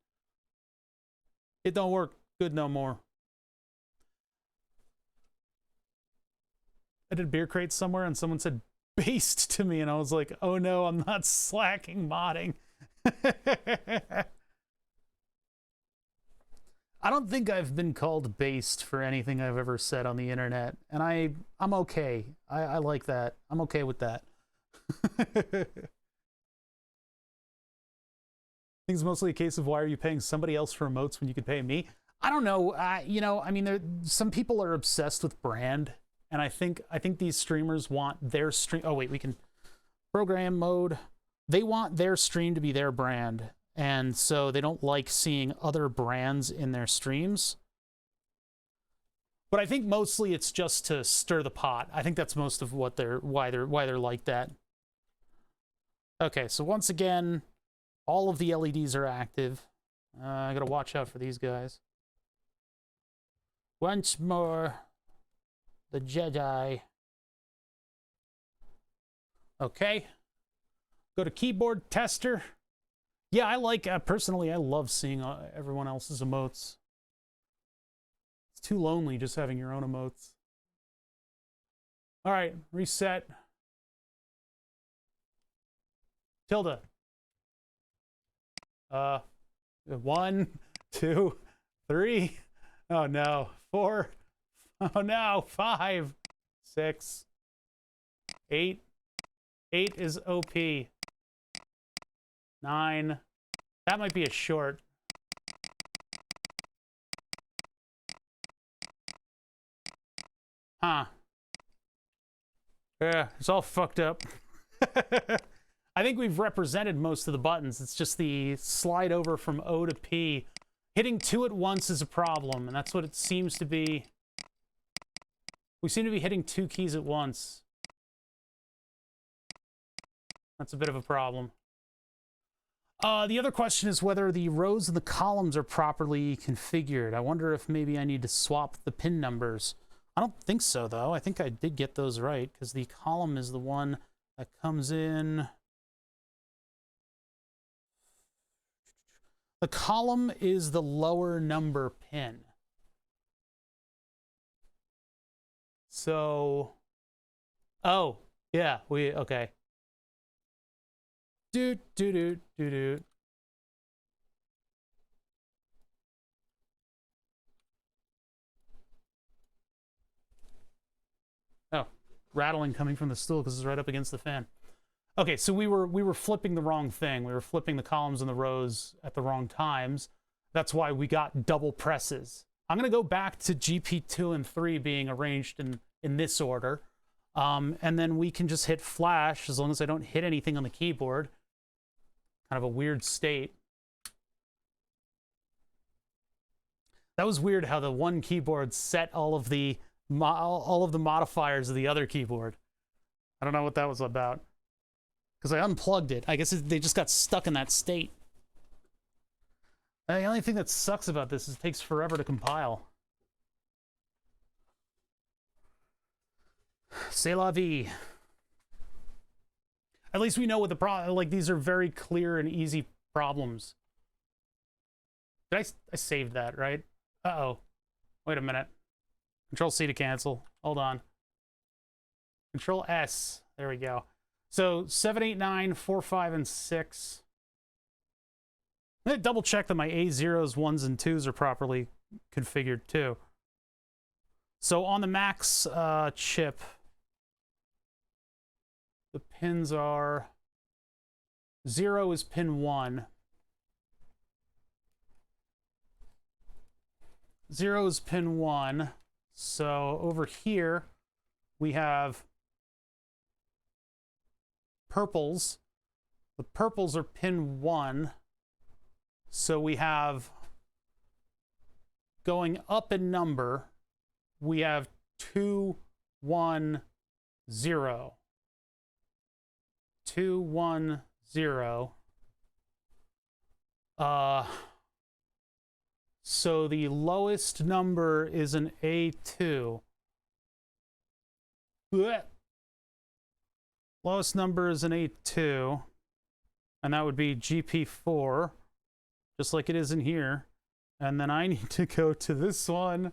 Speaker 1: It don't work good no more. I did beer crates somewhere and someone said based to me, and I was like, oh no, I'm not slacking modding. I don't think I've been called based for anything I've ever said on the internet, and I'm okay. I like that. I'm okay with that. I think it's mostly a case of why are you paying somebody else for emotes when you could pay me? I don't know. You know, I mean, some people are obsessed with brand, and I think these streamers want their stream. Oh wait, we can program mode. They want their stream to be their brand, and so they don't like seeing other brands in their streams. But I think mostly it's just to stir the pot. I think that's most of what why they're like that. Okay, so once again, all of the LEDs are active. I gotta watch out for these guys. Once more, the Jedi. Okay. Go to keyboard tester. Yeah, I like, personally, I love seeing everyone else's emotes. It's too lonely just having your own emotes. All right, reset. Tilde. 1, 2, 3. Oh no. 4. Oh no. 5, 6, 8. 8 is OP. 9. That might be a short. Huh. Yeah, it's all fucked up. I think we've represented most of the buttons. It's just the slide over from O to P. Hitting 2 at once is a problem, and that's what it seems to be. We seem to be hitting 2 keys at once. That's a bit of a problem. The other question is whether the rows and the columns are properly configured. I wonder if maybe I need to swap the pin numbers. I don't think so, though. I think I did get those right, because the column is the one that comes in... The column is the lower number pin. So... Oh, yeah, okay. Doot. Oh, rattling coming from the stool because it's right up against the fan. Okay, so we were flipping the wrong thing. We were flipping the columns and the rows at the wrong times. That's why we got double presses. I'm gonna go back to GP2 and 3 being arranged in this order. And then we can just hit flash as long as I don't hit anything on the keyboard. Kind of a weird state. That was weird how the one keyboard set all of the modifiers of the other keyboard. I don't know what that was about. Because I unplugged it. I guess they just got stuck in that state. The only thing that sucks about this is it takes forever to compile. C'est la vie. At least we know what the problem... Like, these are very clear and easy problems. Did I saved that, right? Uh-oh. Wait a minute. Control C to cancel. Hold on. Control S. There we go. So 7, 8, 9, 4, 5, and 6. I'm going to double check that my A0s, 1s, and 2s are properly configured too. So on the Max chip, the pins are 0 is pin 1. 0 is pin 1. So over here, we have purples. The purples are pin 1. So we have, going up in number, we have 2, 1, 0. 2, 1, 0. So the lowest number is an A2. Blech. Lowest number is an A2. And that would be GP4, just like it is in here. And then I need to go to this one.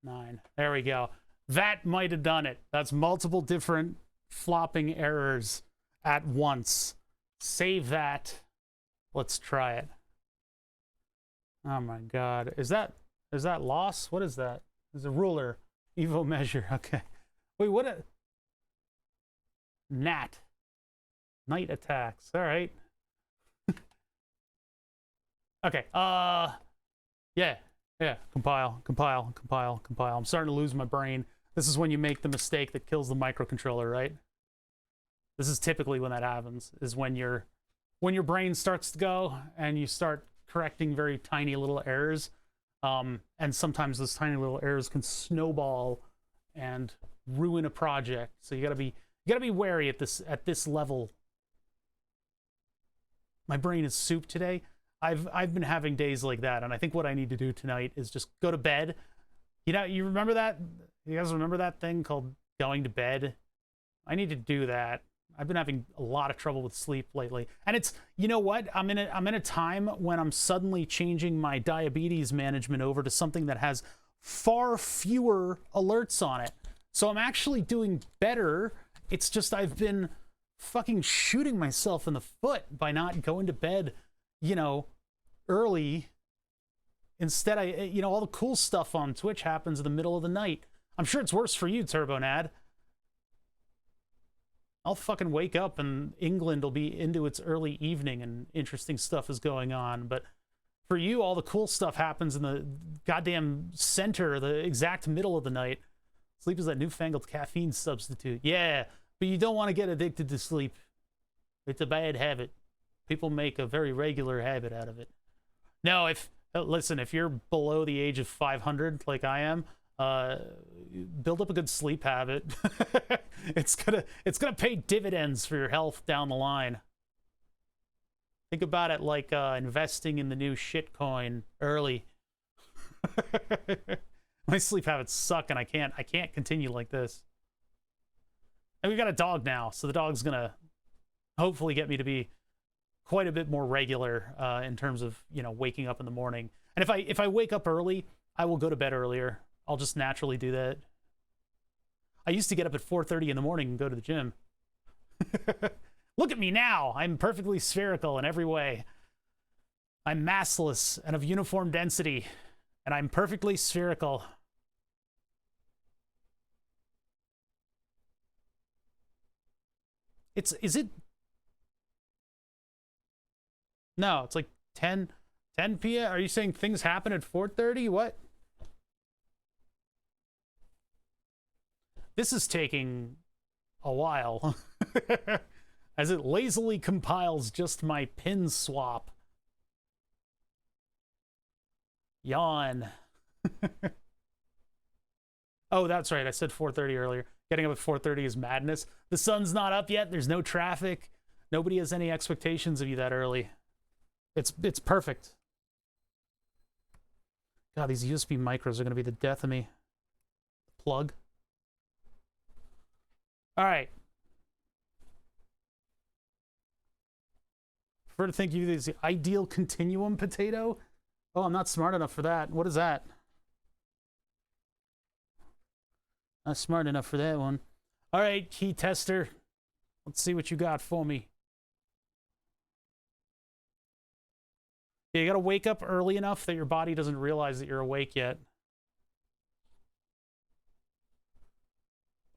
Speaker 1: Nine. There we go. That might have done it. That's multiple different flopping errors at once. Save that. Let's try it. Oh my god. Is that loss? What is that? It's a ruler. Evo measure. Okay. Wait, what a Nat. Night attacks. All right. Okay. Yeah. Yeah. Compile. I'm starting to lose my brain. This is when you make the mistake that kills the microcontroller, right? This is typically when that happens, is when your brain starts to go and you start correcting very tiny little errors. And sometimes those tiny little errors can snowball and ruin a project. So you gotta be wary at this level. My brain is soup today. I've been having days like that, and I think what I need to do tonight is just go to bed. You know, you remember that? You guys remember that thing called going to bed? I need to do that. I've been having a lot of trouble with sleep lately. And it's, you know what? I'm in a time when I'm suddenly changing my diabetes management over to something that has far fewer alerts on it. So I'm actually doing better. It's just I've been fucking shooting myself in the foot by not going to bed, you know, early. Instead, all the cool stuff on Twitch happens in the middle of the night. I'm sure it's worse for you, Turbonad. I'll fucking wake up and England will be into its early evening and interesting stuff is going on. But for you, all the cool stuff happens in the goddamn center, the exact middle of the night. Sleep is that newfangled caffeine substitute. Yeah, but you don't want to get addicted to sleep. It's a bad habit. People make a very regular habit out of it. No, listen, if you're below the age of 500, like I am, build up a good sleep habit. It's gonna pay dividends for your health down the line. Think about it like investing in the new shitcoin early. My sleep habits suck, and I can't continue like this. And we've got a dog now, so the dog's gonna hopefully get me to be quite a bit more regular in terms of, you know, waking up in the morning. And if I wake up early, I will go to bed earlier. I'll just naturally do that. I used to get up at 4:30 in the morning and go to the gym. Look at me now. I'm perfectly spherical in every way. I'm massless and of uniform density, and I'm perfectly spherical. Is it? No, it's like 10 p.m. Are you saying things happen at 4:30? What? This is taking a while as it lazily compiles just my pin swap. Yawn. Oh, that's right. I said 4:30 earlier. Getting up at 4:30 is madness. The sun's not up yet. There's no traffic. Nobody has any expectations of you that early. It's perfect. God, these USB micros are going to be the death of me. Plug. All right. prefer to think of you as the ideal continuum potato. Oh, I'm not smart enough for that. What is that? Not smart enough for that one. All right, key tester. Let's see what you got for me. Yeah, you gotta wake up early enough that your body doesn't realize that you're awake yet.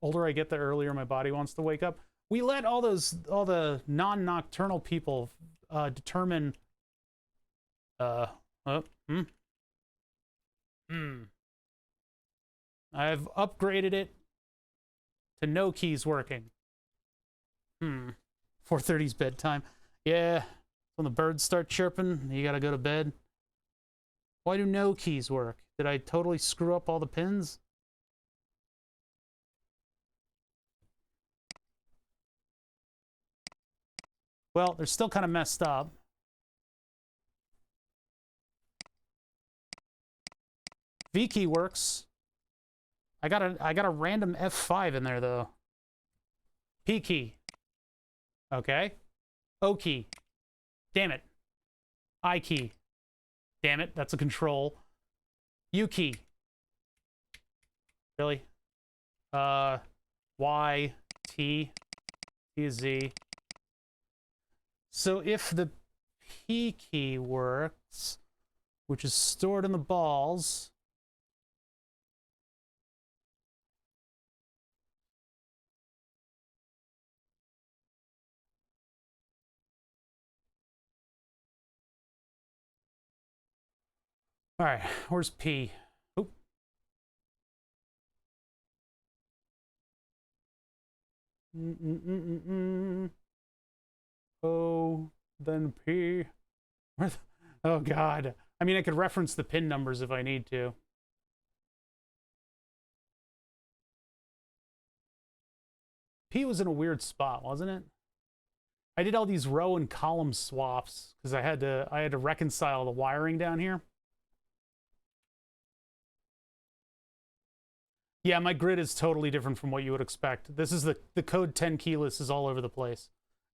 Speaker 1: Older I get, the earlier my body wants to wake up. We let all the non-nocturnal people determine. I've upgraded it to no keys working. 4:30's bedtime. Yeah, when the birds start chirping, you gotta go to bed. Why do no keys work? Did I totally screw up all the pins? Well, they're still kind of messed up. V key works. I got a random F5 in there though. P key. Okay. O key. Damn it. I key. Damn it, that's a control. U key. Really? Y, T, T is Z. So if the P key works, which is stored in the balls, all right, where's P? Oop. O, then P. Oh, God. I mean, I could reference the pin numbers if I need to. P was in a weird spot, wasn't it? I did all these row and column swaps because I had to reconcile the wiring down here. Yeah, my grid is totally different from what you would expect. This is the code 10 keyless is all over the place.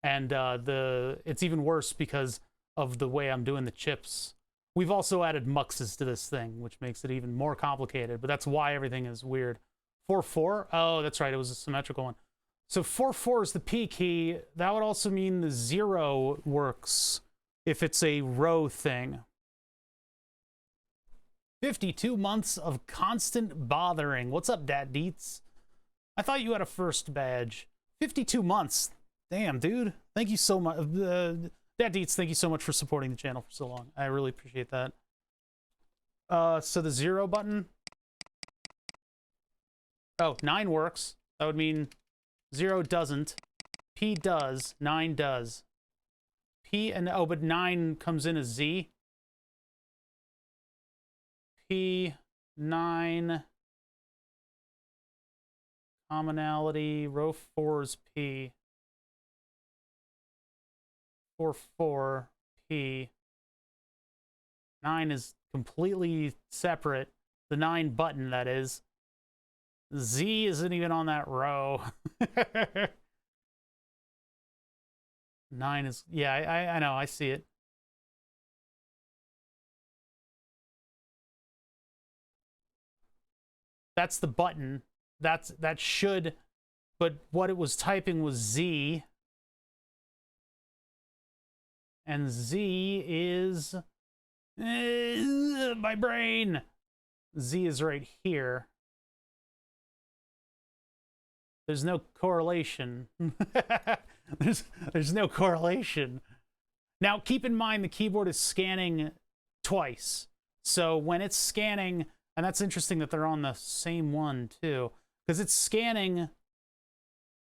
Speaker 1: And it's even worse because of the way I'm doing the chips. We've also added muxes to this thing, which makes it even more complicated, but that's why everything is weird. 4-4? Oh, that's right, it was a symmetrical one. So 4-4 is the P key. That would also mean the 0 works if it's a row thing. 52 months of constant bothering. What's up, Dat Deets? I thought you had a first badge. 52 months. Damn, dude. Thank you so much. Dat Deets, thank you so much for supporting the channel for so long. I really appreciate that. So the 0 button. Oh, 9 works. That would mean 0 doesn't. P does. 9 does. P and... Oh, but 9 comes in as Z. P9 commonality, row 4's P. 4-4 P. 9 is completely separate. The 9 button, that is. Z isn't even on that row. 9 is... Yeah, I know, I see it. That's the button. That should, but what it was typing was Z. And Z is my brain. Z is right here. There's no correlation. there's no correlation. Now keep in mind the keyboard is scanning twice. So when it's scanning, and that's interesting that they're on the same one, too. Because it's scanning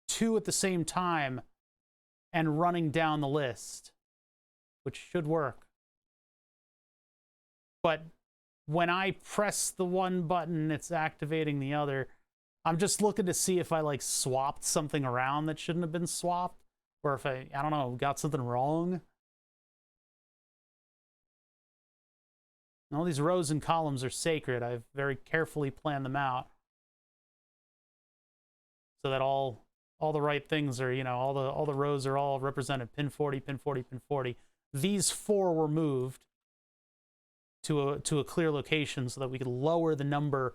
Speaker 1: 2 at the same time and running down the list. Which should work. But when I press the one button, it's activating the other. I'm just looking to see if I, like, swapped something around that shouldn't have been swapped. Or if I don't know, got something wrong. All these rows and columns are sacred. I've very carefully planned them out so that all the right things are, you know, all the rows are all represented. Pin 40, pin 40, pin 40. these 4 were moved to a clear location so that we could lower the number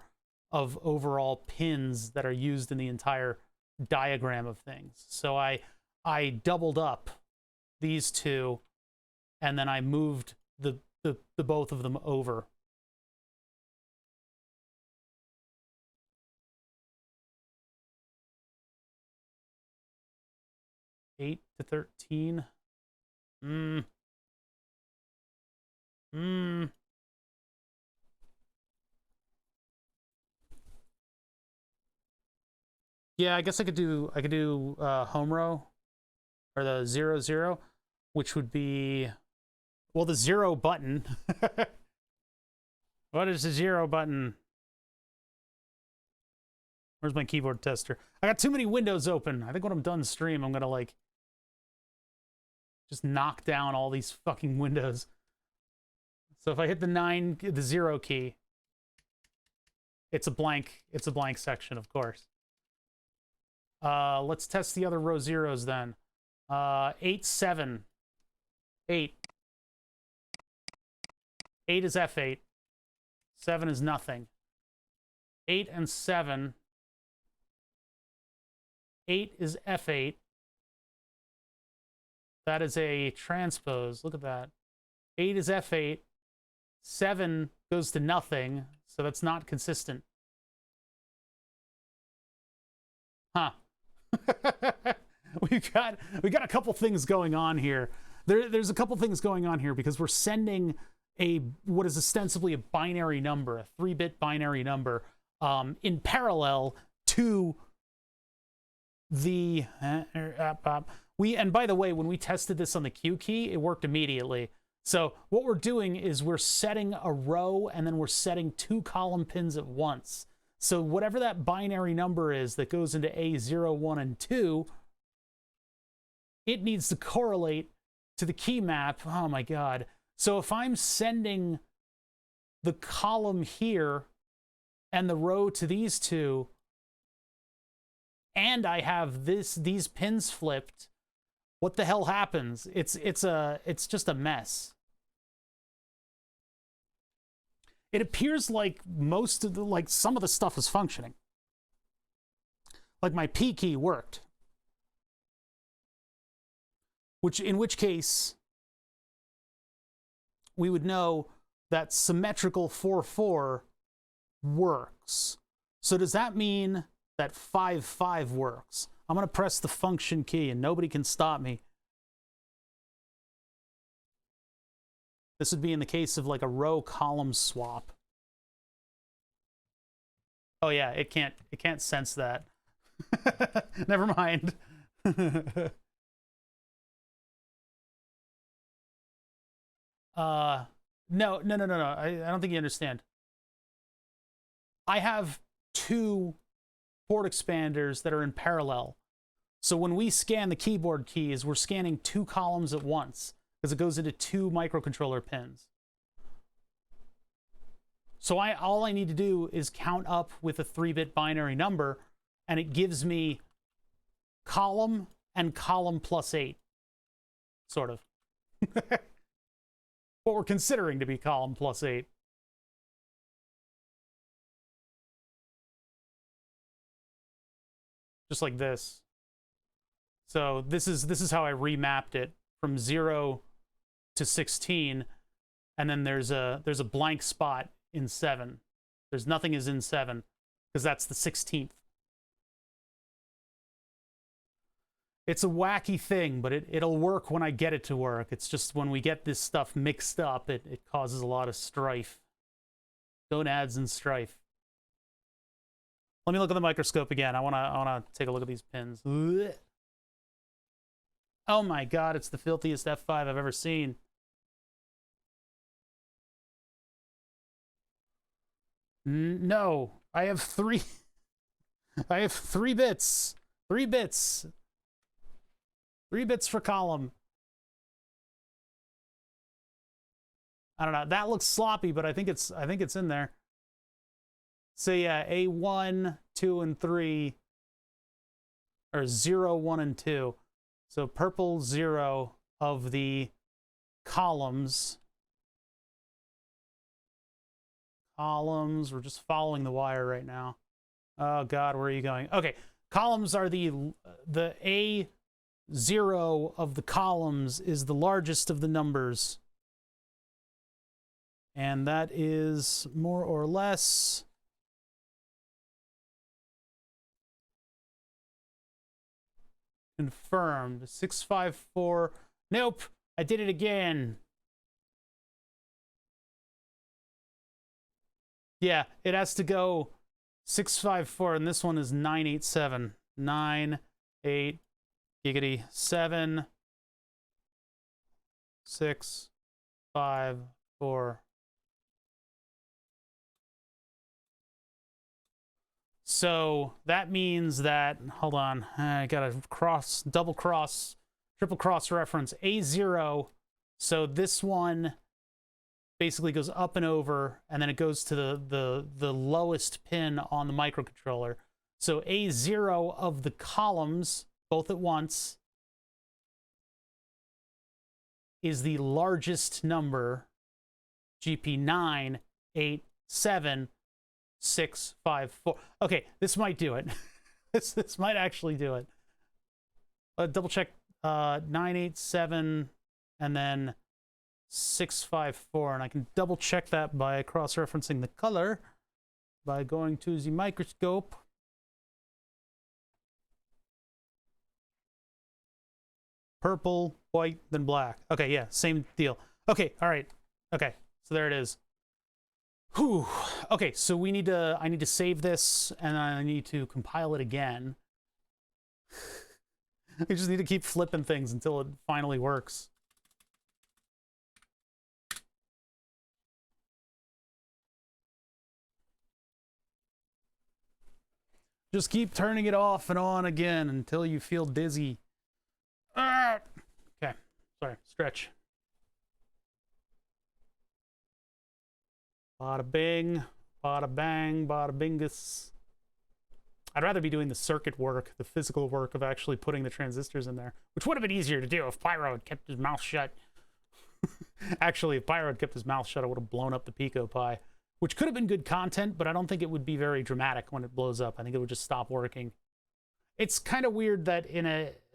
Speaker 1: of overall pins that are used in the entire diagram of things. So I doubled up these 2, and then I moved the both of them over. Eight to 13. Yeah, I guess I could do home row, or the 0, 0, which would be, well, the 0 button. What is the 0 button? Where's my keyboard tester? I got too many windows open. I think when I'm done stream, I'm gonna like just knock down all these fucking windows. So if I hit the 0 key, it's a blank section, of course. Let's test the other row zeros then. 8, 7. 8. 8 is F8. 7 is nothing. 8 and 7. 8 is F8. That is a transpose. Look at that. 8 is F8. 7 goes to nothing, so that's not consistent. Huh. we got a couple things going on here. There's a couple things going on here because we're sending what is ostensibly a binary number, a 3-bit binary number, in parallel to the and by the way, when we tested this on the Q key, it worked immediately. So what we're doing is we're setting a row and then we're setting 2 column pins at once. So whatever that binary number is that goes into A0, 1, and 2, it needs to correlate to the key map. Oh my God. So if I'm sending the column here and the row to these 2, and I have these pins flipped, what the hell happens? It's just a mess. It appears like some of the stuff is functioning. Like my P key worked. In which case we would know that symmetrical 4-4 works. So does that mean that 5-5 works? I'm going to press the function key and nobody can stop me. This would be in the case of like a row column swap. Oh yeah, it can't sense that. Never mind. No. I don't think you understand. I have 2 port expanders that are in parallel. So when we scan the keyboard keys, we're scanning 2 columns at once because it goes into 2 microcontroller pins. So all I need to do is count up with a 3-bit binary number, and it gives me column and column plus 8, sort of. What we're considering to be column plus 8. Just like this. So this is how I remapped it from 0 to 16, and then there's a blank spot in 7. There's nothing is in 7 because that's the 16th. It's a wacky thing, but it'll work when I get it to work. It's just when we get this stuff mixed up, it causes a lot of strife. Gonads and strife. Let me look at the microscope again. I wanna take a look at these pins. Oh my God, it's the filthiest F5 I've ever seen. No, I have 3. I have 3 bits. 3 bits. 3 bits for column. I don't know. That looks sloppy, but I think it's in there. So yeah, A1, 2, and 3, or 0, 1, and 2. So purple 0 of the columns. Columns, we're just following the wire right now. Oh God, where are you going? Okay, columns are the A0 of the columns is the largest of the numbers. And that is more or less confirmed. 654. Nope, I did it again. Yeah, it has to go 654, and this one is 987. 98 giggity 7 6 5 4. So that means that, hold on, I gotta cross, double cross, triple cross reference A0. So this one basically goes up and over, and then it goes to the lowest pin on the microcontroller. So A0 of the columns, both at once, is the largest number, GP 987,654. Okay, this might do it. this might actually do it. Double check 987 and then 654, and I can double check that by cross-referencing the color by going to the microscope. Purple, white, then black. Okay, yeah, same deal. Okay, all right. Okay, so there it is. Whew. Okay, so I need to save this, and I need to compile it again. I just need to keep flipping things until it finally works. Just keep turning it off and on again until you feel dizzy. Okay, sorry, stretch. Bada bing, bada bang, bada bingus. I'd rather be doing the circuit work, the physical work of actually putting the transistors in there, which would have been easier to do if Pyro had kept his mouth shut. Actually, if Pyro had kept his mouth shut, I would have blown up the Pico Pi, which could have been good content, but I don't think it would be very dramatic when it blows up. I think it would just stop working. It's kind of weird that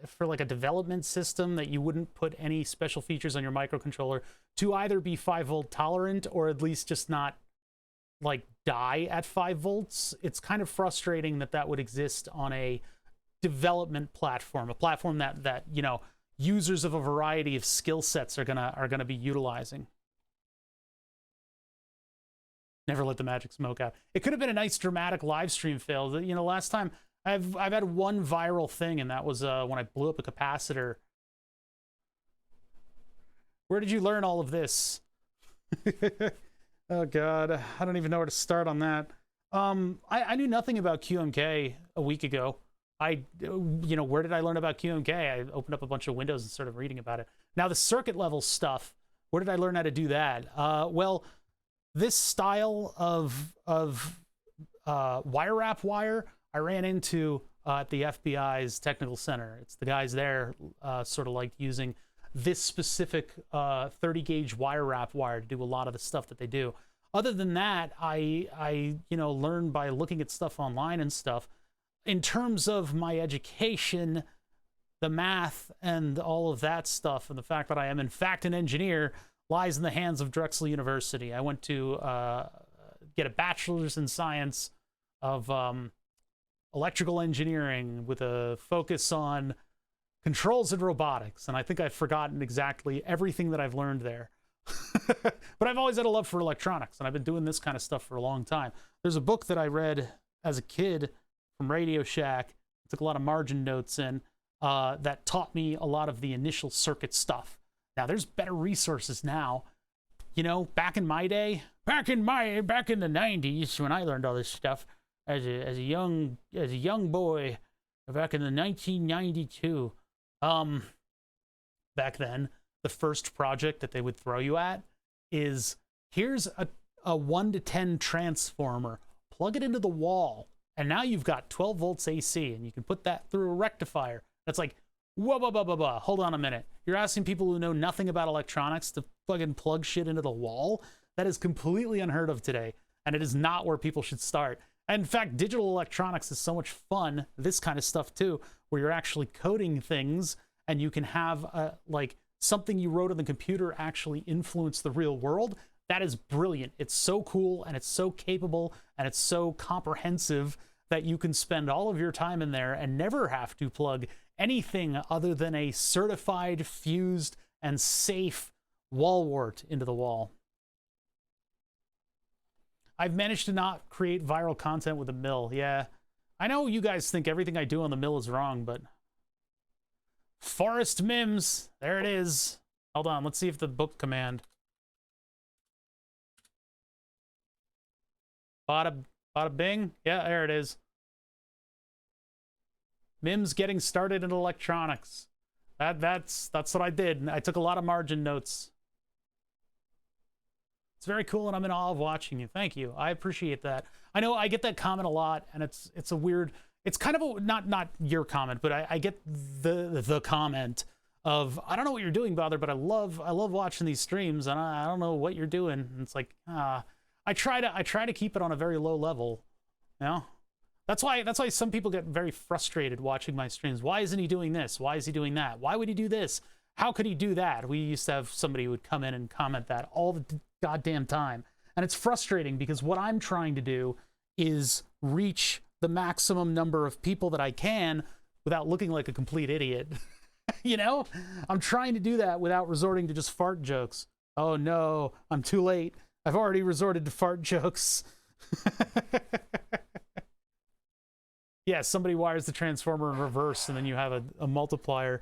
Speaker 1: for like a development system that you wouldn't put any special features on your microcontroller to either be 5-volt tolerant or at least just not like die at 5 volts. It's kind of frustrating that that would exist on a development platform, a platform that you know, users of a variety of skill sets are gonna be utilizing. Never let the magic smoke out. It could have been a nice dramatic live stream fail. You know, last time I've had one viral thing, and that was when I blew up a capacitor. Where did you learn all of this? Oh God, I don't even know where to start on that. I knew nothing about QMK a week ago. You know, where did I learn about QMK? I opened up a bunch of windows and started reading about it. Now the circuit level stuff, where did I learn how to do that? Well, this style of wire wrap wire, I ran into at the FBI's technical center. It's the guys there sort of like using this specific 30 gauge wire wrap wire to do a lot of the stuff that they do. Other than that, I you know, learned by looking at stuff online and stuff. In terms of my education, the math and all of that stuff, and the fact that I am in fact an engineer, lies in the hands of Drexel University. I went to get a bachelor's in science of electrical engineering with a focus on controls and robotics, and I think I've forgotten exactly everything that I've learned there. But I've always had a love for electronics, and I've been doing this kind of stuff for a long time. There's a book that I read as a kid from Radio Shack, took a lot of margin notes in, that taught me a lot of the initial circuit stuff. Now there's better resources now. You know, back in my day, back in the 90s when I learned all this stuff as a young boy, back in the 1992. Back then, the first project that they would throw you at is, here's a 1 to 10 transformer, plug it into the wall, and now you've got 12 volts AC, and you can put that through a rectifier. That's like, whoa, hold on a minute. You're asking people who know nothing about electronics to fucking plug shit into the wall? That is completely unheard of today, and it is not where people should start. And in fact, digital electronics is so much fun, this kind of stuff too, where you're actually coding things and you can have like something you wrote on the computer actually influence the real world. That is brilliant. It's so cool and it's so capable and it's so comprehensive that you can spend all of your time in there and never have to plug anything other than a certified, fused, and safe wall wart into the wall. I've managed to not create viral content with a mill. Yeah, I know you guys think everything I do on the mill is wrong, but... Forest Mims, there it is. Hold on, let's see if the book command. Bada bing. Yeah, there it is. Mims getting started in electronics. That's what I did. I took a lot of margin notes. It's very cool, and I'm in awe of watching you. Thank you. I appreciate that. I know I get that comment a lot, and it's a weird. It's kind of a, not your comment, but I get the comment of, I don't know what you're doing, Bother, but I love watching these streams, and I don't know what you're doing. And it's like, I try to keep it on a very low level, you know. That's why some people get very frustrated watching my streams. Why isn't he doing this? Why is he doing that? Why would he do this? How could he do that? We used to have somebody who would come in and comment that all the goddamn time. And it's frustrating because what I'm trying to do is reach the maximum number of people that I can without looking like a complete idiot. You know? I'm trying to do that without resorting to just fart jokes. Oh no, I'm too late. I've already resorted to fart jokes. Yeah, somebody wires the transformer in reverse and then you have a multiplier.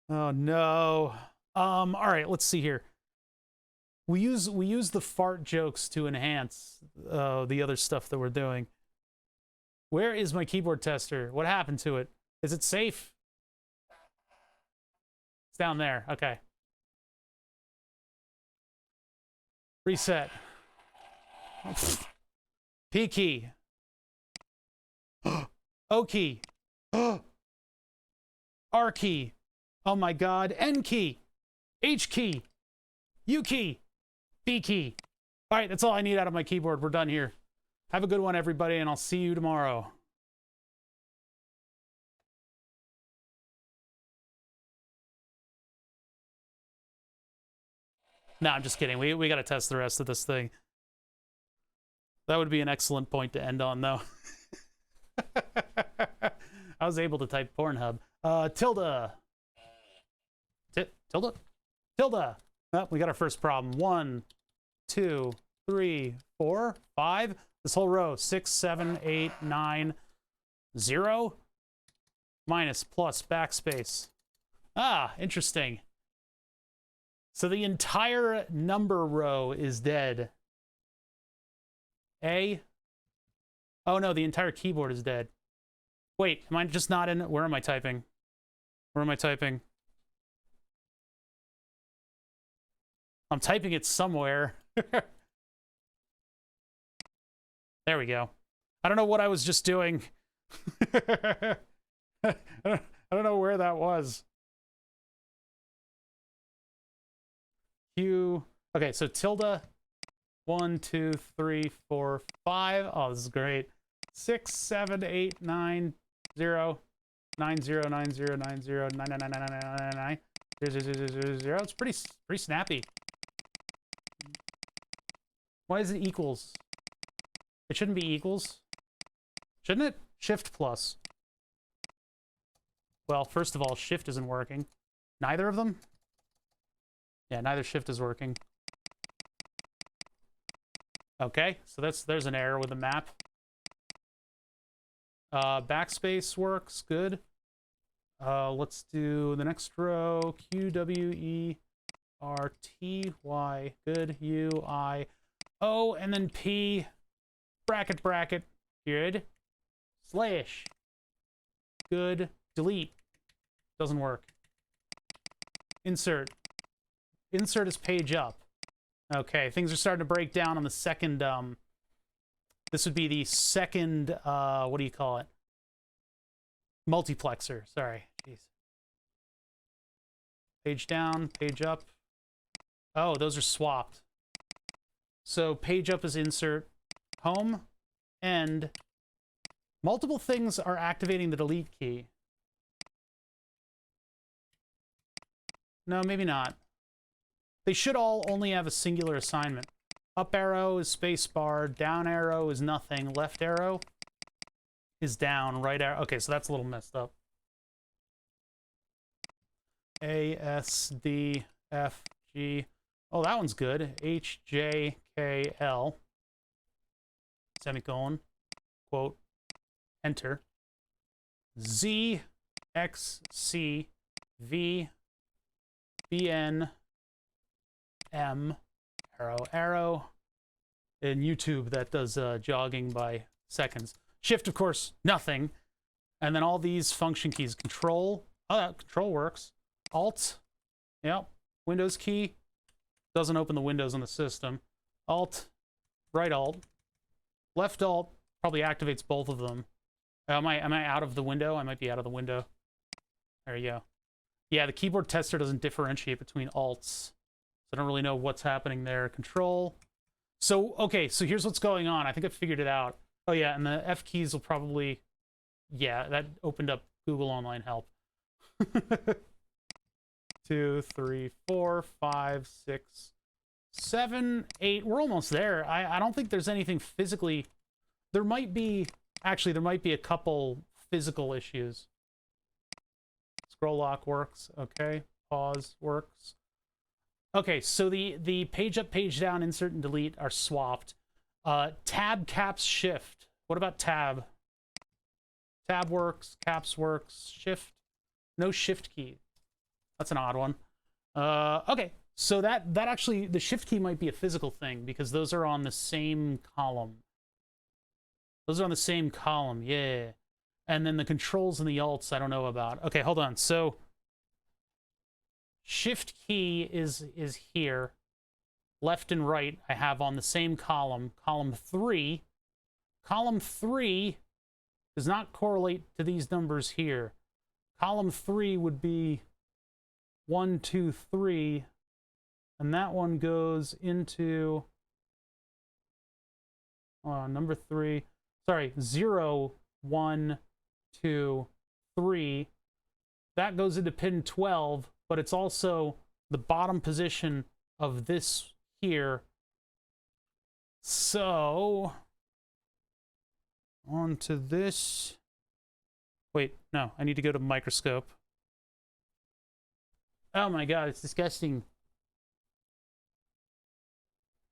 Speaker 1: Oh no. All right, let's see here. We use the fart jokes to enhance the other stuff that we're doing. Where is my keyboard tester? What happened to it? Is it safe? It's down there. Okay. Reset. P key. O key. R key. Oh my god. N key. H key. U key. B key. All right, that's all I need out of my keyboard. We're done here. Have a good one, everybody, and I'll see you tomorrow. No, I'm just kidding. We got to test the rest of this thing. That would be an excellent point to end on, though. I was able to type Pornhub. Tilde. Tilde? Tilde. Oh, we got our first problem. 1, 2, 3, 4, 5. This whole row. 6, 7, 8, 9, 0. Minus, plus, backspace. Ah, interesting. So the entire number row is dead. A. Oh no, the entire keyboard is dead. Wait, am I just not in? Where am I typing? Where am I typing? I'm typing it somewhere. There we go. I don't know what I was just doing. I don't know where that was. Q. Okay, so tilde. 1, 2, 3, 4, 5. Oh, this is great. 6, 7, 8, 9, 0, 9, 0, 9, 0, 9, 0, 9, 9, 9, 9, 9, 9, 9, 0, 0, 0, 0, 0. It's pretty snappy. Why is it equals? It shouldn't be equals. Shouldn't it? Shift plus. Well, first of all, shift isn't working. Neither of them? Yeah, neither shift is working. Okay, so there's an error with the map. Backspace works, good. Let's do the next row. Q, W, E, R, T, Y, good. U, I, O, and then P, bracket, bracket, good. Slash, good. Delete, doesn't work. Insert. Insert is page up. Okay, things are starting to break down on the second, this would be the second, what do you call it? Multiplexer, sorry, jeez. Page down, page up. Oh, those are swapped. So page up is insert, home, end. Multiple things are activating the delete key. No, maybe not. They should all only have a singular assignment. Up arrow is spacebar, down arrow is nothing, left arrow is down, right arrow. Okay, so that's a little messed up. A, S, D, F, G. Oh, that one's good. H, J, K, L. Semicolon. Quote. Enter. Z, X, C, V, B, N, M, arrow, arrow. In YouTube, that does jogging by seconds. Shift, of course, nothing. And then all these function keys. Control. Oh, that control works. Alt. Yep. Windows key. Doesn't open the windows on the system. Alt. Right alt. Left alt probably activates both of them. Am I out of the window? I might be out of the window. There you go. Yeah, the keyboard tester doesn't differentiate between alts. So I don't really know what's happening there. Control. So, okay, so here's what's going on. I think I figured it out. Oh, yeah, and the F keys will probably... Yeah, that opened up Google Online Help. 2, 3, 4, 5, 6, 7, 8. We're almost there. I don't think there's anything physically... There might be... Actually, there might be a couple physical issues. Scroll lock works. Okay. Pause works. Okay, so the page up, page down, insert, and delete are swapped. Tab, caps, shift. What about tab? Tab works, caps works, shift. No shift key. That's an odd one. Okay, so that actually, the shift key might be a physical thing because those are on the same column. Those are on the same column, yeah. And then the controls and the alts I don't know about. Okay, hold on. So shift key is here. Left and right I have on the same column. Column 3. Column 3 does not correlate to these numbers here. Column 3 would be 1, 2, 3. And that one goes into number 3. Sorry, 0, 1, 2, 3. That goes into pin 12, but it's also the bottom position of this here. So, on to this. Wait, no, I need to go to microscope. Oh my god, it's disgusting.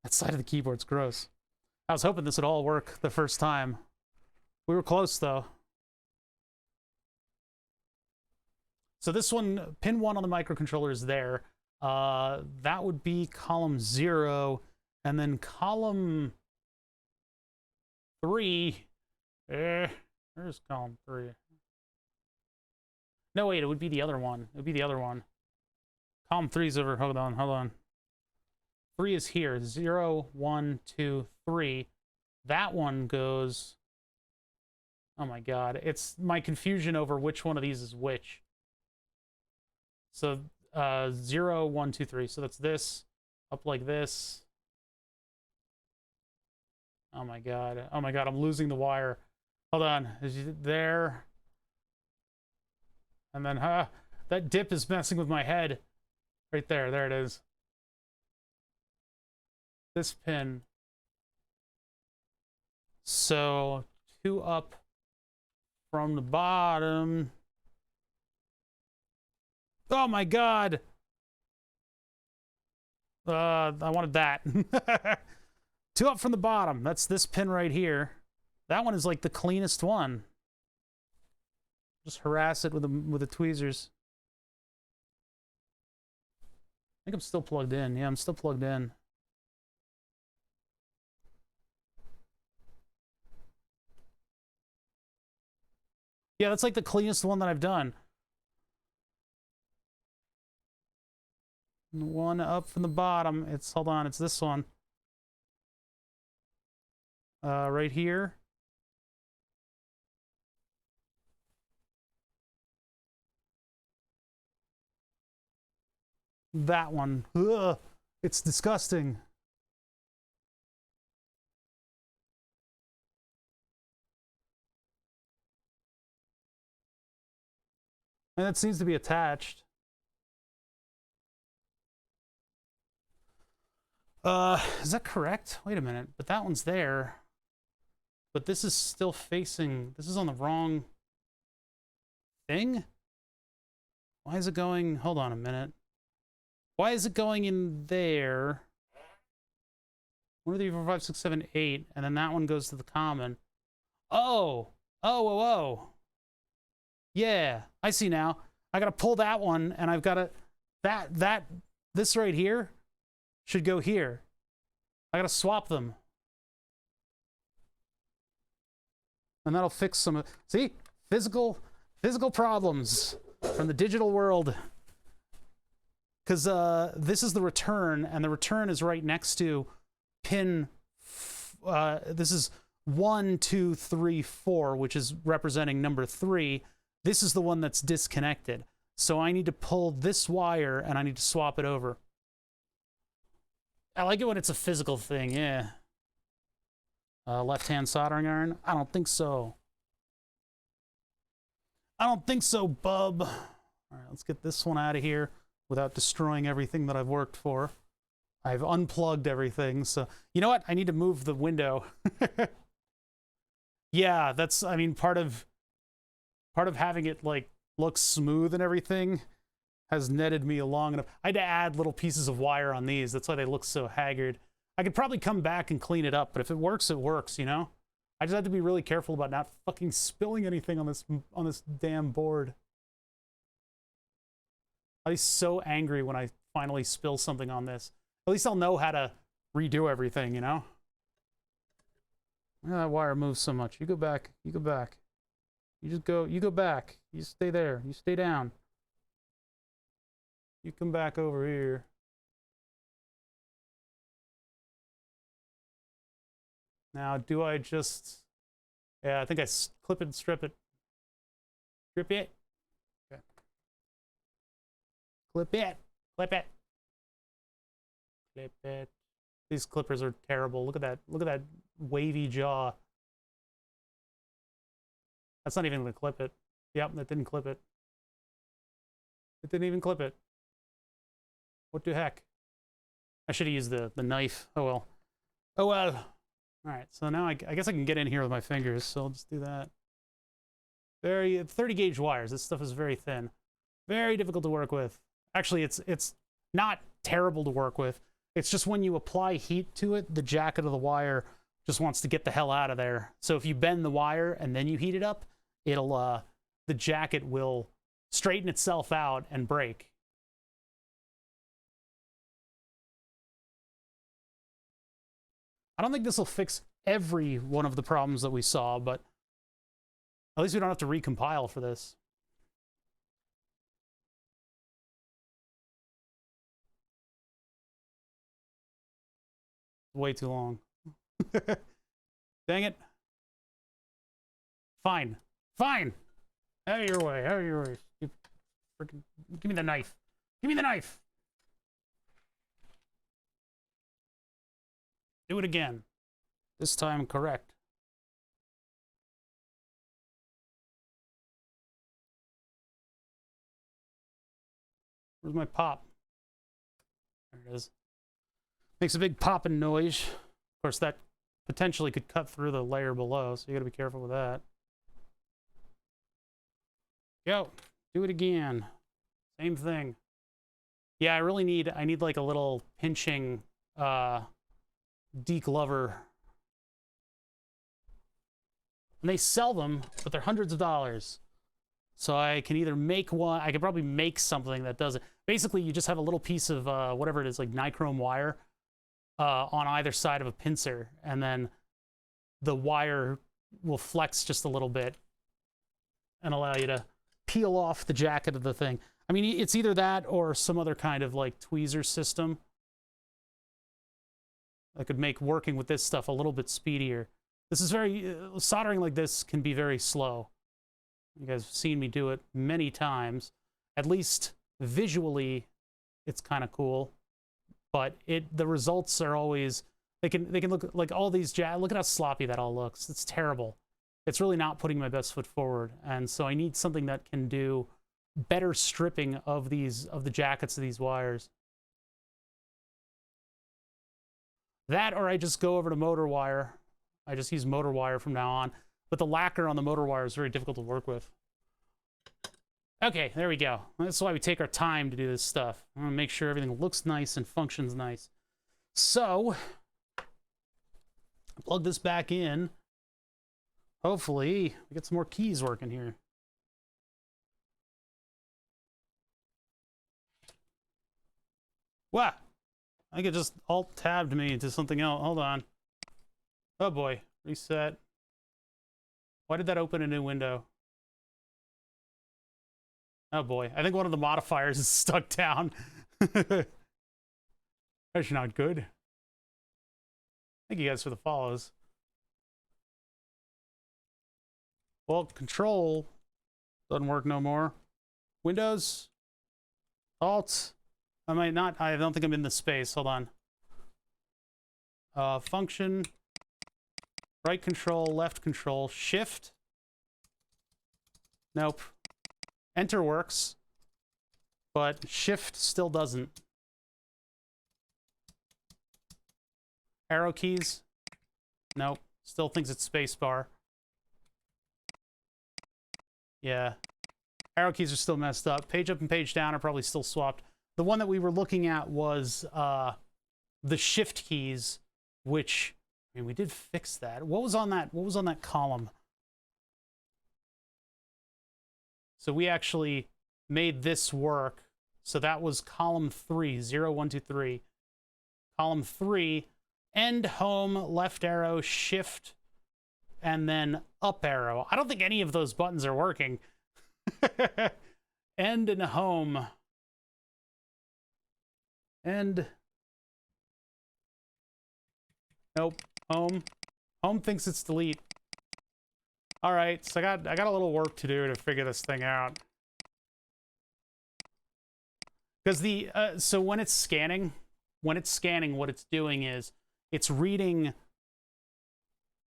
Speaker 1: That side of the keyboard's gross. I was hoping this would all work the first time. We were close, though. So this one, pin 1 on the microcontroller is there. That would be column 0. And then column 3... where's column 3? No, wait, it would be the other one. It would be the other one. Column 3 is over. Hold on. 3 is here. 0, 1, 2, 3. That one goes... Oh my god. It's my confusion over which one of these is which. So, 0, 1, 2, 3. So that's this. Up like this. Oh my god. Oh my god, I'm losing the wire. Hold on. Is it there? And then, that dip is messing with my head. Right there. There it is. This pin. So, 2 up from the bottom. Oh my god! I wanted that. 2 up from the bottom. That's this pin right here. That one is like the cleanest one. Just harass it with the tweezers. I think I'm still plugged in. Yeah, I'm still plugged in. Yeah, that's like the cleanest one that I've done. 1 up from the bottom. Hold on, it's this one. Right here. that one. Ugh, it's disgusting. And that seems to be attached. Is that correct? Wait a minute, but that one's there. But this is still facing, this is on the wrong thing? Why is it going, hold on a minute. Why is it going in there? 1, 2, 3, 4, 5, 6, 7, 8, and then that one goes to the common. Oh! Oh, oh, oh. Yeah, I see now. I gotta pull that one, and I've gotta, this right here should go here. I gotta swap them. And that'll fix some, see? Physical problems from the digital world. Because this is the return, and the return is right next to pin, this is 1, 2, 3, 4, which is representing number 3. This is the one that's disconnected. So I need to pull this wire, and I need to swap it over. I like it when it's a physical thing, yeah. Left-hand soldering iron? I don't think so. I don't think so, bub. All right, let's get this one out of here without destroying everything that I've worked for. I've unplugged everything, so... You know what? I need to move the window. Yeah, that's, I mean, part of having it, like, look smooth and everything has netted me along enough. I had to add little pieces of wire on these. That's why they look so haggard. I could probably come back and clean it up, but if it works, you know? I just have to be really careful about not fucking spilling anything on this damn board. I'll be so angry when I finally spill something on this. At least I'll know how to redo everything, you know? That wire moves so much. You go back. You go back. You go back. You stay there. You stay down. You come back over here. Now, do I just... Yeah, I think I clip it and strip it. Strip it. Okay. Clip it. Clip it. Clip it. These clippers are terrible. Look at that. Look at that wavy jaw. That's not even going to clip it. Yep, that didn't clip it. It didn't even clip it. What the heck? I should have used the knife. Oh well. Oh well. All right, so now I guess I can get in here with my fingers, so I'll just do that. 30 gauge wires. This stuff is very thin. Very difficult to work with. Actually, it's not terrible to work with. It's just when you apply heat to it, the jacket of the wire just wants to get the hell out of there. So if you bend the wire and then you heat it up, it'll the jacket will straighten itself out and break. I don't think this will fix every one of the problems that we saw, but at least we don't have to recompile for this. Way too long. Dang it. Fine. Fine. Out of your way. Out of your way. You freaking... Give me the knife. Give me the knife. Do it again. This time correct. Where's my pop? There it is. Makes a big popping noise. Of course, that potentially could cut through the layer below, so you gotta be careful with that. Go. Do it again. Same thing. Yeah, I need like a little pinching deglover. And they sell them, but they're hundreds of dollars. So I can either make one, I could probably make something that does it. Basically, you just have a little piece of whatever it is, like nichrome wire on either side of a pincer, and then the wire will flex just a little bit and allow you to peel off the jacket of the thing. I mean, it's either that or some other kind of like tweezer system that could make working with this stuff a little bit speedier. This is very, soldering like this can be very slow. You guys have seen me do it many times. At least visually, it's kind of cool. But the results are always, they can look like all these look at how sloppy that all looks. It's terrible. It's really not putting my best foot forward. And so I need something that can do better stripping of the jackets of these wires. That, or I just go over to motor wire. I just use motor wire from now on. But the lacquer on the motor wire is very difficult to work with. Okay, there we go. That's why we take our time to do this stuff. I want to make sure everything looks nice and functions nice. So, plug this back in. Hopefully, we get some more keys working here. Wow! I think it just alt-tabbed me into something else. Hold on. Oh boy. Reset. Why did that open a new window? Oh boy. I think one of the modifiers is stuck down. That's not good. Thank you guys for the follows. Well, control doesn't work no more. Windows. Alt. I might not. I don't think I'm in the space. Hold on. Function. Right control, left control, shift. Nope. Enter works, but shift still doesn't. Arrow keys. Nope. Still thinks it's spacebar. Yeah. Arrow keys are still messed up. Page up and page down are probably still swapped. The one that we were looking at was the shift keys, which, I mean, we did fix that. What was on that? What was on that column? So we actually made this work. So that was column 3, 0, 1, 2, 3. Column 3, end, home, left arrow, shift, and then up arrow. I don't think any of those buttons are working. End and home. End. Nope. Home. Home thinks it's delete. All right, so I got a little work to do to figure this thing out. Because so when it's scanning, what it's doing is it's reading.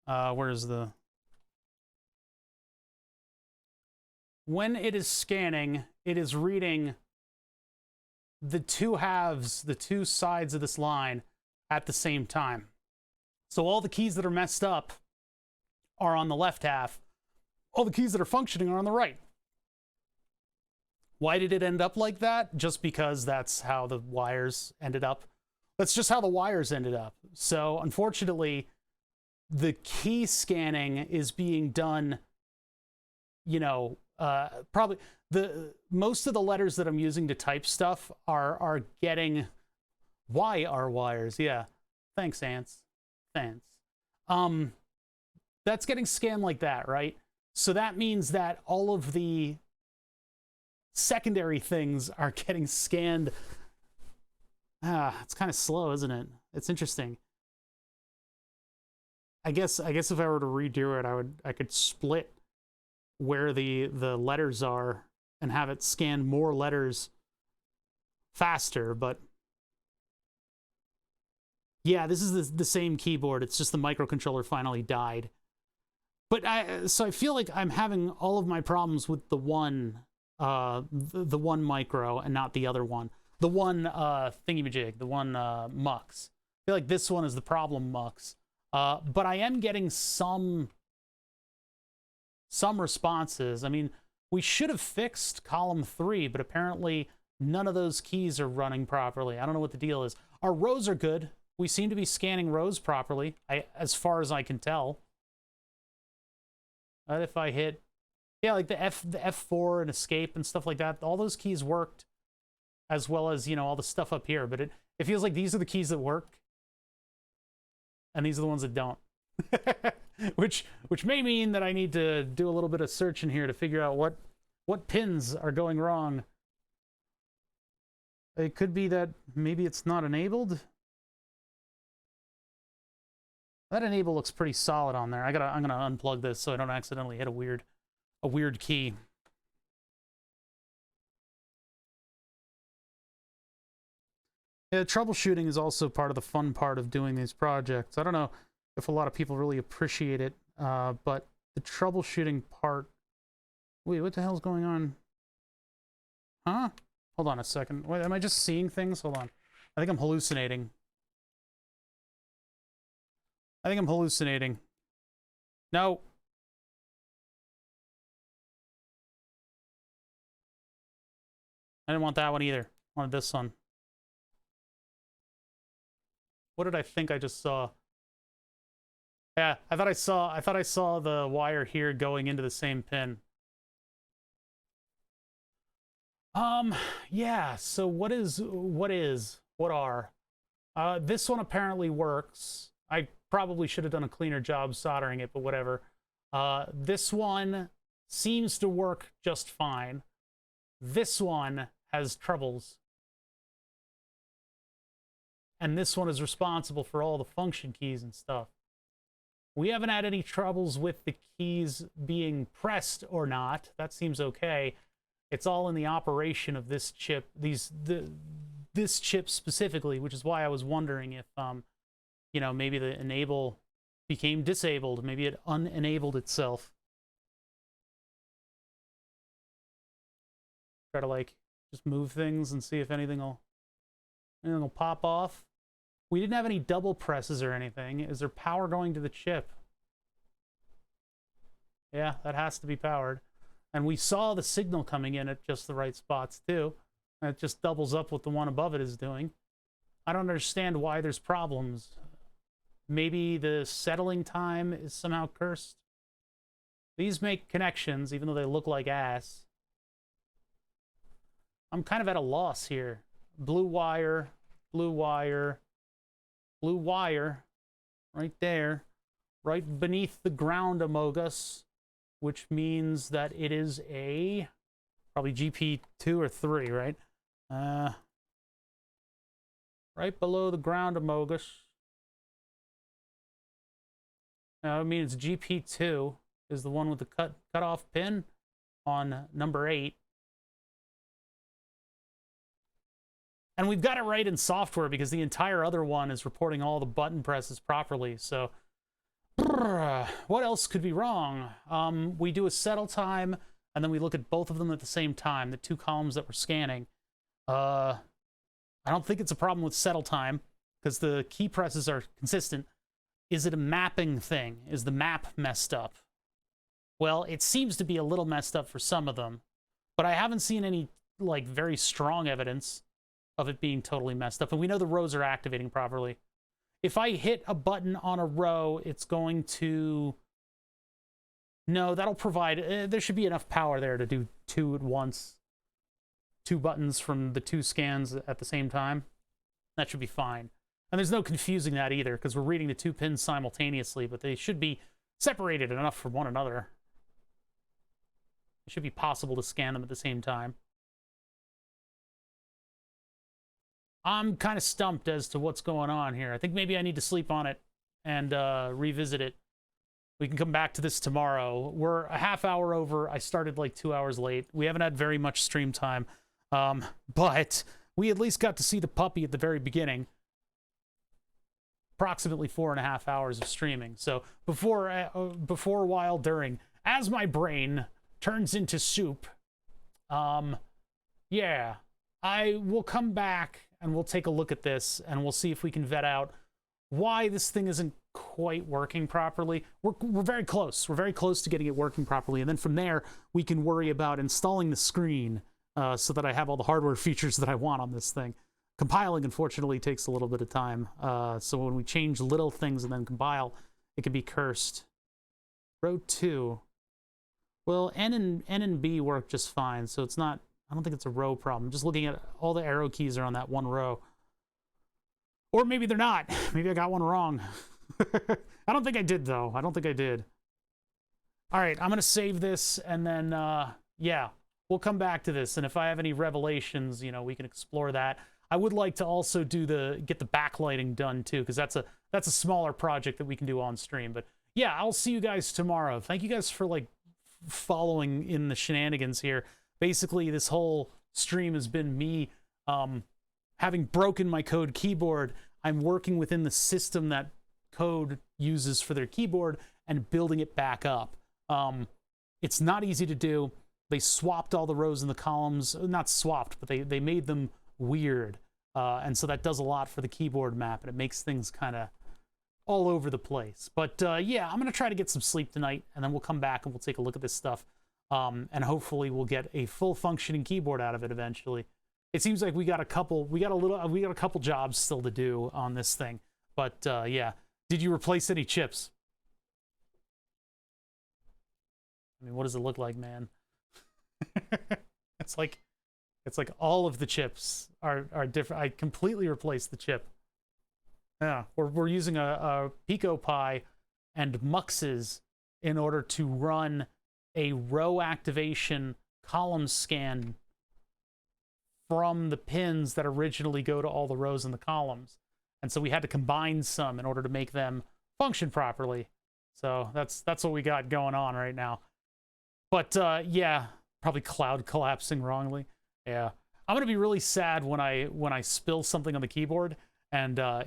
Speaker 1: Where's the? When it is scanning, it is reading the two halves, the two sides of this line at the same time. So all the keys that are messed up are on the left half. All the keys that are functioning are on the right. Why did it end up like that? Just because that's how the wires ended up. That's just how the wires ended up. So unfortunately, the key scanning is being done, you know, probably most of the letters that I'm using to type stuff are getting YR wires. Yeah. Thanks, Ants. Thanks. That's getting scanned like that, right? So that means that all of the secondary things are getting scanned. It's kind of slow, isn't it? It's interesting. I guess if I were to redo it, I could split where the letters are and have it scan more letters faster, but yeah, this is the same keyboard. It's just the microcontroller finally died. But so I feel like I'm having all of my problems with the one micro and not the other one. The one thingamajig, the one mux. I feel like this one is the problem mux. But I am getting some responses. I mean, we should have fixed column 3, but apparently none of those keys are running properly. I don't know what the deal is. Our rows are good. We seem to be scanning rows properly, as far as I can tell. If I hit, yeah, like the F4 and escape and stuff like that, all those keys worked, as well as, you know, all the stuff up here. But it feels like these are the keys that work, and these are the ones that don't. which may mean that I need to do a little bit of searching here to figure out what pins are going wrong. It could be that maybe it's not enabled. That enable looks pretty solid on there. I'm gonna unplug this so I don't accidentally hit a weird key. Yeah, troubleshooting is also part of the fun part of doing these projects. I don't know if a lot of people really appreciate it, but the troubleshooting part... Wait, what the hell's going on? Huh? Hold on a second. Wait, am I just seeing things? Hold on. I think I'm hallucinating. No. I didn't want that one either. I wanted this one. What did I think I just saw? Yeah, I thought I saw the wire here going into the same pin. Yeah, so what are? This one apparently works. I probably should have done a cleaner job soldering it, but whatever. This one seems to work just fine. This one has troubles. And this one is responsible for all the function keys and stuff. We haven't had any troubles with the keys being pressed or not. That seems okay. It's all in the operation of this chip, this chip specifically, which is why I was wondering if, you know, maybe the enable became disabled. Maybe it unenabled itself. Try to, like, just move things and see if anything will pop off. We didn't have any double presses or anything. Is there power going to the chip? Yeah, that has to be powered. And we saw the signal coming in at just the right spots, too. And it just doubles up what the one above it is doing. I don't understand why there's problems. Maybe the settling time is somehow cursed. These make connections, even though they look like ass. I'm kind of at a loss here. Blue wire, blue wire, blue wire, right there, right beneath the ground among us, which means that it is a probably GP2 or 3, right? Right below the ground among us. I mean, it's GP2 is the one with the cut-off pin on number 8. And we've got it right in software because the entire other one is reporting all the button presses properly. So, what else could be wrong? We do a settle time, and then we look at both of them at the same time, the two columns that we're scanning. I don't think it's a problem with settle time because the key presses are consistent. Is it a mapping thing? Is the map messed up? Well, it seems to be a little messed up for some of them, but I haven't seen any, like, very strong evidence of it being totally messed up. And we know the rows are activating properly. If I hit a button on a row, it's going to... No, that'll provide... there should be enough power there to do 2 at once. 2 buttons from the 2 scans at the same time. That should be fine. And there's no confusing that either, because we're reading the 2 pins simultaneously, but they should be separated enough from one another. It should be possible to scan them at the same time. I'm kind of stumped as to what's going on here. I think maybe I need to sleep on it and revisit it. We can come back to this tomorrow. We're a half hour over. I started like 2 hours late. We haven't had very much stream time, but we at least got to see the puppy at the very beginning. Approximately 4.5 hours of streaming. So before, while, during, as my brain turns into soup, yeah, I will come back and we'll take a look at this and we'll see if we can vet out why this thing isn't quite working properly. We're very close. We're very close to getting it working properly. And then from there, we can worry about installing the screen so that I have all the hardware features that I want on this thing. Compiling, unfortunately, takes a little bit of time. So when we change little things and then compile, it can be cursed. Row 2. Well, N and B work just fine, so it's not... I don't think it's a row problem. Just looking at all the arrow keys are on that one row. Or maybe they're not. Maybe I got one wrong. I don't think I did, though. I don't think I did. All right, I'm going to save this, and then, yeah, we'll come back to this. And if I have any revelations, you know, we can explore that. I would like to also get the backlighting done, too, because that's a smaller project that we can do on stream. But, yeah, I'll see you guys tomorrow. Thank you guys for, like, following in the shenanigans here. Basically, this whole stream has been me having broken my code keyboard, I'm working within the system that code uses for their keyboard and building it back up. It's not easy to do. They swapped all the rows and the columns, not swapped, but they made them weird. And so that does a lot for the keyboard map, and it makes things kind of all over the place. But yeah, I'm going to try to get some sleep tonight, and then we'll come back and we'll take a look at this stuff. And hopefully we'll get a full functioning keyboard out of it eventually. It seems like we got a couple jobs still to do on this thing. But yeah, did you replace any chips? I mean, what does it look like, man? It's like all of the chips are different. I completely replaced the chip. Yeah, we're using a Pico Pi and muxes in order to run a row activation column scan from the pins that originally go to all the rows in the columns. And so we had to combine some in order to make them function properly. So that's what we got going on right now. But yeah, probably cloud collapsing wrongly. Yeah, I'm gonna be really sad when I spill something on the keyboard and I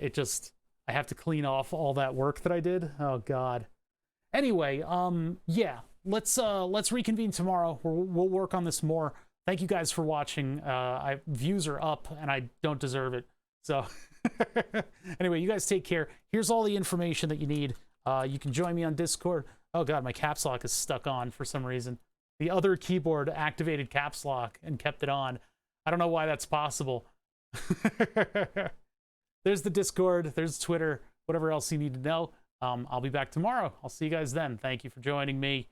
Speaker 1: have to clean off all that work that I did. Oh God. Anyway, yeah, let's reconvene tomorrow. We'll work on this more. Thank you guys for watching. Views are up and I don't deserve it. So anyway, you guys take care. Here's all the information that you need. You can join me on Discord. Oh God, my caps lock is stuck on for some reason. The other keyboard activated caps lock and kept it on. I don't know why that's possible. There's the Discord, there's Twitter, whatever else you need to know. I'll be back tomorrow. I'll see you guys then. Thank you for joining me.